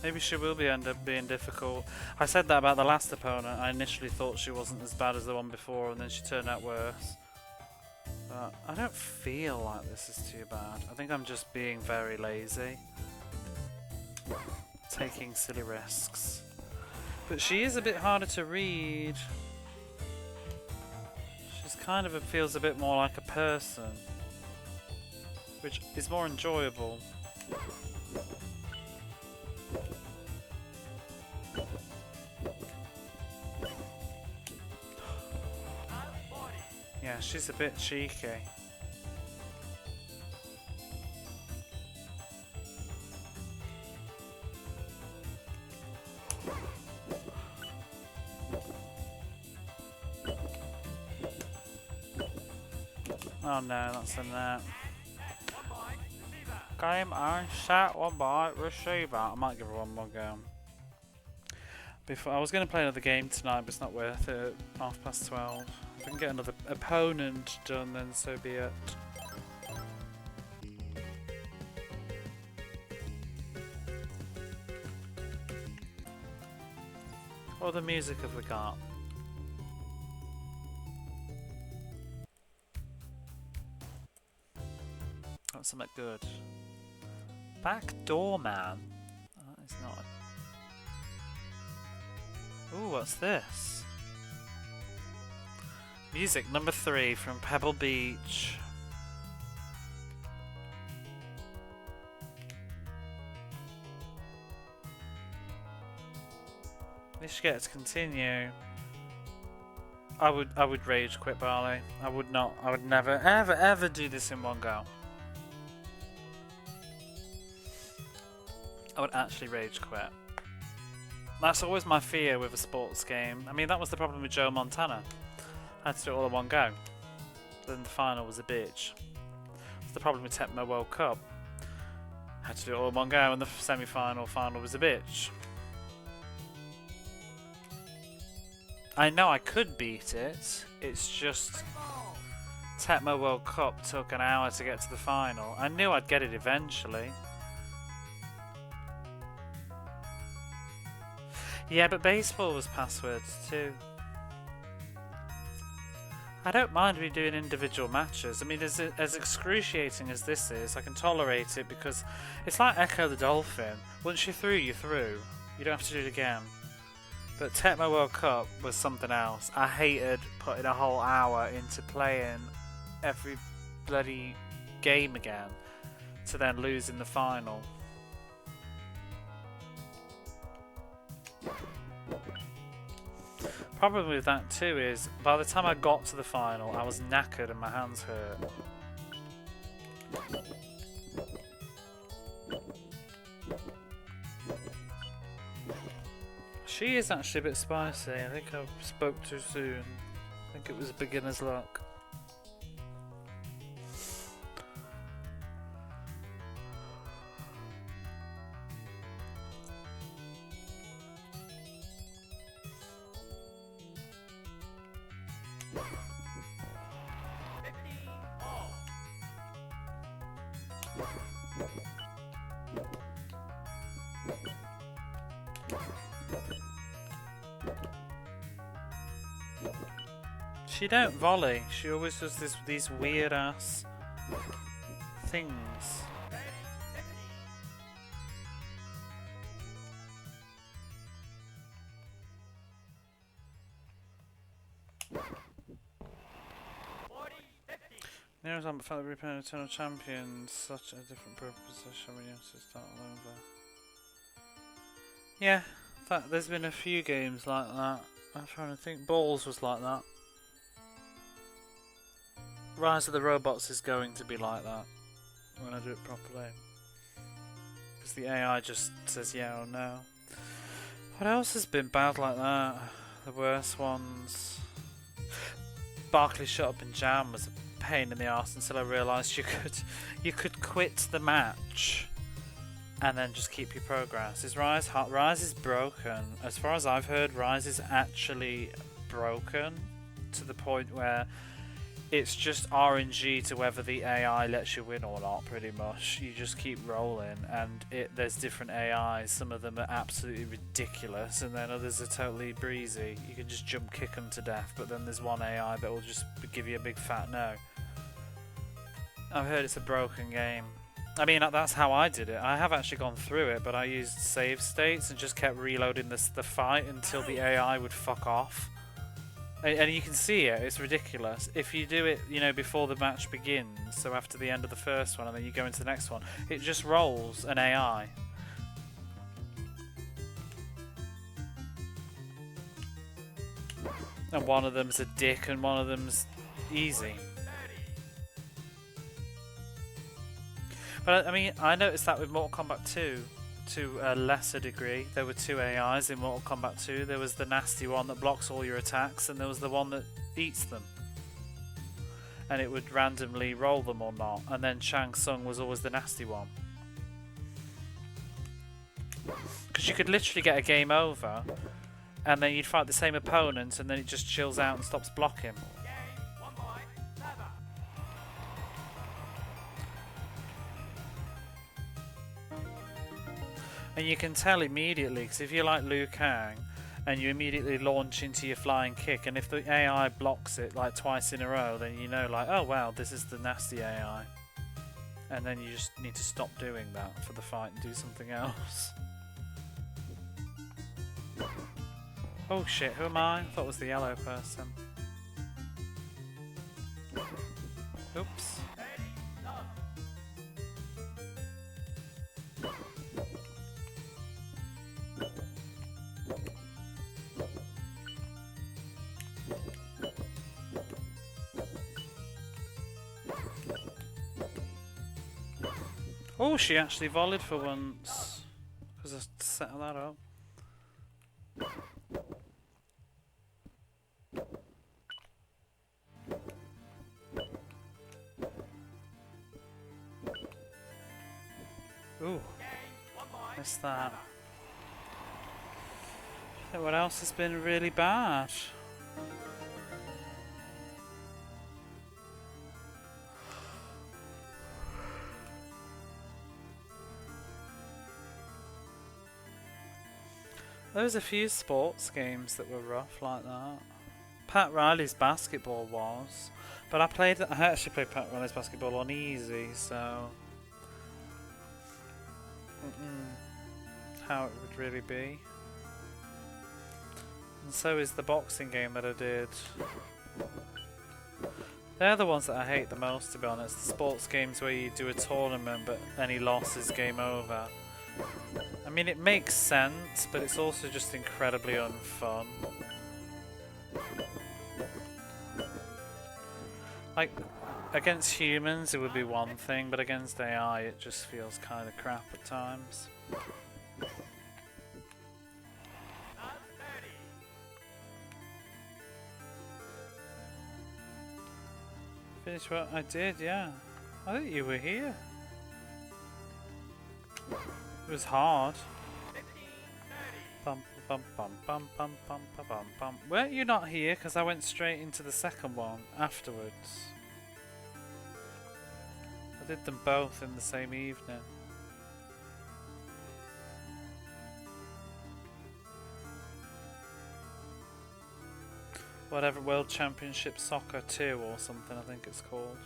Maybe she will end up being difficult. I said that about the last opponent. I initially thought she wasn't as bad as the one before, and then she turned out worse. But I don't feel like this is too bad. I think I'm just being very lazy. Taking silly risks. But she is a bit harder to read. She's kind of feels a bit more like a person, which is more enjoyable. Yeah, she's a bit cheeky. Oh no, that's a net. Game on, set, one by receiver. I might give her one more go. Before I was going to play another game tonight, but it's not worth it. 12:30. If I can get another opponent done, then so be it. What other music have we got? Got something good. Backdoor Man. Oh, that is not. Ooh, what's this? Music number 3 from Pebble Beach. We should get to continue. I would rage quit, Barley. I would not. I would never, ever, ever do this in one go. I would actually rage quit. That's always my fear with a sports game. I mean, that was the problem with Joe Montana. I had to do it all in one go. Then the final was a bitch. That's the problem with Tecmo World Cup. I had to do it all in one go, and the semi-final final was a bitch. I know I could beat it. It's just Tecmo World Cup took an hour to get to the final. I knew I'd get it eventually. Yeah, but baseball was passwords too. I don't mind me doing individual matches. I mean, as excruciating as this is, I can tolerate it because it's like Echo the Dolphin. Once you're through, you're through. You don't have to do it again. But Tecmo World Cup was something else. I hated putting a whole hour into playing every bloody game again to then lose in the final. Problem with that too is, by the time I got to the final, I was knackered and my hands hurt. She is actually a bit spicy. I think I spoke too soon. I think it was beginner's luck. She don't volley. She always does these weird ass things. Nero's on but felt repairing Eternal Champions. Such a different proposition when you have to start all over. Yeah, in fact, there's been a few games like that. I'm trying to think. Balls was like that. Rise of the Robots is going to be like that when I do it properly. Because the AI just says yeah or no. What else has been bad like that? The worst ones. Barkley Shut Up and Jam was a pain in the arse until I realised you could quit the match and then just keep your progress. Is Rise hot? Rise is broken. As far as I've heard, Rise is actually broken to the point where it's just RNG to whether the AI lets you win or not, pretty much. You just keep rolling, and there's different AIs. Some of them are absolutely ridiculous, and then others are totally breezy. You can just jump kick them to death, but then there's one AI that will just give you a big fat no. I've heard it's a broken game. I mean, that's how I did it. I have actually gone through it, but I used save states and just kept reloading the fight until the AI would fuck off. And you can see it, it's ridiculous. If you do it, you know, before the match begins, so after the end of the first one and then you go into the next one, it just rolls an AI. And one of them's a dick and one of them's easy. But I mean, I noticed that with Mortal Kombat 2. To a lesser degree. There were two AIs in Mortal Kombat 2. There was the nasty one that blocks all your attacks, and there was the one that eats them. And it would randomly roll them or not. And then Shang Tsung was always the nasty one. Because you could literally get a game over, and then you'd fight the same opponent, and then it just chills out and stops blocking. And you can tell immediately, because if you're like Liu Kang and you immediately launch into your flying kick, and if the AI blocks it like twice in a row, then you know, like, oh wow, this is the nasty AI. And then you just need to stop doing that for the fight and do something else. Oh shit, who am I? I thought it was the yellow person. Oops. Oh, she actually volleyed for once. Because I set that up. Ooh, missed that. Yeah, what else has been really bad? There was a few sports games that were rough like that. Pat Riley's basketball was, but I actually played Pat Riley's basketball on easy, so how it would really be. And so is the boxing game that I did. They're the ones that I hate the most, to be honest. The sports games where you do a tournament but any loss is game over. I mean, it makes sense, but it's also just incredibly unfun. Like, against humans it would be one thing, but against AI it just feels kind of crap at times. Finish what I did, yeah. I think you were here. It was hard. Bum bum bum bum bum bum bum bum bum. Weren't you not here? Because I went straight into the second one afterwards. I did them both in the same evening. Whatever, World Championship Soccer 2 or something, I think it's called.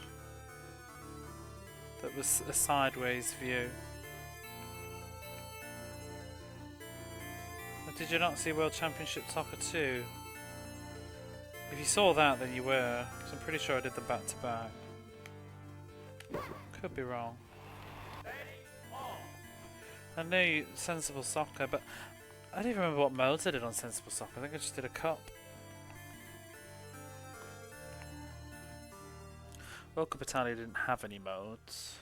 That was a sideways view. But did you not see World Championship Soccer 2? If you saw that, then you were, because I'm pretty sure I did them back to back. Could be wrong. I knew Sensible Soccer, but I don't even remember what modes I did on Sensible Soccer. I think I just did a cup. World Cup Italia didn't have any modes.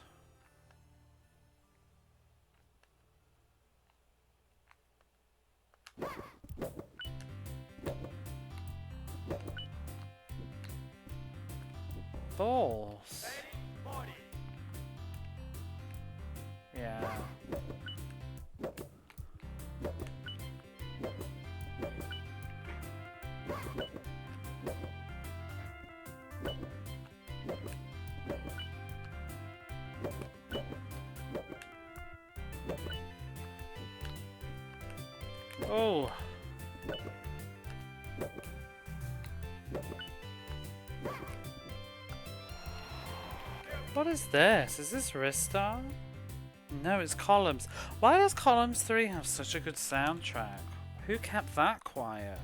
Balls. Yeah. Oh. What is this? Is this Ristar? No, it's Columns. Why does Columns 3 have such a good soundtrack? Who kept that quiet?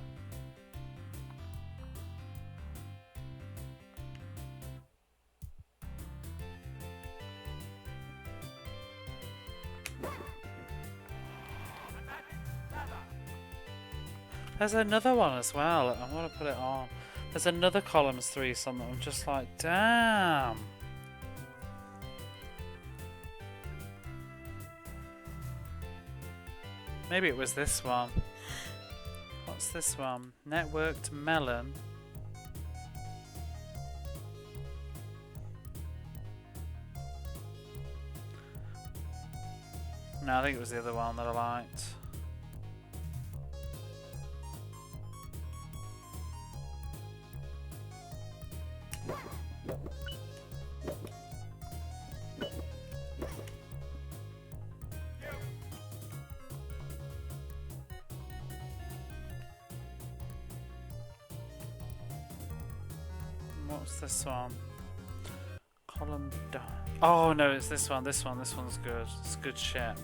There's another one as well. I want to put it on. There's another Columns 3 song that I'm just like, damn. Maybe it was this one. What's this one? Networked Melon. No, I think it was the other one that I liked. What's this one? Column. Oh no, it's this one. This one's good. It's good shit.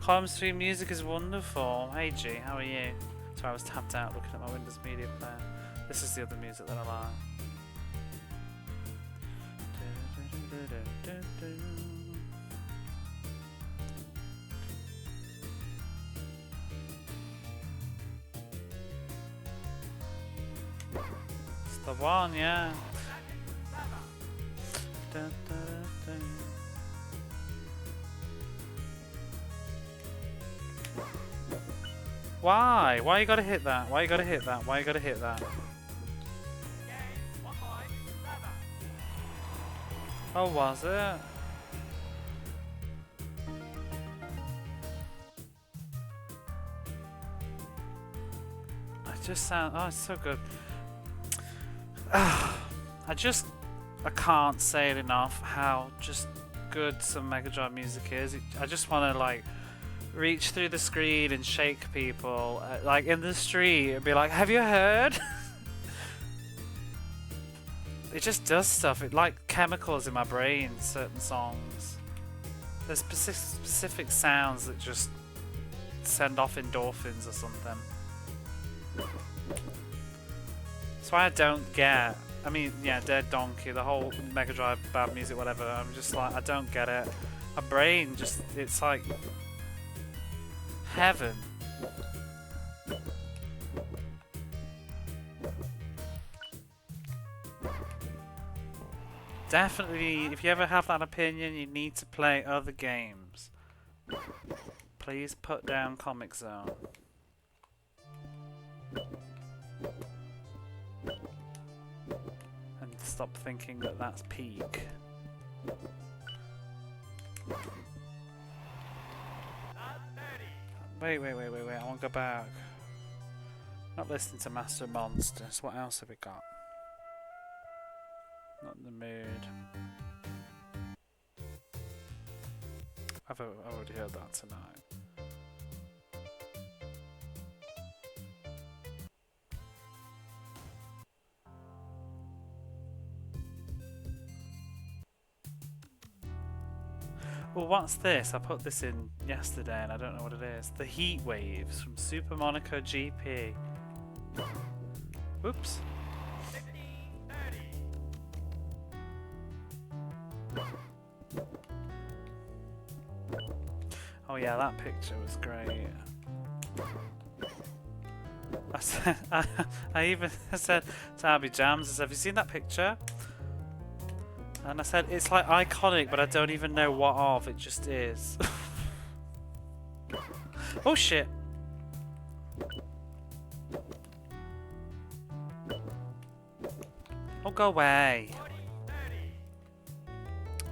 Columns 3 music is wonderful. Hey G, how are you? Sorry, I was tapped out looking at my Windows Media Player. This is the other music that I like. It's the one, yeah. Why? Why you gotta hit that? Why you gotta hit that? Why you gotta hit that? Oh, was it? Just sound. Oh, it's so good. I can't say it enough how just good some Mega Drive music is. I just want to like reach through the screen and shake people, like in the street, and be like, "Have you heard?" It just does stuff. It like chemicals in my brain. Certain songs. There's specific sounds that just send off endorphins or something. That's why I don't get. I mean, yeah, Dead Donkey, the whole Mega Drive bad music, whatever. I'm just like, I don't get it. My brain just, it's like heaven. Definitely, if you ever have that opinion, you need to play other games. Please put down Comic Zone. And stop thinking that that's peak. Wait, I want to go back. Not listening to Master Monsters. What else have we got? Not in the mood. I've already heard that tonight. Well, what's this? I put this in yesterday and I don't know what it is. The Heat Waves from Super Monaco GP. Oops. Oh yeah, that picture was great. I even said to Abby Jams, I said, have you seen that picture? And I said, it's like iconic, but I don't even know what of, it just is. Oh shit! Oh, go away!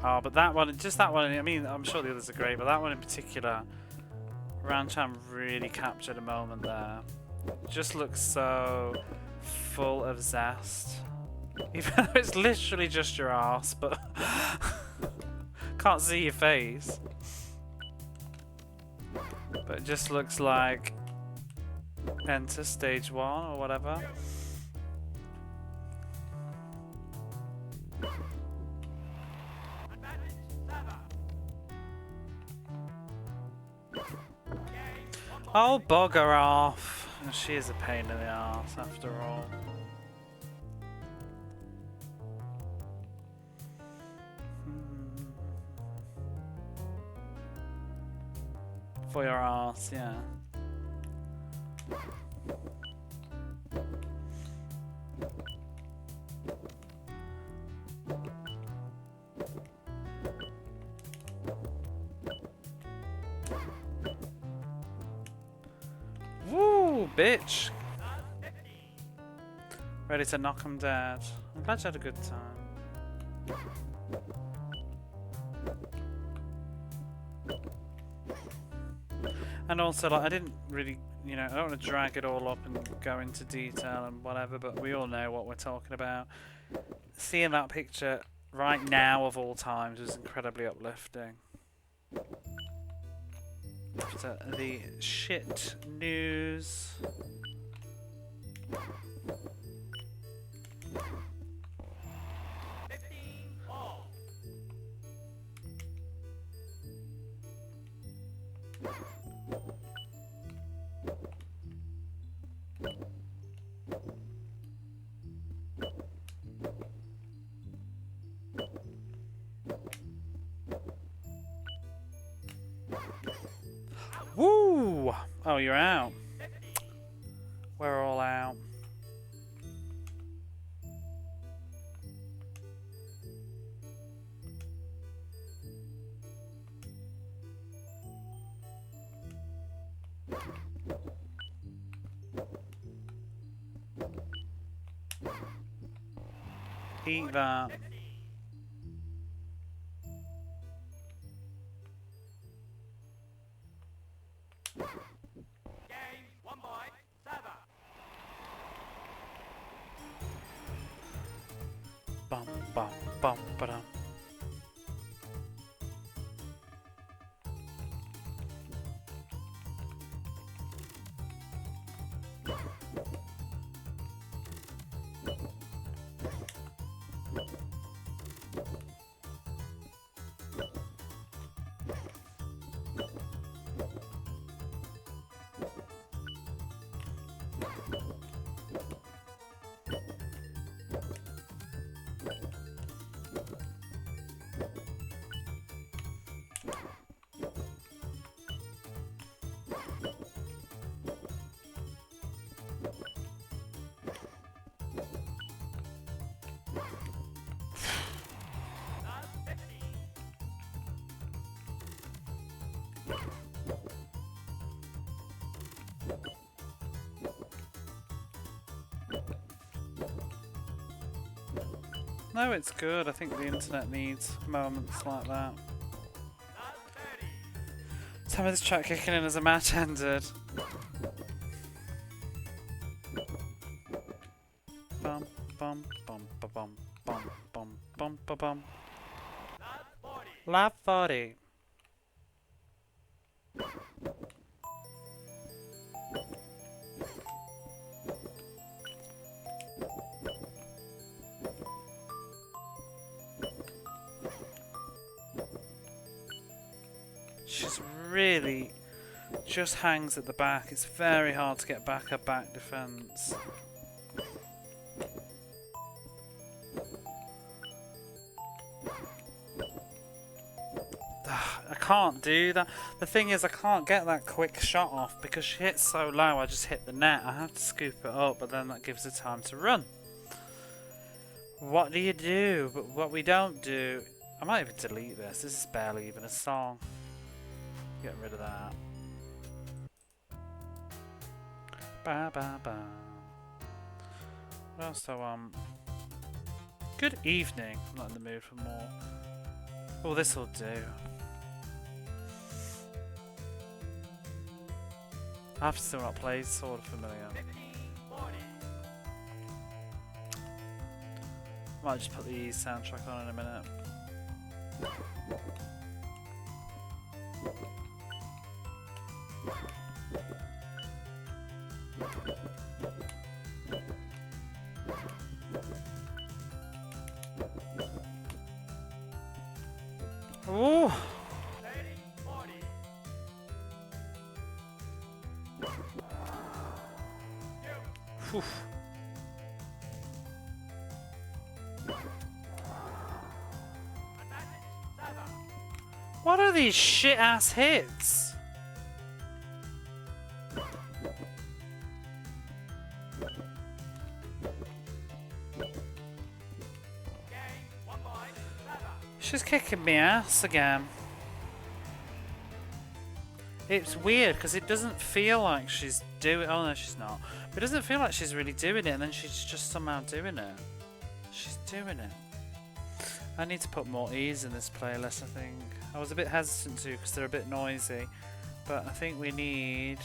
Oh, but that one, just that one, I mean, I'm sure the others are great, but that one in particular, Rancham really captured a moment there. It just looks so full of zest. Even though it's literally just your ass, but can't see your face. But it just looks like enter stage 1 or whatever. Oh, bugger off. She is a pain in the ass after all. For your ass, yeah. Woo, bitch! Ready to knock him dead. I'm glad you had a good time. And also, like, I didn't really, you know, I don't want to drag it all up and go into detail and whatever, but we all know what we're talking about. Seeing that picture right now of all times was incredibly uplifting. After the shit news. Woo! Oh, you're out. We're all out. Eat that. Bum bum bum ba-dum. No, it's good. I think the internet needs moments like that. Time of this track kicking in as a match ended. Bum bum bum ba bum bum bum bum ba bum. Lap 40. She's really just hangs at the back. It's very hard to get back her back defense. I can't do that. The thing is, I can't get that quick shot off because she hits so low. I just hit the net. I have to scoop it up, but then that gives her time to run. What do you do? But what we don't do... I might even delete this. This is barely even a song. Get rid of that. Ba ba ba. What else do I want? Good evening. I'm not in the mood for more. Oh, this will do. I've still not played Sword of Familiar. Might just put the soundtrack on in a minute. Ooh. Whew. What are these shit ass hits? She's kicking me ass again. It's weird because it doesn't feel like she's doing. Oh no, she's not. But it doesn't feel like she's really doing it, and then she's just somehow doing it. She's doing it. I need to put more E's in this playlist, I think. I was a bit hesitant to because they're a bit noisy, but I think we need...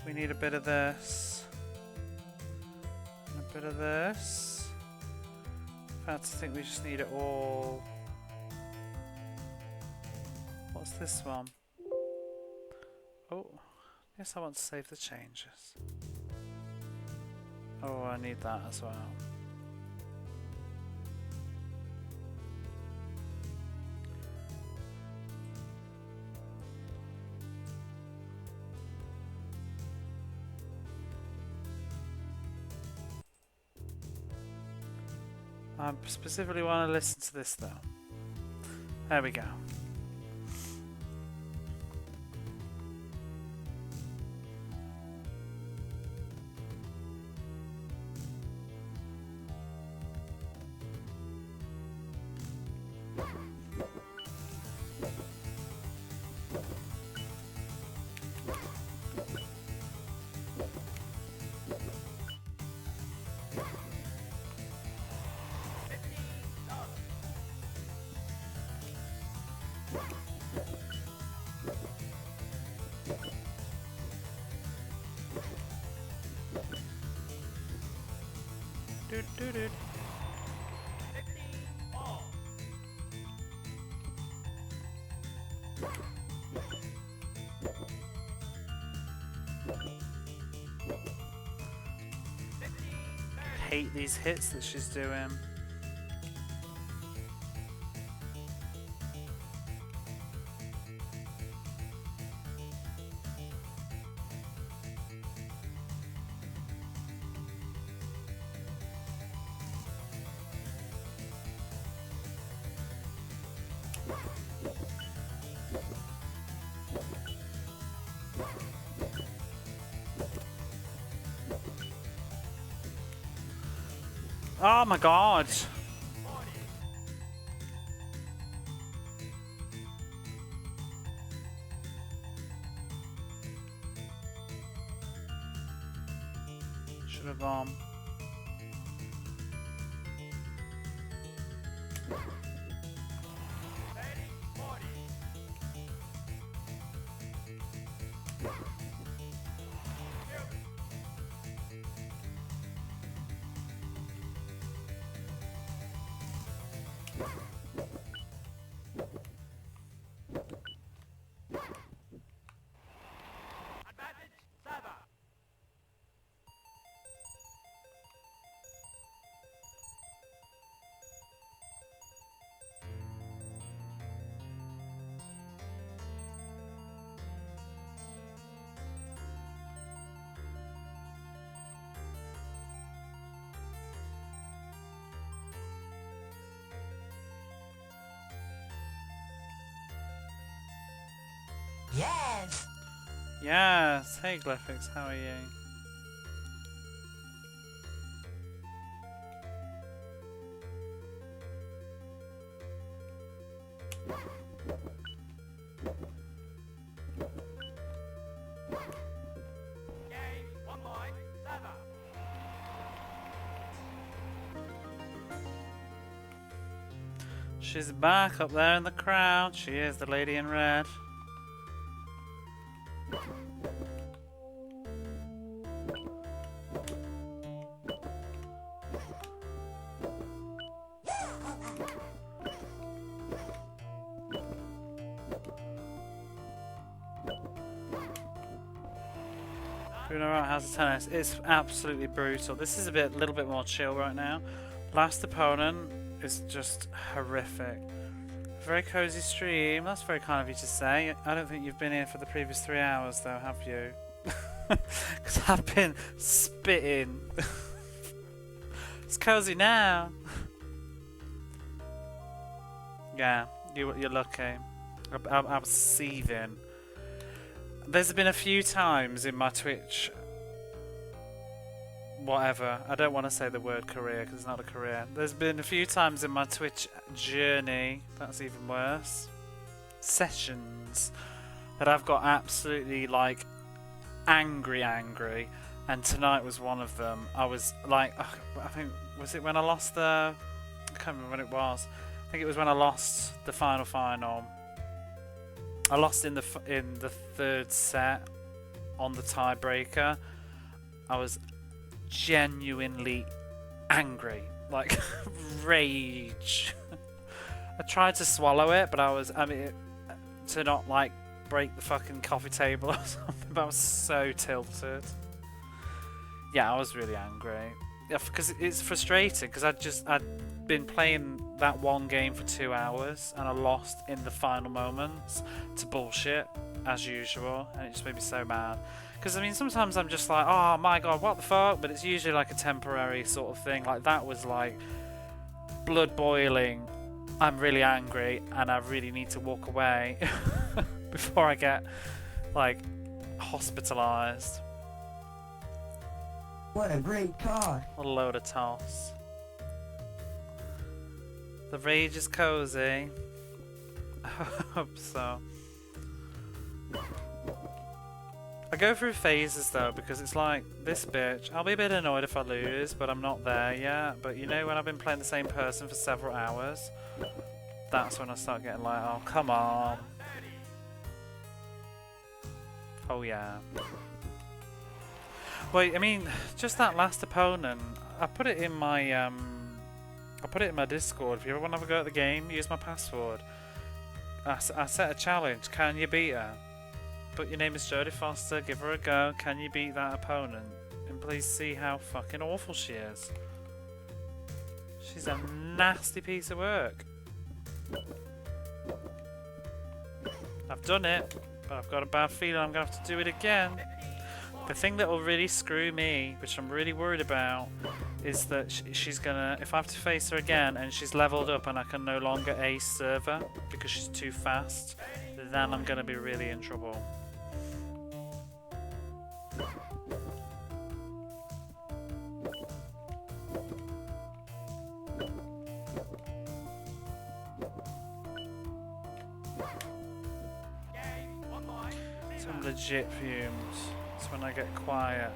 We need a bit of this. And a bit of this. In fact, I think we just need it all. What's this one? Oh, yes, I want to save the changes. Oh, I need that as well. I specifically want to listen to this though. There we go. Doot, doot, doot. Hate these hits that she's doing. Oh my god! Should have gone. Yes! Yes! Hey Glyphix, how are you? She's back up there in the crowd. She is the lady in red. Doing alright, how's the tennis? It's absolutely brutal. This is a little bit more chill right now. Last opponent is just horrific. Very cozy stream. That's very kind of you to say. I don't think you've been here for the previous 3 hours though, have you? Because I've been spitting. It's cozy now. Yeah, you're lucky. I was seething. There's been a few times in my Twitch, whatever, I don't want to say the word career because it's not a career. There's been a few times in my Twitch journey, that's even worse, sessions, that I've got absolutely like angry, and tonight was one of them. I was like, I think, was it when I lost I can't remember when it was. I think it was when I lost the final. I lost in the third set on the tiebreaker. I was genuinely angry, like rage. I tried to swallow it, but to not like break the fucking coffee table or something, but I was so tilted. Yeah, I was really angry. Yeah, because it's frustrating because I'd been playing that one game for 2 hours and I lost in the final moments to bullshit as usual, and it just made me so mad. Because I mean, sometimes I'm just like, oh my god, what the fuck, but it's usually like a temporary sort of thing. Like that was like blood boiling, I'm really angry and I really need to walk away before I get like hospitalized. What a great card. What a load of toss. The rage is cozy. I hope so. I go through phases though, because it's like, this bitch, I'll be a bit annoyed if I lose, but I'm not there yet. But you know, when I've been playing the same person for several hours, that's when I start getting like, oh, come on. Oh, yeah. Wait, I mean, just that last opponent, I put it in my, Discord. If you ever want to have a go at the game, use my password. I set a challenge. Can you beat her? Put your name is Jodie Foster. Give her a go. Can you beat that opponent? And please see how fucking awful she is. She's a nasty piece of work. I've done it, but I've got a bad feeling I'm going to have to do it again. The thing that will really screw me, which I'm really worried about, is that she's gonna, if I have to face her again and she's leveled up and I can no longer ace serve her because she's too fast, then I'm gonna be really in trouble. Some legit fumes. It's when I get quiet.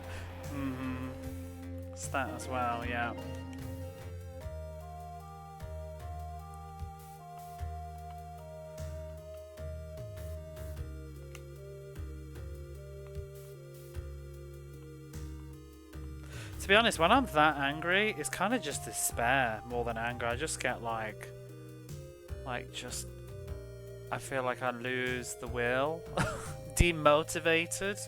It's that as well, yeah. To be honest, when I'm that angry, it's kind of just despair more than anger. I just get like just, I feel like I lose the will. Demotivated.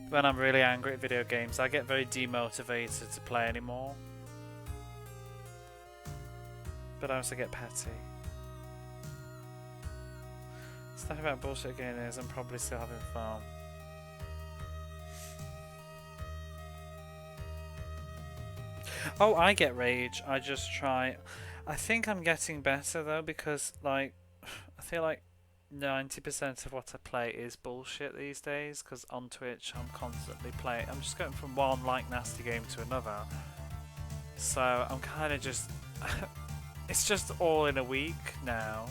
When I'm really angry at video games, I get very demotivated to play anymore. But I also get petty. Stuff about bullshit again is I'm probably still having fun. Oh, I get rage. I just try. I think I'm getting better though, because like I feel like 90% of what I play is bullshit these days, because on Twitch I'm constantly playing. I'm just going from one like nasty game to another. So I'm kind of just it's just all in a week now.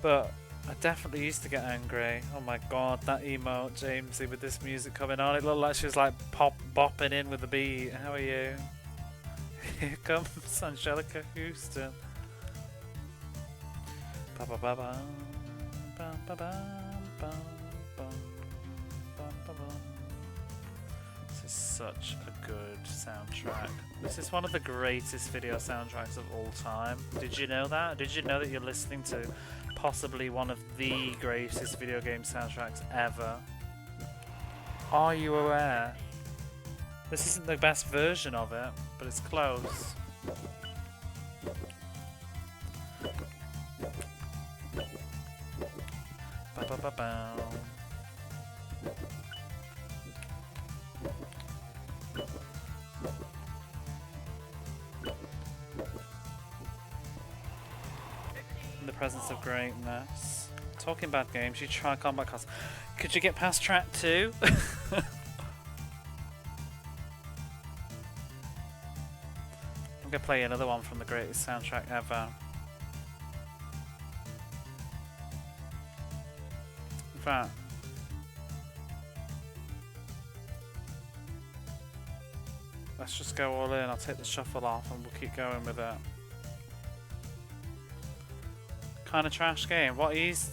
But I definitely used to get angry. Oh my god, that emote, Jamesy, with this music coming on. It looked like she was like bopping in with the beat. How are you? Here comes Angelica Houston. This is such a good soundtrack. This is one of the greatest video soundtracks of all time. Did you know that? Did you know that you're listening to possibly one of the greatest video game soundtracks ever? Are you aware? This isn't the best version of it, but it's close. Ba-ba-ba-bow. In the presence of greatness. Talking about games, you try combat cards. Could you get past track 2? I'm gonna play another one from the greatest soundtrack ever. In fact, let's just go all in. I'll take the shuffle off and we'll keep going with it. Kind of trash game. What Ease?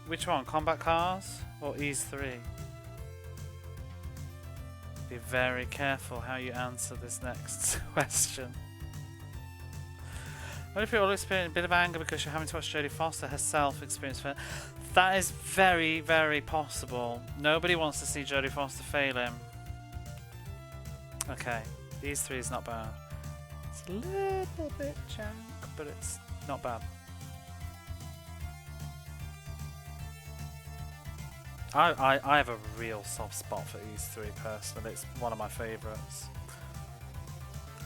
Which one? Combat Cars or Ease 3? Be very careful how you answer this next question. What if you're all experiencing a bit of anger because you're having to watch Jodie Foster herself experience failure? That is very, very possible. Nobody wants to see Jodie Foster failing. Okay, these 3 is not bad. It's a little bit jank, but it's not bad. I have a real soft spot for Ease 3 personally. It's one of my favourites.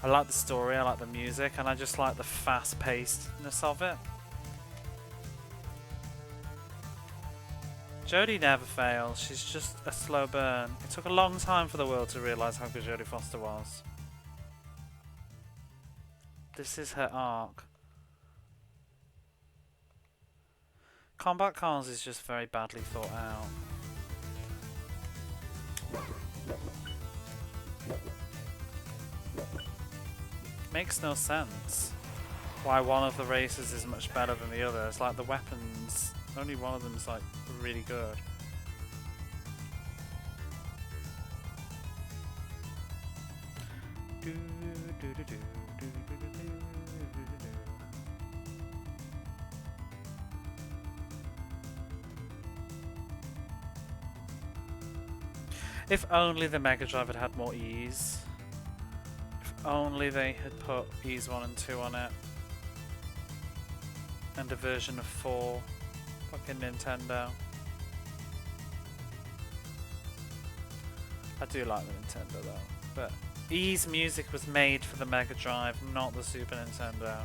I like the story, I like the music, and I just like the fast-pacedness of it. Jodie never fails, she's just a slow burn. It took a long time for the world to realise how good Jodie Foster was. This is her arc. Combat Cars is just very badly thought out. Makes no sense. why one of the races is much better than the other. It's like the weapons, only one of them's like really good. If only the Mega Drive had had more ease. If only they had put ease 1 and 2 on it. And a version of 4. Fucking Nintendo. I do like the Nintendo though. But Ease music was made for the Mega Drive, not the Super Nintendo.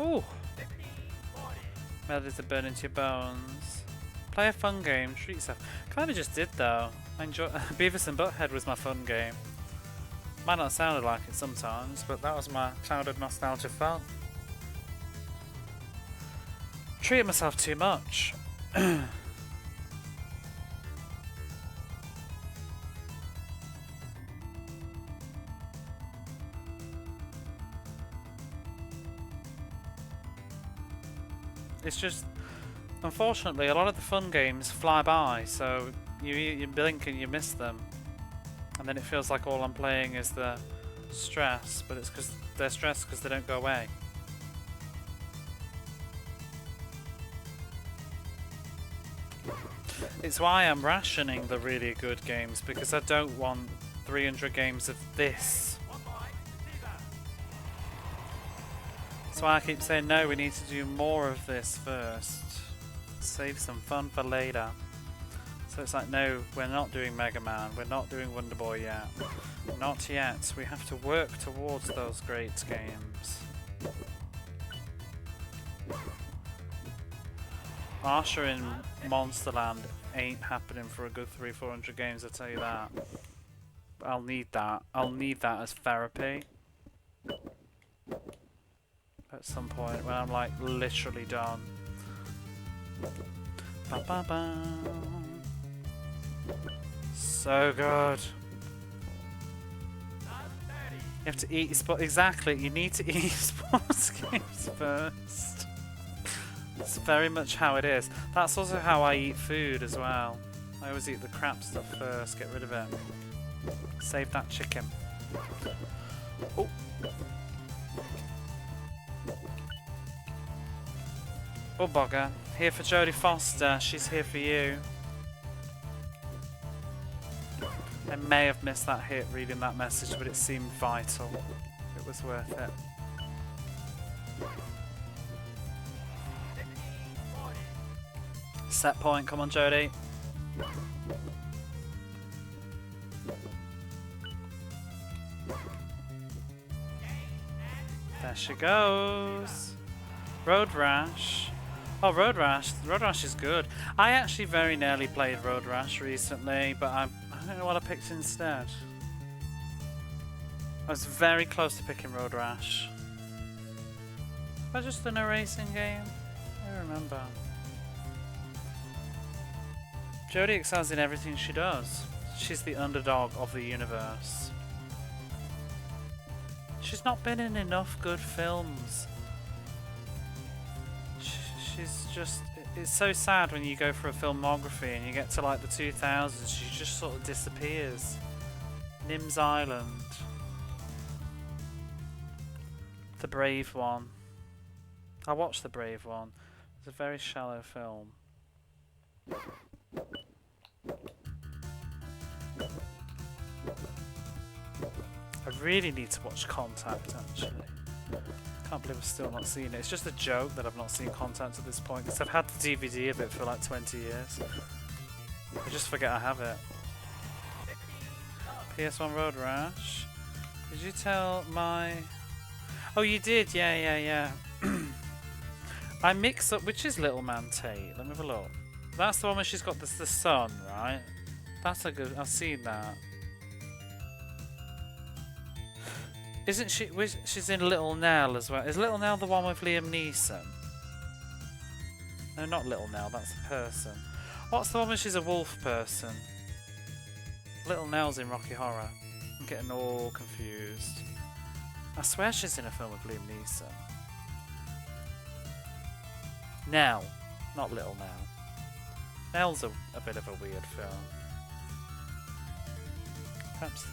Ooh! Melodies that burn into your bones. Play a fun game, treat yourself. Kinda just did though. I enjoy Beavis and Butthead was my fun game. Might not sound like it sometimes, but that was my childhood nostalgia fun. Treated myself too much. It's just, unfortunately, a lot of the fun games fly by, so you blink and you miss them. And then it feels like all I'm playing is the stress, but it's because they're stressed because they don't go away. It's why I'm rationing the really good games, because I don't want 300 games of this. That's why I keep saying no, we need to do more of this first. Save some fun for later. So it's like, no, we're not doing Mega Man, we're not doing Wonder Boy yet. Not yet. We have to work towards those great games. Marsha in Monsterland ain't happening for a good 300-400 games, I'll tell you that. I'll need that. I'll need that as therapy. At some point when I'm like literally done. Ba -ba -ba. So good. You have to eat your sport. Exactly, you need to eat sports games first. That's very much how it is. That's also how I eat food as well. I always eat the crap stuff first, get rid of it. Save that chicken. Oh. Oh bugger. Here for Jodie Foster, she's here for you. I may have missed that hit reading that message, but it seemed vital. It was worth it. Set point, come on Jodie. There she goes. Road Rash. Oh, Road Rash. Road Rash is good. I actually very nearly played Road Rash recently, but I don't know what I picked instead. I was very close to picking Road Rash. Was I just done a racing game? I don't remember. Jodie excels in everything she does. She's the underdog of the universe. She's not been in enough good films. She's just... It's so sad when you go for a filmography and you get to like the 2000s, she just sort of disappears. Nim's Island. The Brave One. I watched The Brave One. It's a very shallow film. I really need to watch Contact actually. Can't believe I've still not seen it. It's just a joke that I've not seen Contact at this point because I've had the DVD of it for like 20 years. I just forget I have it. PS1 Road Rash. Did you tell my... Oh, you did? Yeah. I mix up... Which is Little Man Tate? Let me have a look. That's the one where she's got the sun, right? That's a good... I've seen that. Isn't she... She's in Little Nell as well. Is Little Nell the one with Liam Neeson? No, not Little Nell, that's a person. What's the one when she's a wolf person? Little Nell's in Rocky Horror. I'm getting all confused. I swear she's in a film with Liam Neeson. Nell, not Little Nell. Nell's a bit of a weird film. Perhaps.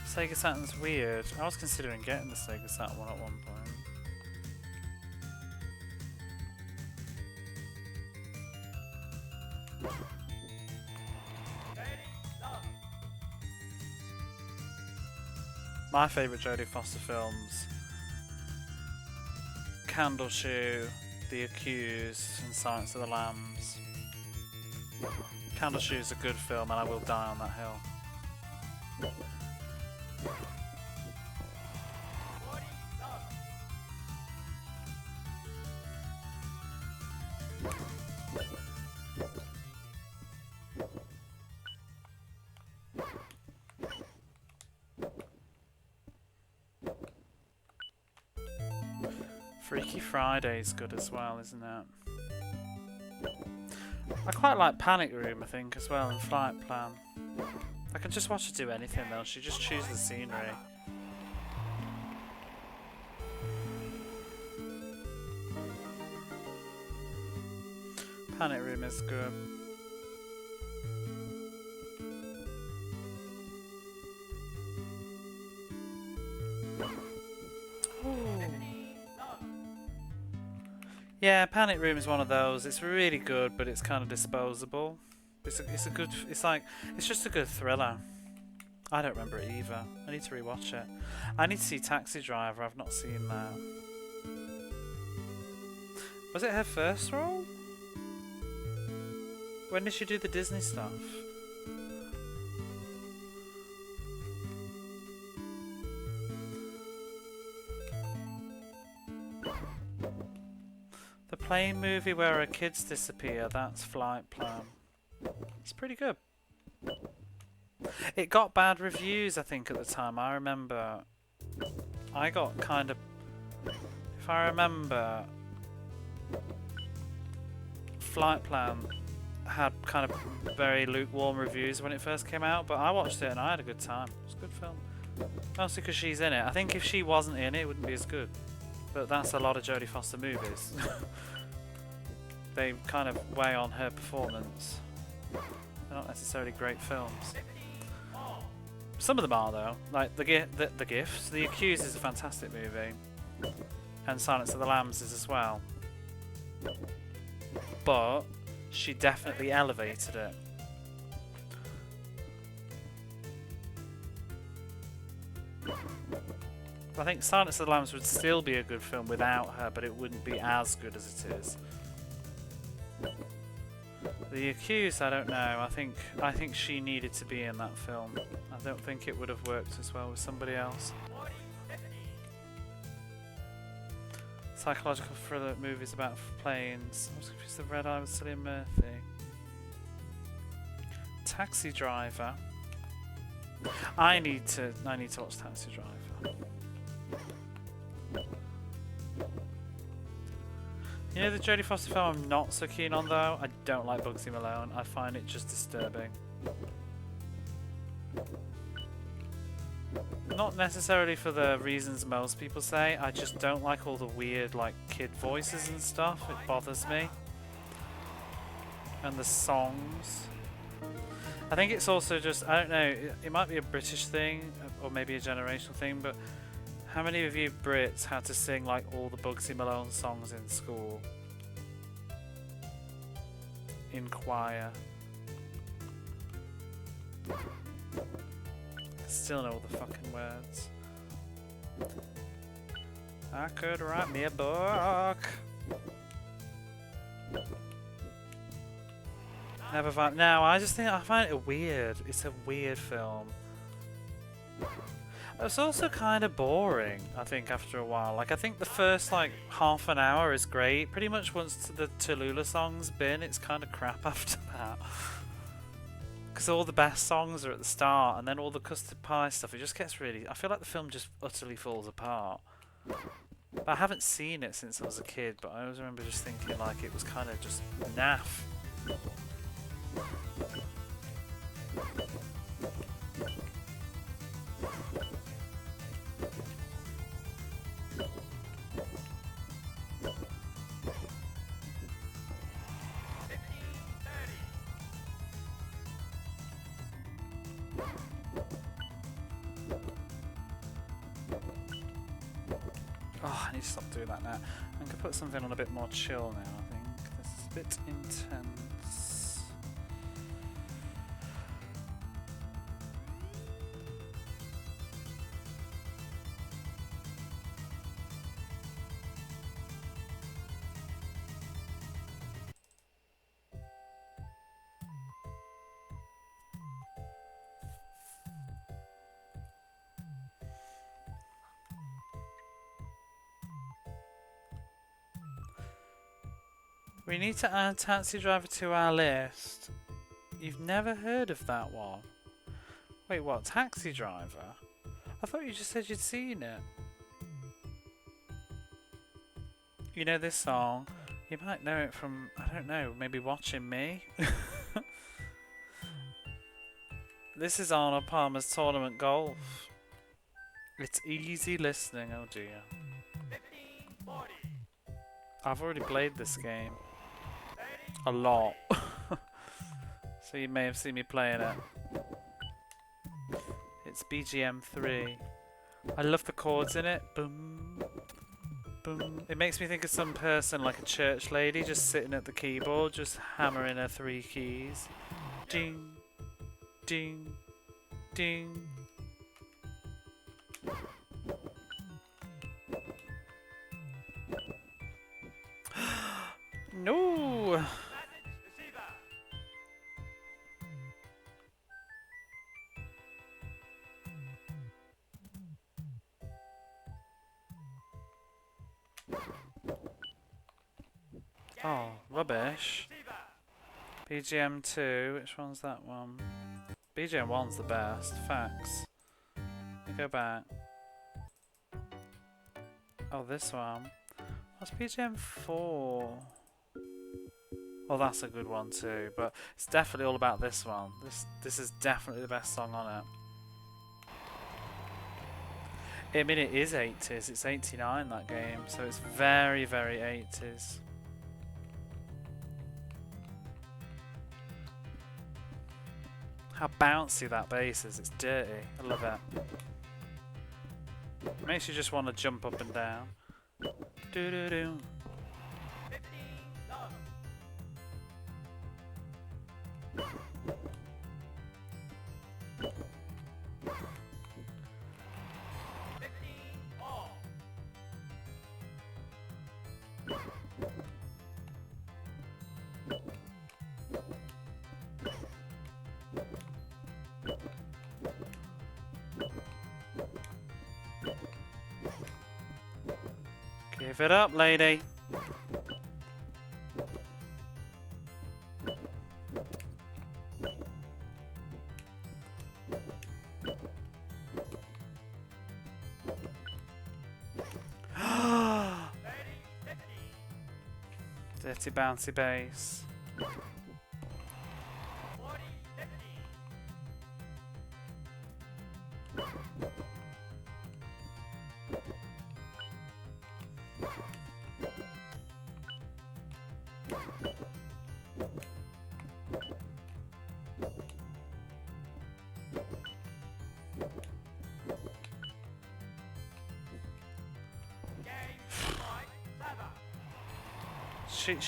Sega Saturn's weird. I was considering getting the Sega Saturn one at one point. My favourite Jodie Foster films: Candle Shoe, The Accused, and Silence of the Lambs. Candle Shoe is a good film, and I will die on that hill. Freaky Friday's good as well, isn't it? I quite like Panic Room, I think, as well, and Flight Plan. I can just watch her do anything though, she just chooses the scenery. Panic Room is good. Yeah, Panic Room is one of those. It's really good, but it's kind of disposable. It's a good. It's just a good thriller. I don't remember it either. I need to rewatch it. I need to see Taxi Driver. I've not seen that. Was it her first role? When did she do the Disney stuff? The plane movie where her kids disappear, that's Flight Plan. It's pretty good. It got bad reviews, I think, at the time. I remember I got kind of... If I remember, Flight Plan had kind of very lukewarm reviews when it first came out, but I watched it and I had a good time. It was a good film. Mostly because she's in it. I think if she wasn't in it, it wouldn't be as good. But that's a lot of Jodie Foster movies. They kind of weigh on her performance. They're not necessarily great films. Some of them are though, like the Gifts. The Accused is a fantastic movie, and Silence of the Lambs is as well. But she definitely elevated it. I think Silence of the Lambs would still be a good film without her, but it wouldn't be as good as it is. The Accused, I don't know. I think she needed to be in that film. I don't think it would have worked as well with somebody else. Psychological thriller movies about planes. I was confused. The Red Eye with Cillian Murphy. Taxi Driver. I need to watch Taxi Driver. You know the Jodie Foster film I'm not so keen on though? I don't like Bugsy Malone. I find it just disturbing. Not necessarily for the reasons most people say. I just don't like all the weird like kid voices and stuff. It bothers me. And the songs. I think it's also just, I don't know, it might be a British thing or maybe a generational thing, but how many of you Brits had to sing like all the Bugsy Malone songs in school? In choir. I still know all the fucking words. I could write me a book. Never find. No, I just think I find it weird. It's a weird film. It's also kind of boring, I think, after a while. Like, I think the first, like, half an hour is great. Pretty much once the Tallulah song's been, it's kind of crap after that. Because all the best songs are at the start, and then all the custard pie stuff, it just gets really... I feel like the film just utterly falls apart. But I haven't seen it since I was a kid, but I always remember just thinking like it was kind of just naff. Oh, I need to stop doing that now. I'm going to put something on a bit more chill now, I think. This is a bit intense. We need to add Taxi Driver to our list. You've never heard of that one? Wait, what? Taxi Driver? I thought you just said you'd seen it. You know this song? You might know it from, I don't know, maybe Watching Me? This is Arnold Palmer's Tournament Golf. It's easy listening, oh dear. I've already played this game. A lot. So you may have seen me playing it. It's BGM 3. I love the chords in it. Boom. Boom. It makes me think of some person like a church lady just sitting at the keyboard, just hammering her 3 keys. Ding. Ding. Ding. No! Oh, rubbish. BGM 2, which one's that one? BGM 1's the best, facts. Let me go back. Oh, this one. What's BGM 4? Well, that's a good one too, but it's definitely all about this one. This is definitely the best song on it. I mean, it is 80s. It's 89, that game, so it's very, very 80s. How bouncy that bass is. It's dirty. I love it. Makes you just want to jump up and down. Do-do-do. Give it up, lady. Dirty bouncy bass.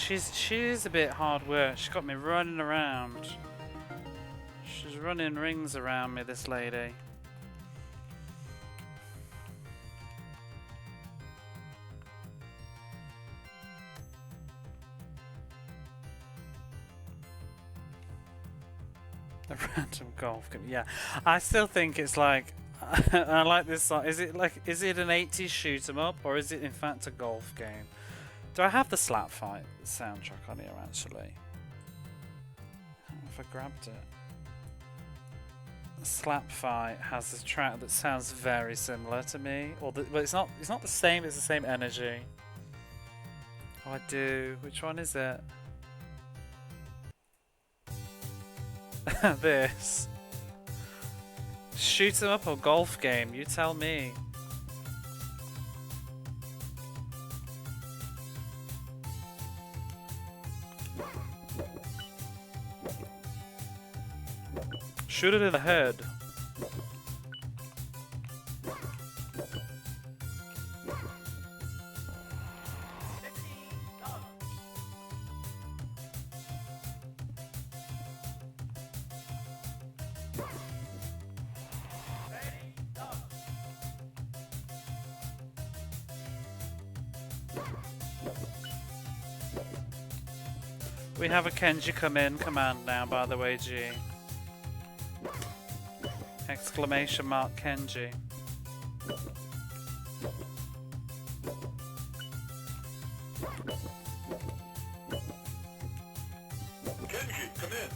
She's a bit hard work. She's got me running around. She's running rings around me, this lady. A random golf game. Yeah, I still think it's like I like this song. Is it an 80s shoot 'em up, or is it in fact a golf game? Do I have the Slap Fight soundtrack on here actually? I don't know if I grabbed it. Slap Fight has a track that sounds very similar to me, but it's not. It's not the same. It's the same energy. Oh, I do. Which one is it? This. Shoot 'em up or golf game? You tell me. Shoot it in the head. We have a Kenji come in command now, by the way, G. Exclamation mark Kenji. Kenji, come in.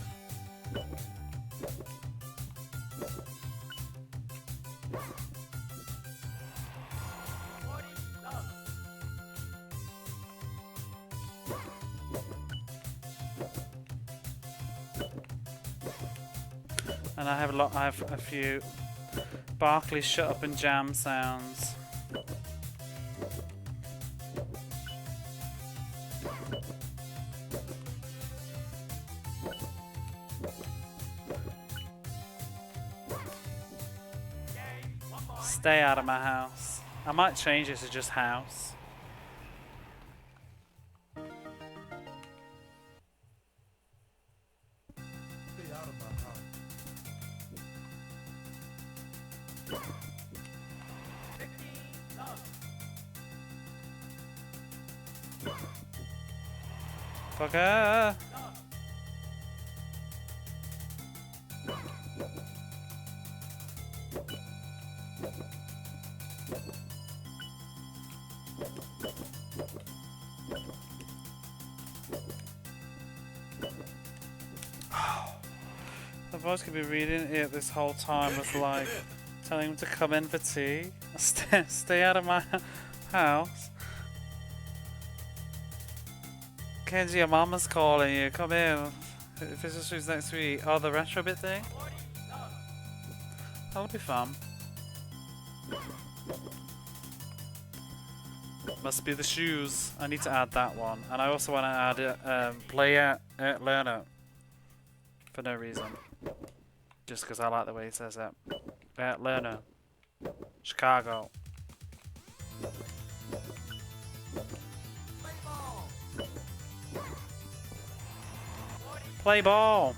And I have a few Barkley shut up and jam sounds. Stay out of my house. I might change it to just house. Stay out of my house. Fucker! The voice could be reading it this whole time was like telling him to come in for tea. Stay out of my house. Kenji, your mama's calling you. Come in. Official shoes next week. Oh, the retro bit thing? That'll be fun. Must be the shoes. I need to add that one. And I also want to add player learner. For no reason. Just because I like the way he says it. Learner. Chicago. Play ball!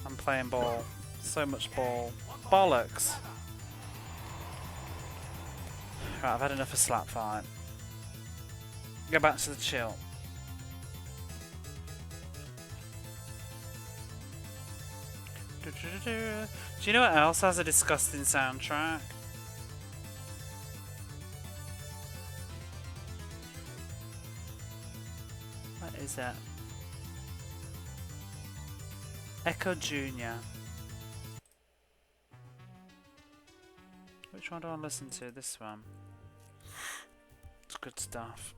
I'm playing ball. So much ball. Bollocks! Right, I've had enough of slap fight. Go back to the chill. Do you know what else has a disgusting soundtrack? What is it? Echo Jr. Which one do I listen to? This one. It's good stuff.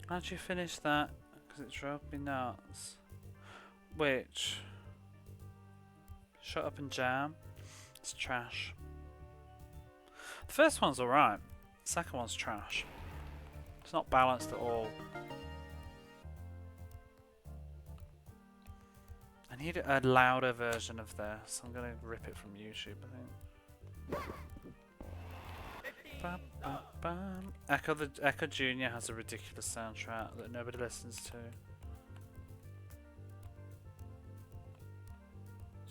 How'd you finish that? Because it drove me nuts. Which? Shut up and jam. It's trash. The first one's alright. The second one's trash. It's not balanced at all. I need a louder version of this. I'm gonna rip it from YouTube, I think. Bam, bam, bam. Echo Jr. has a ridiculous soundtrack that nobody listens to.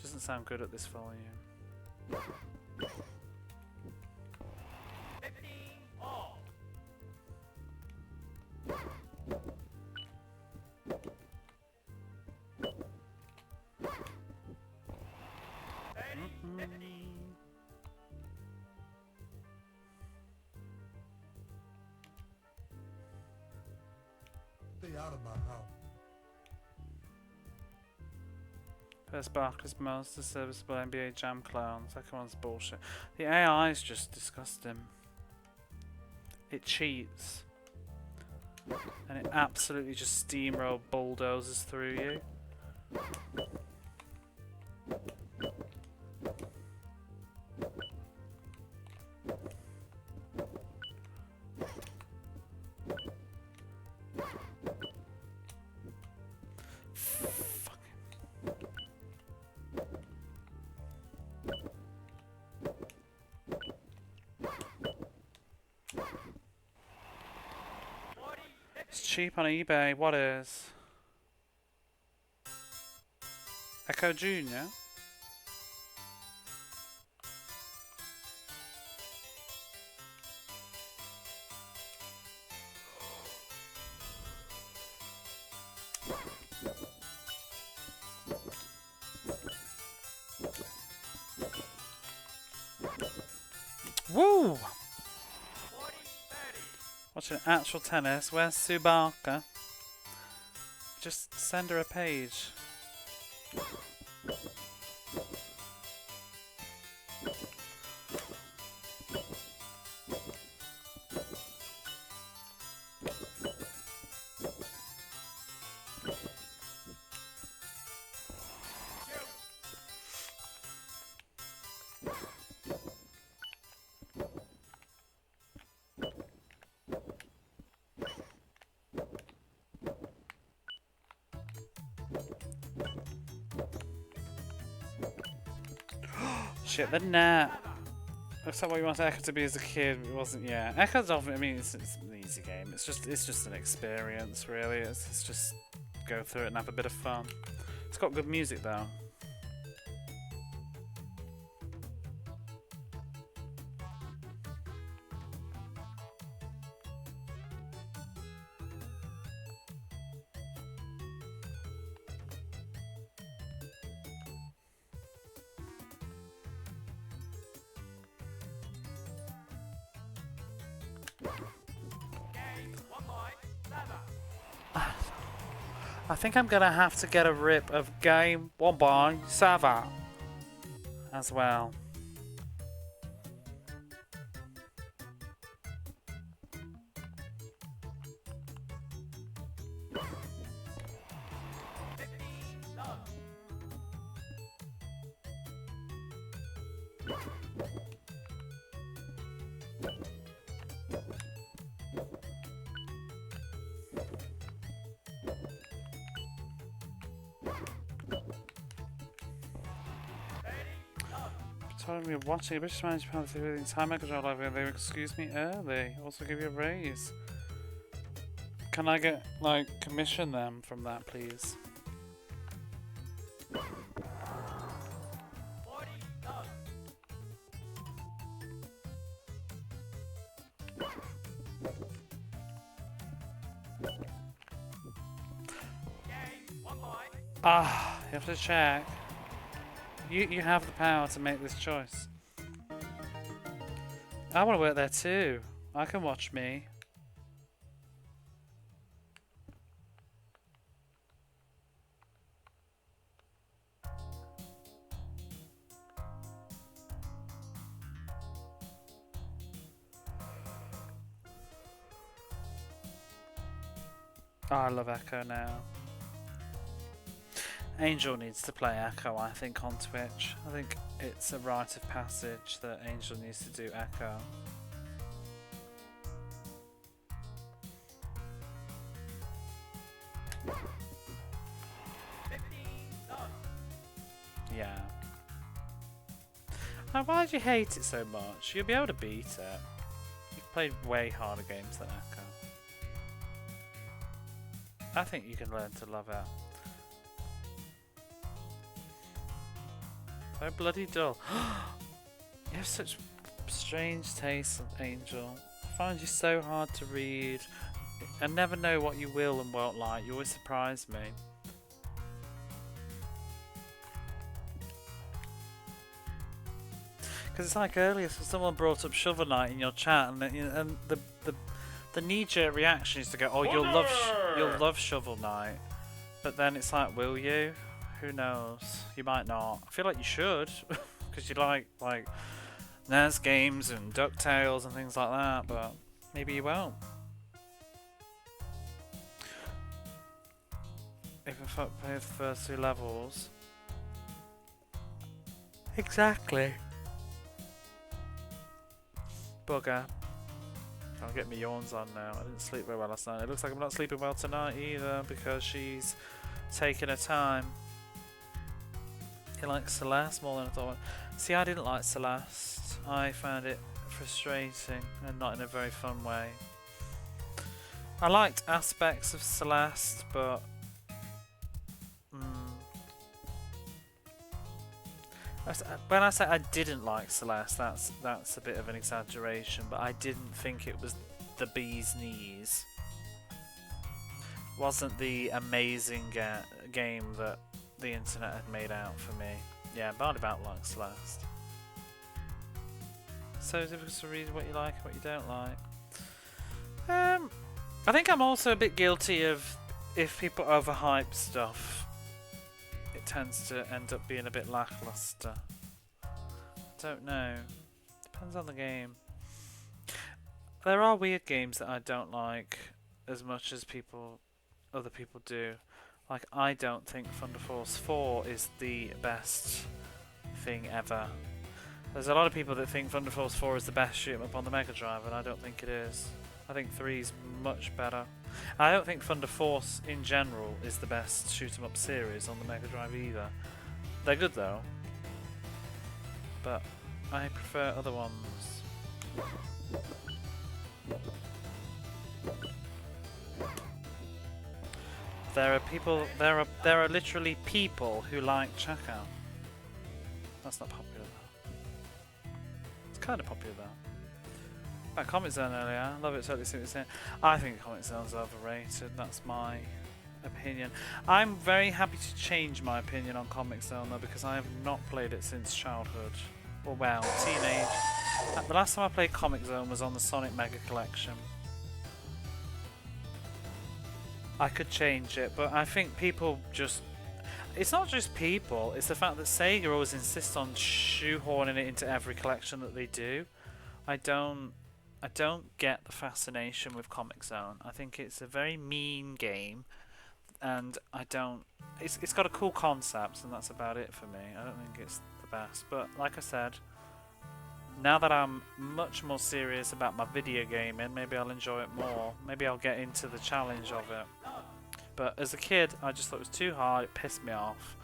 Doesn't sound good at this volume. Stay out of my house. First Barker's most the serviceable NBA Jam clone. Second one's bullshit. The AI is just disgusting. It cheats. And it absolutely just steamroll bulldozes through you. It's cheap on eBay. What is? Echo Junior? Woo! Watching actual tennis. Where's Subaka? Just send her a page. Shit, the net. Looks like what you wanted Echo to be as a kid. It wasn't. Yeah, Echo's often. I mean, it's an easy game. It's just an experience, really. It's just go through it and have a bit of fun. It's got good music though. I think I'm gonna have to get a rip of Game 1 by Sava as well. Told me you're watching a British managed penalty within time control live. They excuse me early. Also give you a raise. Can I get commission them from that, please? Ah, you have to check. You have the power to make this choice. I want to work there too. I can watch me. Oh, I love Echo now. Angel needs to play Echo, I think, on Twitch. I think it's a rite of passage that Angel needs to do Echo. Yeah. Now, why do you hate it so much? You'll be able to beat it. You've played way harder games than Echo. I think you can learn to love it. So bloody dull. You have such strange taste, Angel. I find you so hard to read. I never know what you will and won't like. You always surprise me. Because it's like earlier, so someone brought up Shovel Knight in your chat, and the knee-jerk reaction is to go, "Oh, you'll love Shovel Knight," but then it's like, "Will you? Who knows? You might not. I feel like you should, because you like NES games and DuckTales and things like that, but maybe you won't. If I play the first 2 levels. Exactly. Bugger. I'll get my yawns on now. I didn't sleep very well last night. It looks like I'm not sleeping well tonight either because she's taking her time. You like Celeste more than I thought. See, I didn't like Celeste. I found it frustrating and not in a very fun way. I liked aspects of Celeste, but when I say I didn't like Celeste, that's a bit of an exaggeration, but I didn't think it was the bee's knees. Wasn't the amazing game that the internet had made out for me. Yeah, but about like Celeste. So difficult to read what you like and what you don't like. I think I'm also a bit guilty of if people overhype stuff, it tends to end up being a bit lackluster. Don't know. Depends on the game. There are weird games that I don't like as much as other people do. Like, I don't think Thunder Force 4 is the best thing ever. There's a lot of people that think Thunder Force 4 is the best shoot 'em up on the Mega Drive, and I don't think it is. I think 3 is much better. I don't think Thunder Force in general is the best shoot 'em up series on the Mega Drive either. They're good though, but I prefer other ones. There are literally people who like Checkout. That's not popular though. It's kind of popular though. That Comic Zone earlier, I love it, totally see what you're saying. I think Comic Zone's overrated, that's my opinion. I'm very happy to change my opinion on Comic Zone though, because I have not played it since childhood. Or well, teenage. The last time I played Comic Zone was on the Sonic Mega Collection. I could change it, but I think people just... It's not just people, it's the fact that Sega always insists on shoehorning it into every collection that they do. I don't get the fascination with Comic Zone. I think it's a very mean game, and it's got a cool concept, and that's about it for me. I don't think it's the best, but like I said, now that I'm much more serious about my video gaming, maybe I'll enjoy it more. Maybe I'll get into the challenge of it. But as a kid, I just thought it was too hard, it pissed me off.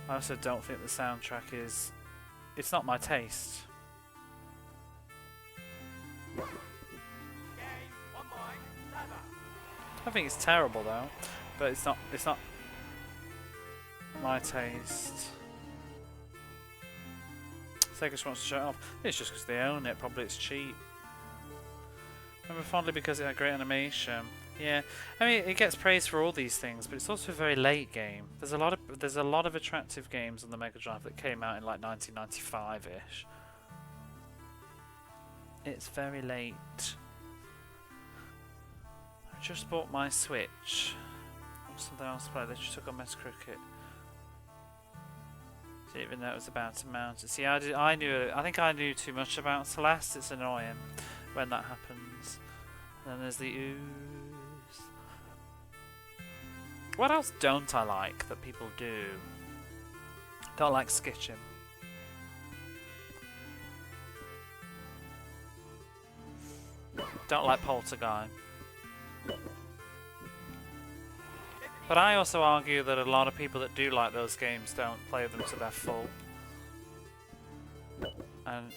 I also don't think the soundtrack is... It's not my taste. I think it's terrible though, but it's not my taste. Sega just wants to show it off. It's just because they own it, probably it's cheap. Remember fondly because it had great animation. Yeah, I mean it gets praised for all these things, but it's also a very late game. There's a lot of attractive games on the Mega Drive that came out in like 1995-ish. It's very late. I just bought my Switch. Something else to play. They just took on Metacritic. Didn't even know it was about to mount it. See, I think I knew too much about Celeste. It's annoying when that happens. And then there's the ooze. What else don't I like that people do? Don't like skitching. Don't like Poltergeist. But I also argue that a lot of people that do like those games don't play them to their full. And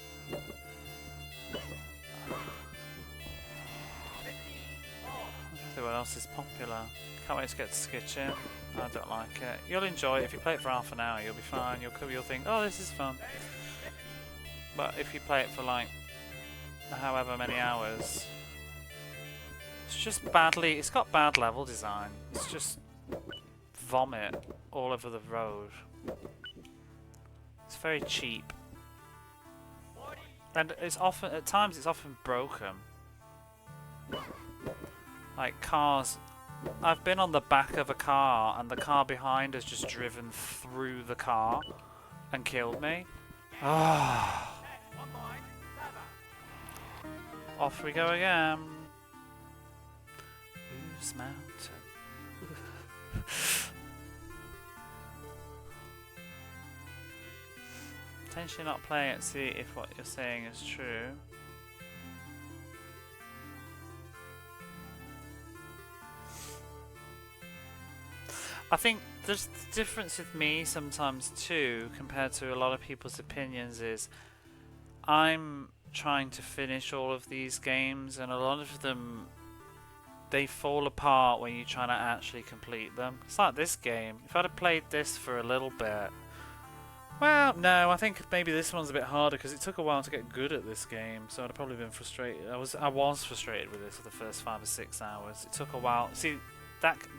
what else is popular? Can't wait to get to sketching. I don't like it. You'll enjoy it if you play it for half an hour. You'll be fine. You'll think, oh, this is fun. But if you play it for like however many hours, it's just badly. It's got bad level design. It's just vomit all over the road. It's very cheap, and it's often at times it's often broken. Like cars I've been on the back of a car and the car behind has just driven through the car and killed me. Ah. Off we go again. Who's mountain? Potentially not playing it, see if what you're saying is true. I think there's the difference with me sometimes too, compared to a lot of people's opinions, is I'm trying to finish all of these games, and a lot of them, they fall apart when you're trying to actually complete them. It's like this game. If I'd have played this for a little bit, well, no, I think maybe this one's a bit harder because it took a while to get good at this game, so I'd have probably been frustrated. I was frustrated with this for the first 5 or 6 hours. It took a while. See,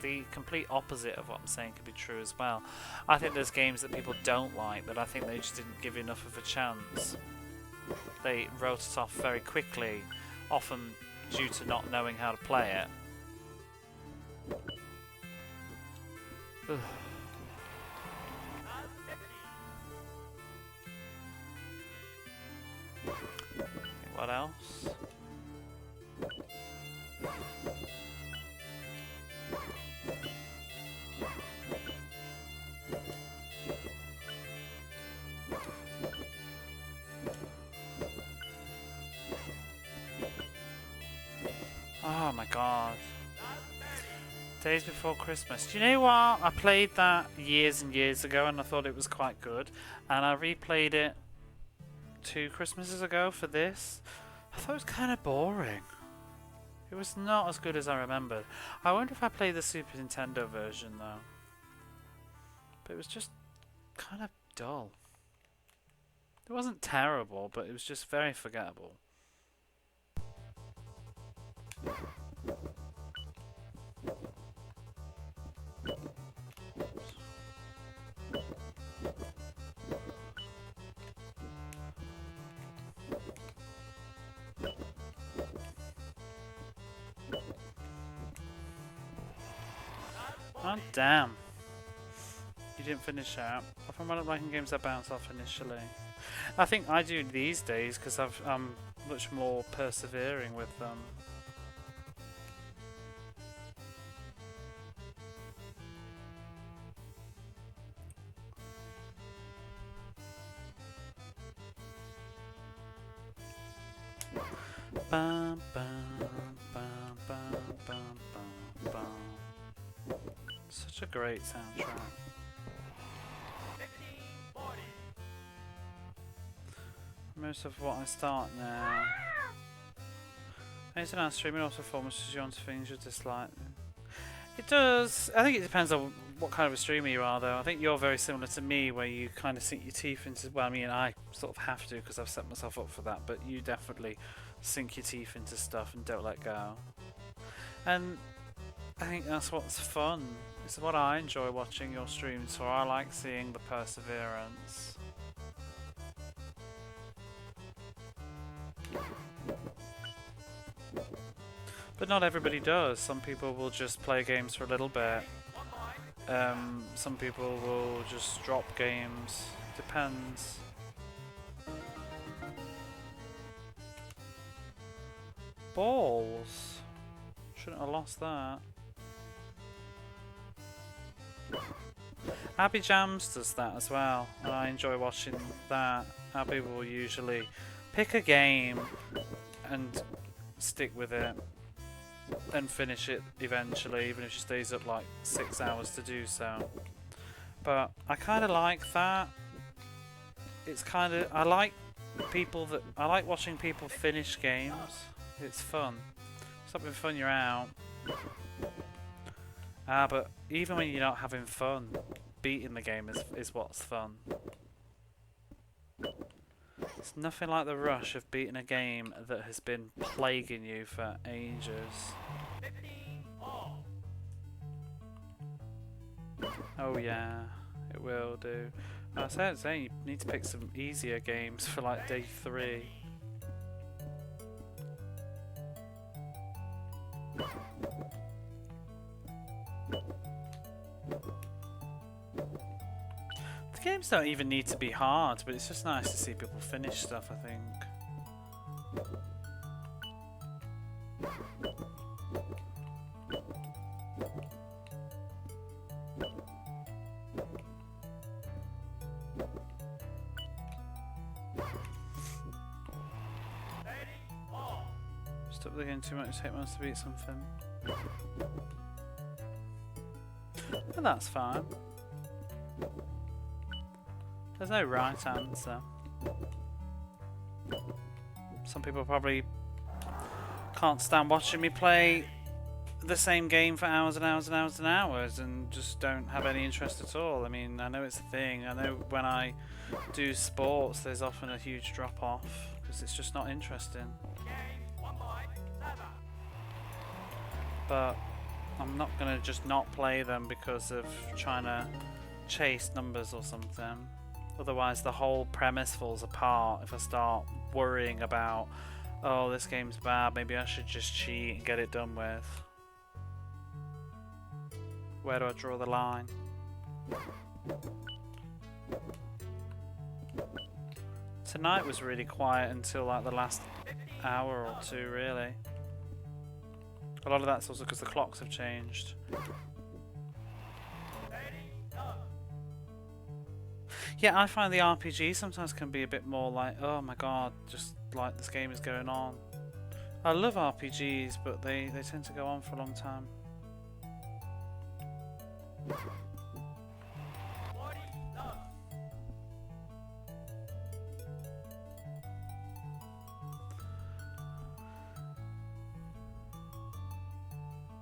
the complete opposite of what I'm saying could be true as well. I think there's games that people don't like that I think they just didn't give enough of a chance. They wrote it off very quickly, often due to not knowing how to play it. Ugh. What else? Oh my god. Days Before Christmas. Do you know what? I played that years and years ago and I thought it was quite good. And I replayed it 2 Christmases ago for this. I thought it was kind of boring. It was not as good as I remembered. I wonder if I played the Super Nintendo version though. But it was just kind of dull. It wasn't terrible, but it was just very forgettable. Oh damn. You didn't finish out. Often when I'm liking games that bounce off initially. I think I do these days because I'm much more persevering with them. Bum, bum, bum, bum, bum, bum, bum. Such a great soundtrack. Most of what I start now. Anything else streaming also forms you onto things you dislike. It does. I think it depends on what kind of a streamer you are, though. I think you're very similar to me, where you kind of sink your teeth into. Well, I mean, I sort of have to because I've set myself up for that. But you definitely sink your teeth into stuff and don't let go. And I think that's what's fun. It's what I enjoy watching your streams for. I like seeing the perseverance. But not everybody does. Some people will just play games for a little bit. Some people will just drop games. Depends. Balls. Shouldn't have lost that. Abby Jams does that as well, and I enjoy watching that. Abby will usually pick a game and stick with it and finish it eventually, even if she stays up like 6 hours to do so. But I kind of like that. It's kind of, I like watching people finish games. It's fun. Something fun, you're out. But even when you're not having fun, beating the game is what's fun. It's nothing like the rush of beating a game that has been plaguing you for ages. Oh yeah, it will do. I was saying you need to pick some easier games for like day 3. games don't even need to be hard, but it's just nice to see people finish stuff, I think. Stop looking too much, hate wants to beat something. But that's fine. There's no right answer. Some people probably can't stand watching me play the same game for hours and hours and hours and hours and just don't have any interest at all. I mean, I know it's a thing. I know when I do sports there's often a huge drop off because it's just not interesting. But I'm not going to just not play them because of trying to chase numbers or something. Otherwise the whole premise falls apart if I start worrying about, oh, this game's bad, maybe I should just cheat and get it done with. Where do I draw the line? Tonight was really quiet until like the last hour or two, really. A lot of that's also because the clocks have changed. Yeah, I find the RPG sometimes can be a bit more like, oh my god, just like this game is going on. I love RPGs, but they tend to go on for a long time.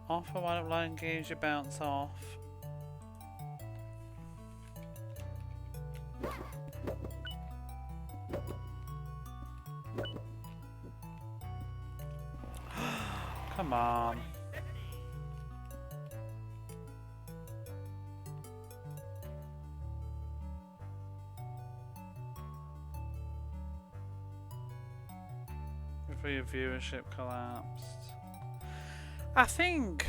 Off or why don't line games you bounce off? Come on. Before your viewership collapsed. I think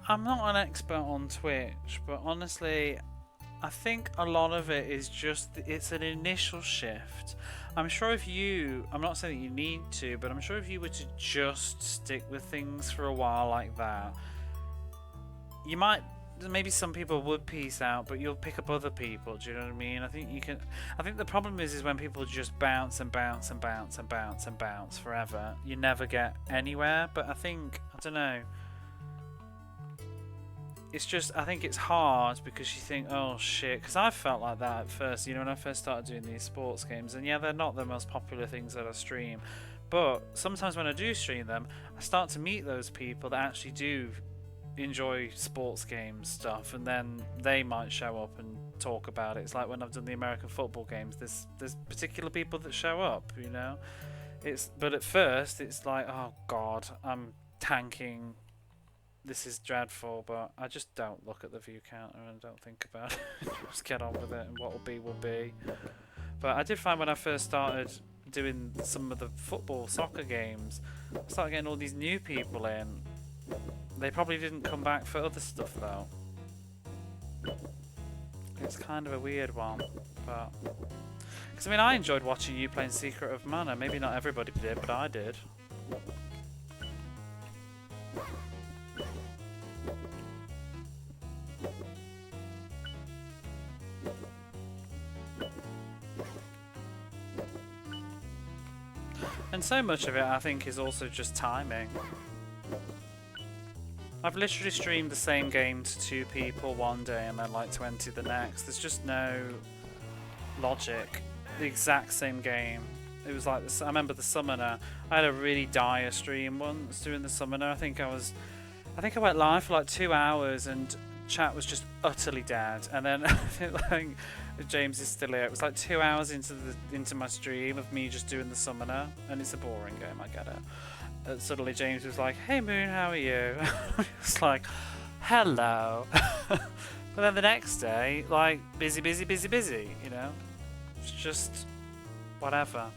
I'm not an expert on Twitch, but honestly I think a lot of it is just, it's an initial shift. I'm sure if you, I'm not saying that you need to, but I'm sure if you were to just stick with things for a while like that, you might, maybe some people would peace out, but you'll pick up other people, do you know what I mean? I think you can, I think the problem is when people just bounce and bounce and bounce and bounce and bounce forever, you never get anywhere. But I think, I don't know, it's just, I think it's hard because you think, oh shit, because I felt like that at first, you know, when I first started doing these sports games, and yeah, they're not the most popular things that I stream, but sometimes when I do stream them, I start to meet those people that actually do enjoy sports games stuff, and then they might show up and talk about it. It's like when I've done the American football games, there's particular people that show up, you know. But at first it's like, oh god, I'm tanking, this is dreadful, but I just don't look at the view counter and don't think about it. Just get on with it, and what will be will be. But I did find when I first started doing some of the soccer games, I started getting all these new people in. They probably didn't come back for other stuff though. It's kind of a weird one, but because I mean, I enjoyed watching you playing Secret of Mana. Maybe not everybody did, but I did. And so much of it, I think, is also just timing. I've literally streamed the same game to 2 people one day and then like 20 the next. There's just no logic. The exact same game. It was like this. I remember the Summoner. I had a really dire stream once doing the Summoner. I think I went live for like 2 hours and chat was just utterly dead. And then I think James is still here. It was like 2 hours into my stream of me just doing the Summoner, and it's a boring game. I get it. Suddenly James was like, "Hey Moon, how are you?" I was like, "Hello." But then the next day, like, busy, you know? It's just whatever.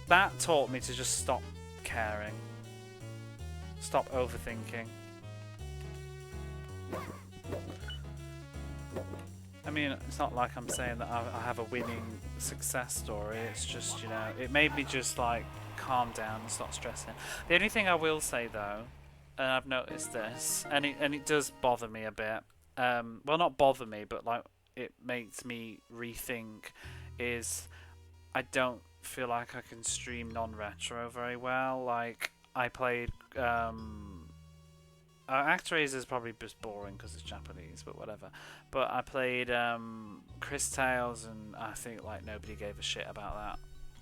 That taught me to just stop caring. Stop overthinking. mean, it's not like I'm saying that I have a winning success story. It's just, you know, it made me just like calm down and stop stressing. The only thing I will say though, and I've noticed this, and it does bother me a bit. Well, not bother me, but like it makes me rethink. Is I don't feel like I can stream non-retro very well. Like I played. ActRaiser is probably just boring because it's Japanese, but whatever. But I played Chris Tales, and I think like nobody gave a shit about that.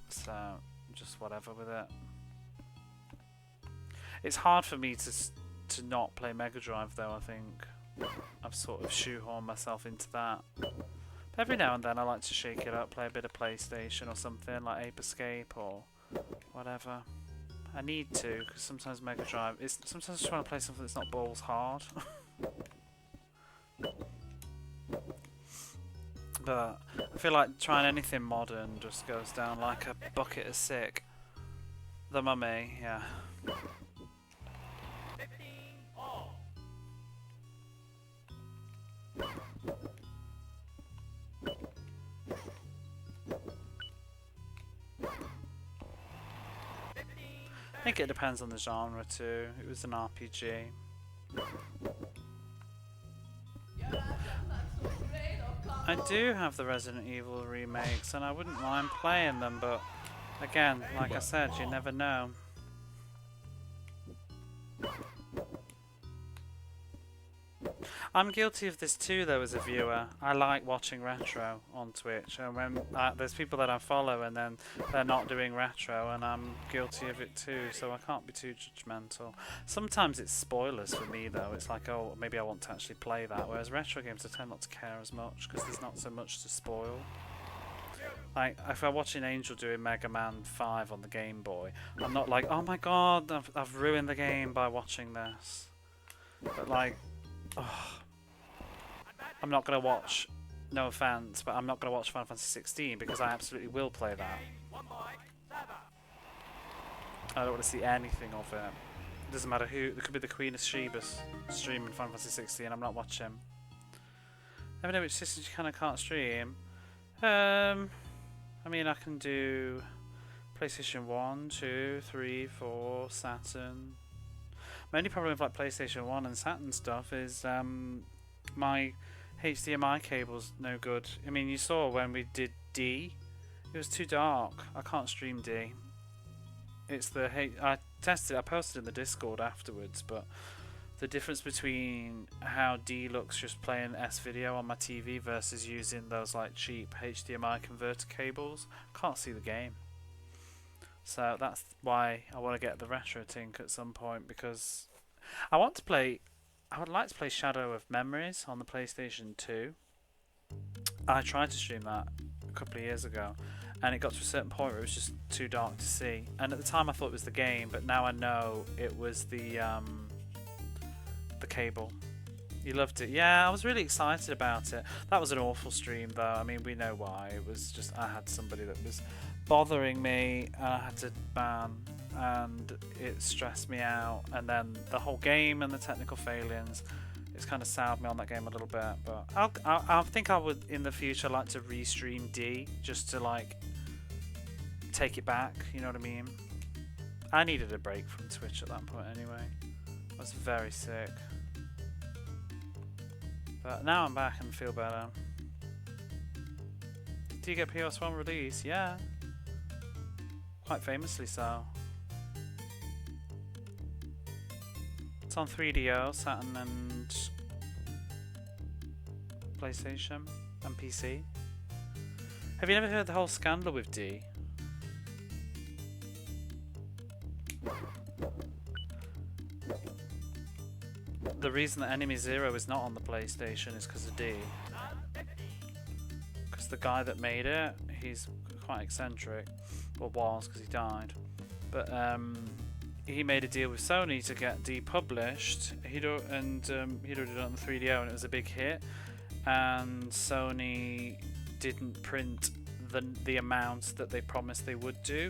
So just whatever with it. It's hard for me to not play Mega Drive though. I think I've sort of shoehorned myself into that. But every now and then I like to shake it up, play a bit of PlayStation or something like Ape Escape or whatever. I need to, because sometimes Mega Drive is. Sometimes I just want to play something that's not balls hard. But I feel like trying anything modern just goes down like a bucket of sick. The Mummy, yeah. I think it depends on the genre too. It was an RPG. I do have the Resident Evil remakes and I wouldn't mind playing them, but again, like I said, you never know. I'm guilty of this too though as a viewer. I like watching retro on Twitch, and when there's people that I follow and then they're not doing retro, and I'm guilty of it too, so I can't be too judgmental. Sometimes it's spoilers for me though. It's like, oh, maybe I want to actually play that, whereas retro games I tend not to care as much because there's not so much to spoil. Like, if I'm watching Angel doing Mega Man 5 on the Game Boy, I'm not like, oh my god, I've ruined the game by watching this. But like, oh, I'm not going to watch, no offense, but I'm not going to watch Final Fantasy 16 because I absolutely will play that. I don't want to see anything of it. It doesn't matter who, it could be the Queen of Sheba's streaming Final Fantasy 16, I'm not watching. Never know which systems you can and can't stream. I mean, I can do PlayStation 1, 2, 3, 4, Saturn. My only problem with like PlayStation 1 and Saturn stuff is my HDMI cable's no good. I mean, you saw when we did D, it was too dark. I can't stream D. It's the I tested, I posted in the Discord afterwards, but the difference between how D looks just playing S-video on my TV versus using those like cheap HDMI converter cables, can't see the game. So that's why I want to get the Retro Tink at some point, because I would like to play Shadow of Memories on the PlayStation 2. I tried to stream that a couple of years ago, and it got to a certain point where it was just too dark to see. And at the time I thought it was the game, but now I know it was the cable. You loved it. Yeah, I was really excited about it. That was an awful stream though. I mean, we know why. It was just I had somebody that was bothering me and I had to ban, and it stressed me out, and then the whole game and the technical failings, it's kind of soured me on that game a little bit. But I think I would in the future like to restream D just to like take it back, you know what I mean? I needed a break from Twitch at that point anyway. I was very sick. But now I'm back and feel better. Do you get PS1 release? Yeah. Quite famously so. It's on 3DO, Saturn and PlayStation and PC. Have you never heard the whole scandal with D? The reason that Enemy Zero is not on the PlayStation is because of D. Because the guy that made it, he's quite eccentric. Well, was, because he died. But he made a deal with Sony to get D published. He'd already done it on the 3DO and it was a big hit. And Sony didn't print the amount that they promised they would do.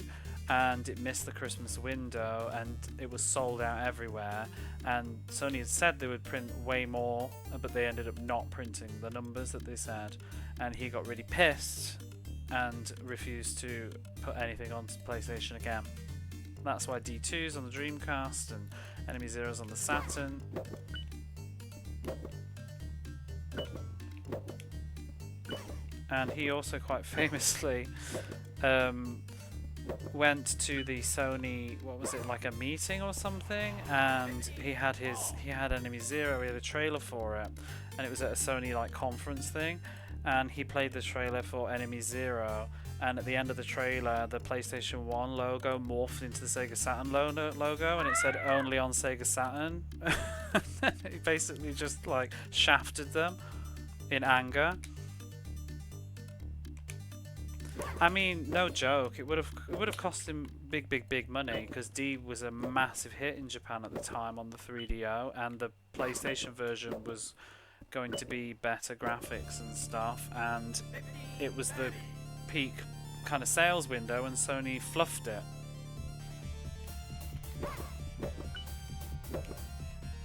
and it missed the Christmas window, and it was sold out everywhere. And Sony had said they would print way more, but they ended up not printing the numbers that they said, and he got really pissed and refused to put anything on PlayStation again. That's why D2's on the Dreamcast and Enemy Zero's on the Saturn. And he also quite famously went to the Sony, what was it, like a meeting or something, and he had Enemy Zero, he had a trailer for it, and it was at a Sony like conference thing, and he played the trailer for Enemy Zero, and at the end of the trailer the PlayStation 1 logo morphed into the Sega Saturn logo, and it said only on Sega Saturn. He basically just like shafted them in anger. I mean, no joke. It would have cost him big money, because D was a massive hit in Japan at the time on the 3DO, and the PlayStation version was going to be better graphics and stuff, and it was the peak kind of sales window, and Sony fluffed it.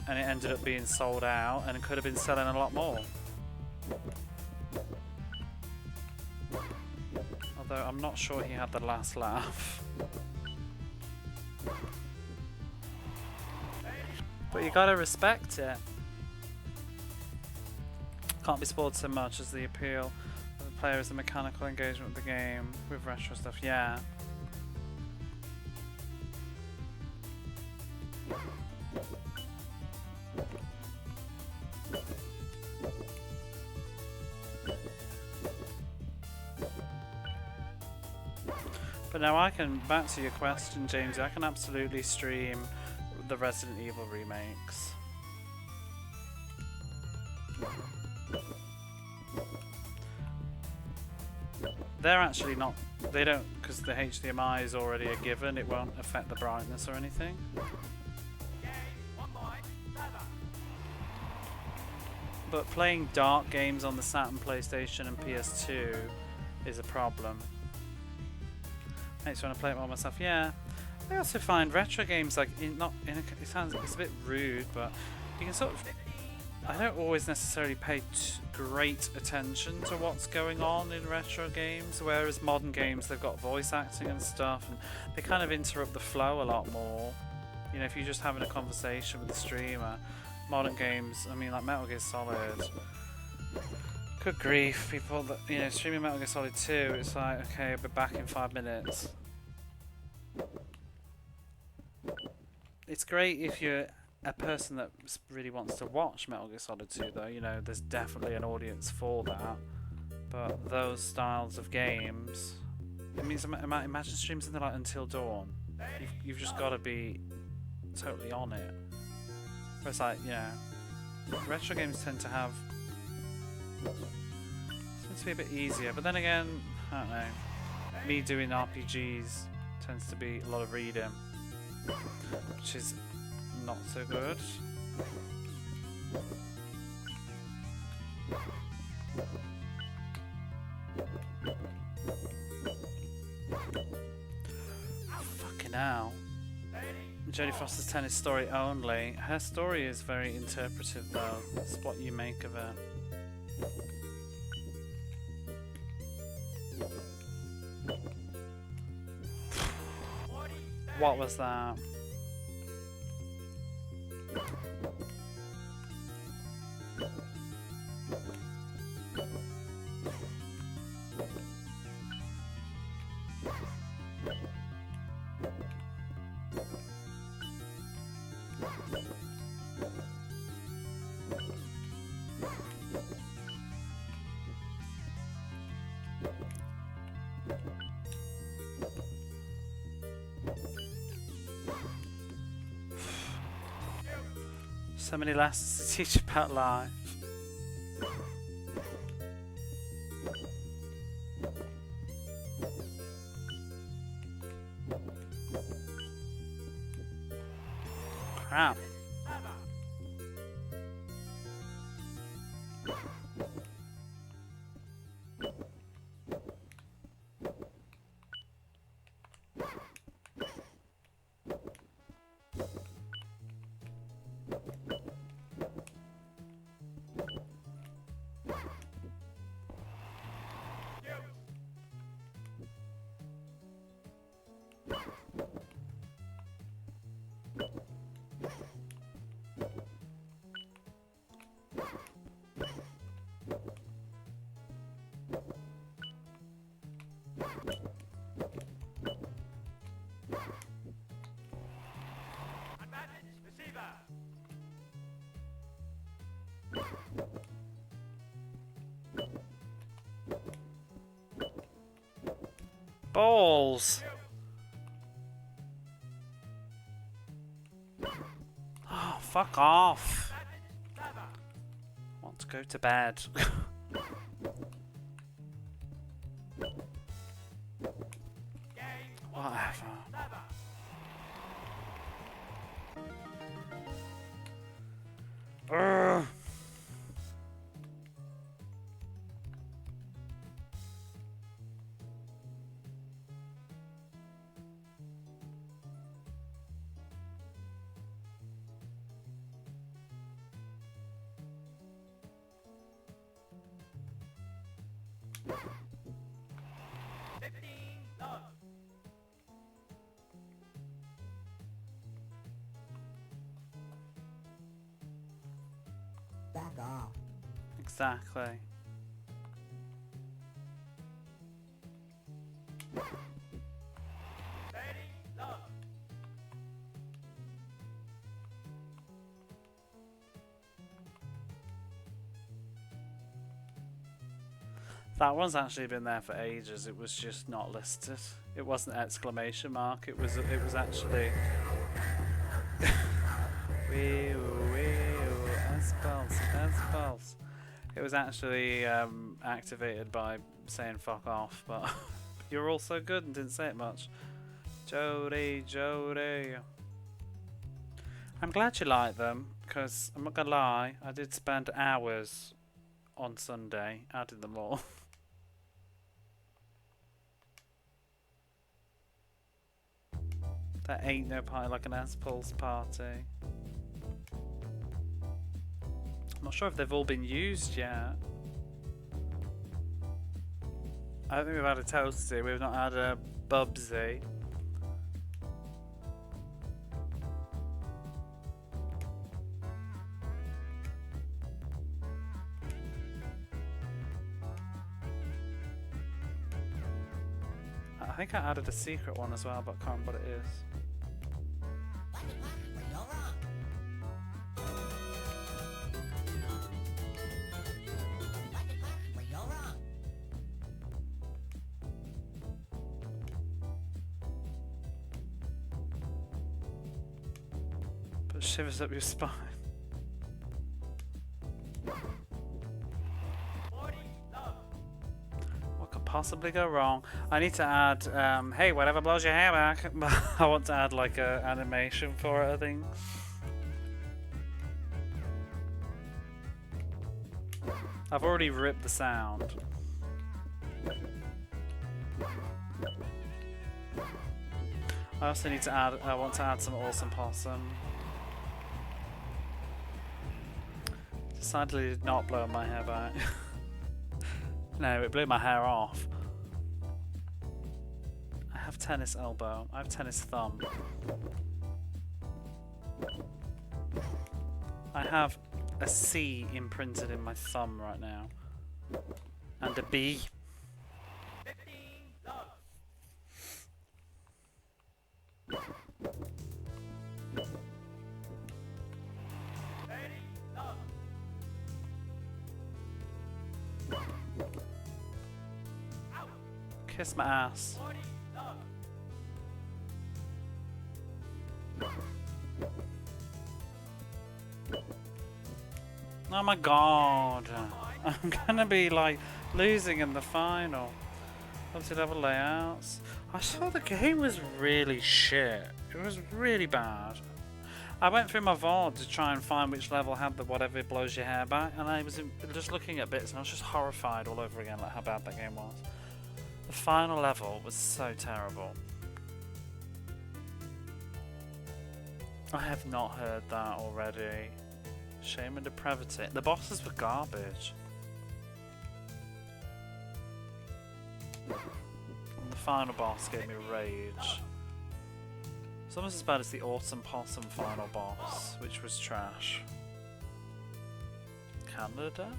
And it ended up being sold out, and it could have been selling a lot more. Although I'm not sure he had the last laugh. But you gotta respect it. Can't be spoiled so much as the appeal of the player is the mechanical engagement of the game with retro stuff. Yeah. But now I can, back to your question, James, I can absolutely stream the Resident Evil remakes. They're actually not, they don't, because the HDMI is already a given, it won't affect the brightness or anything. But playing dark games on the Saturn, PlayStation and PS2 is a problem. Makes me want to play it more myself. Yeah, I also find retro games like it sounds, it's a bit rude, but you can sort of. I don't always necessarily pay great attention to what's going on in retro games, whereas modern games they've got voice acting and stuff, and they kind of interrupt the flow a lot more. You know, if you're just having a conversation with the streamer, modern games, I mean, like Metal Gear Solid. Good grief, people that, you know, streaming Metal Gear Solid 2, it's like, okay, I'll be back in 5 minutes. It's great if you're a person that really wants to watch Metal Gear Solid 2 though, you know, there's definitely an audience for that. But those styles of games, it means, imagine streaming something like Until Dawn. You've just got to be totally on it. Whereas like, you know, retro games tend to have, seems to be a bit easier, but then again, I don't know, me doing RPGs tends to be a lot of reading, which is not so good. Fucking hell. Jodie Foster's tennis story only. Her story is very interpretive though. It's what you make of it. What was that? So many lessons to teach about life. Crap. Balls! Oh, fuck off! I want to go to bed. Whatever. Urgh. Back off. Exactly. That one's actually been there for ages. It was just not listed. It wasn't exclamation mark. It was actually. Wee Espels. It was actually activated by saying fuck off, but you're all so good and didn't say it much. Jody. I'm glad you like them, because I'm not gonna lie, I did spend hours on Sunday adding them all. There ain't no party like an Espels party. I'm not sure if they've all been used yet. I don't think we've had a Toasty, we've not had a Bubsy. I think I added a secret one as well, but I can't remember what it is. But shivers up your spine. What could possibly go wrong? I need to add, hey, whatever blows your hair back. I want to add like a animation for it, I think. I've already ripped the sound. I also need to add, I want to add some awesome possum. Decidedly did not blow my hair back. No, it blew my hair off. I have tennis elbow. I have tennis thumb. I have a C imprinted in my thumb right now. And a B. Kiss my ass. Oh my god. I'm gonna be like losing in the final. Multi-level layouts. I saw the game was really shit. It was really bad. I went through my VOD to try and find which level had the whatever blows your hair back, and I was just looking at bits and I was just horrified all over again like how bad that game was. The final level was so terrible. I have not heard that already. Shame and depravity. The bosses were garbage. And the final boss gave me rage. It's almost as bad as the Autumn Possum final boss, which was trash. Canada?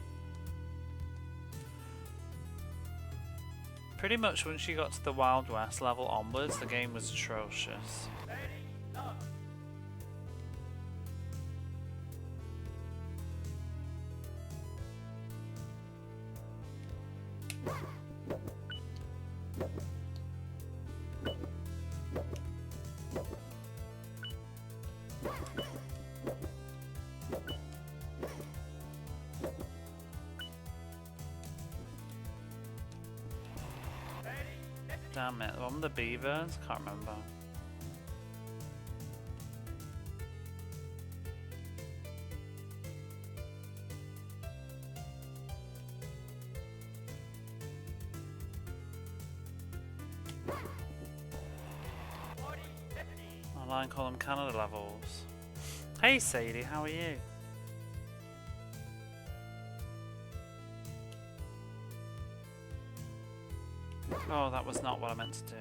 Pretty much once you got to the Wild West level onwards, the game was atrocious. Damn it, one of the beavers? Can't remember. Online column Canada levels. Hey Sadie, how are you? Oh, that was not what I meant to do.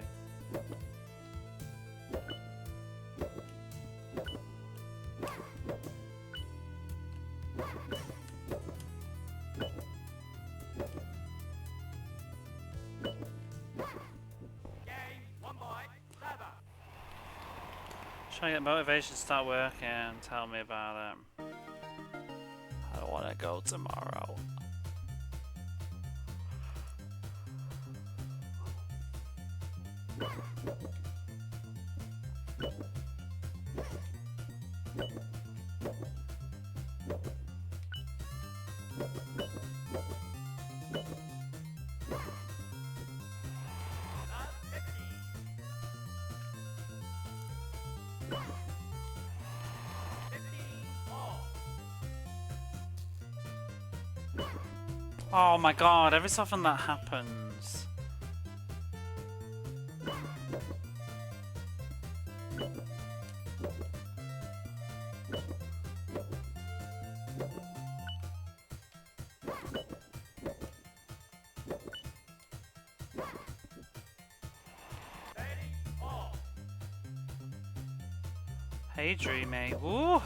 Trying to get motivation to start working. Tell me about it. I don't want to go tomorrow. Oh my god, every so often that happens. Hey Dreamy, woo!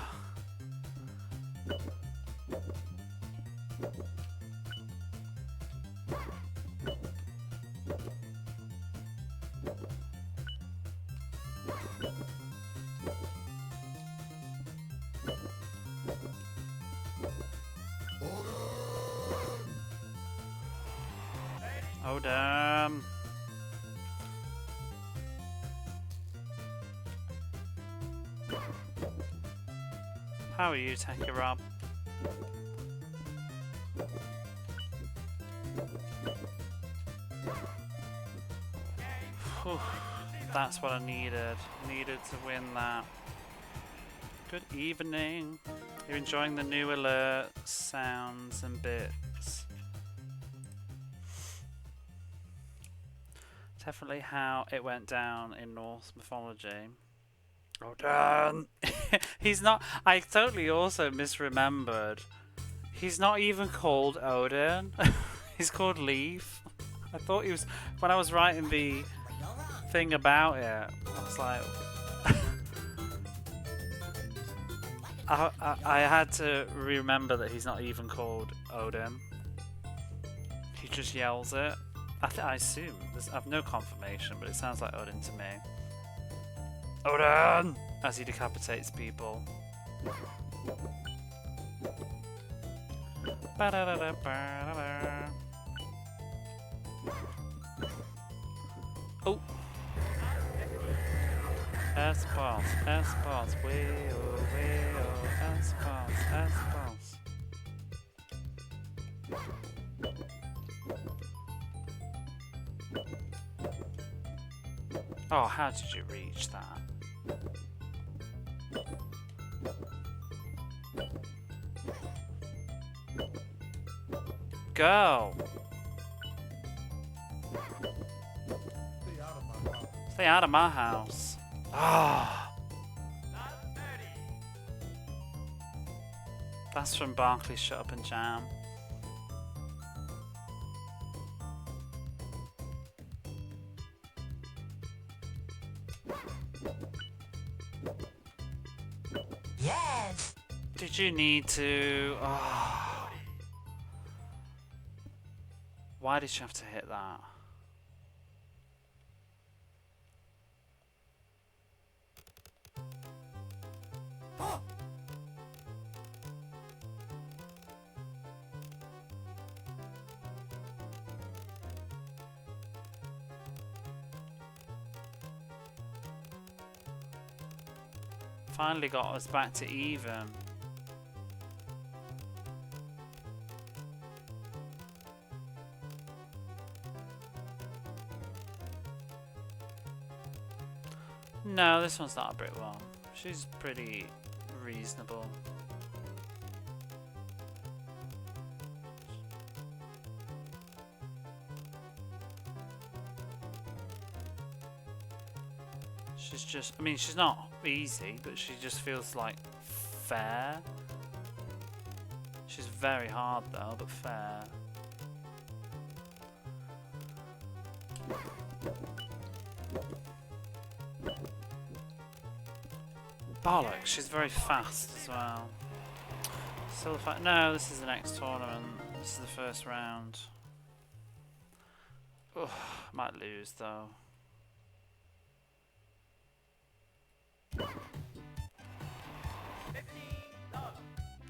Oh damn. How are you, Techie Rob? Whew, that's what I needed. Needed to win that. Good evening. You're enjoying the new alert sounds and bits. Definitely how it went down in Norse mythology. Oh damn! He's not. I totally also misremembered. He's not even called Odin. He's called Leaf. I thought he was. When I was writing the thing about it, I was like, I had to remember that he's not even called Odin. He just yells it. I assume. I have no confirmation, but it sounds like Odin to me. Odin! As he decapitates people. Oh! S-Boss, S-Boss, way-oh, way-oh, S-Boss, S-Boss. Oh, how did you reach that? Go! Stay out of my house. Stay out of my house. Ah! That's from Barkley Shut Up and Jam. Yes. Did you need to? Oh. Why did you have to hit that? finally got us back to even. No, this one's not a brick wall. She's pretty reasonable. She's just, I mean, she's not easy, but she just feels like fair. She's very hard though, but fair. Bollocks, she's very fast as well. Still no, this is the next tournament. This is the first round. Ugh, might lose though.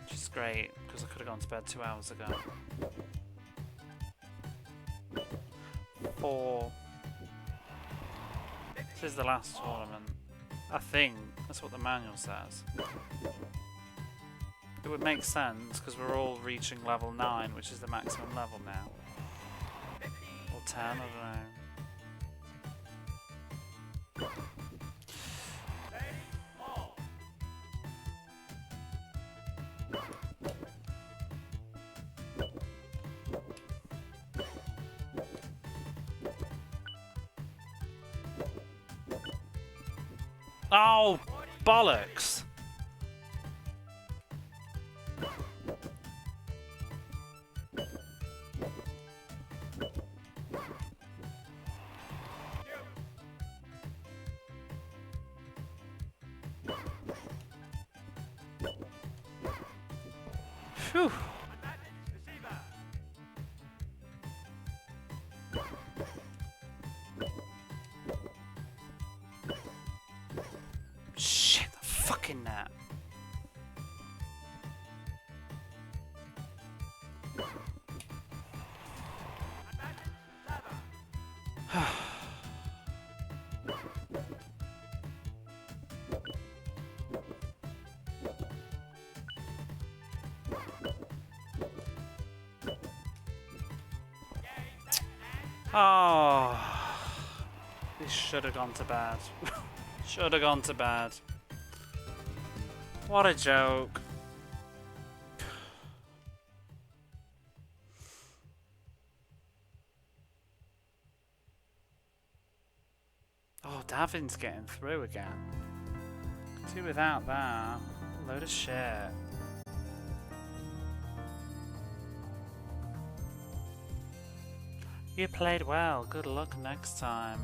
Which is great, because I could have gone to bed 2 hours ago. 4. This is the last tournament. I think that's what the manual says. It would make sense because we're all reaching level 9, which is the maximum level now. Or 10, I don't know. Oh, bollocks! Phew! Shit, the fucking net. Oh, this should have gone to bed. Should have gone to bed. What a joke. Oh, Davin's getting through again. Do without that. Load of shit. You played well. Good luck next time.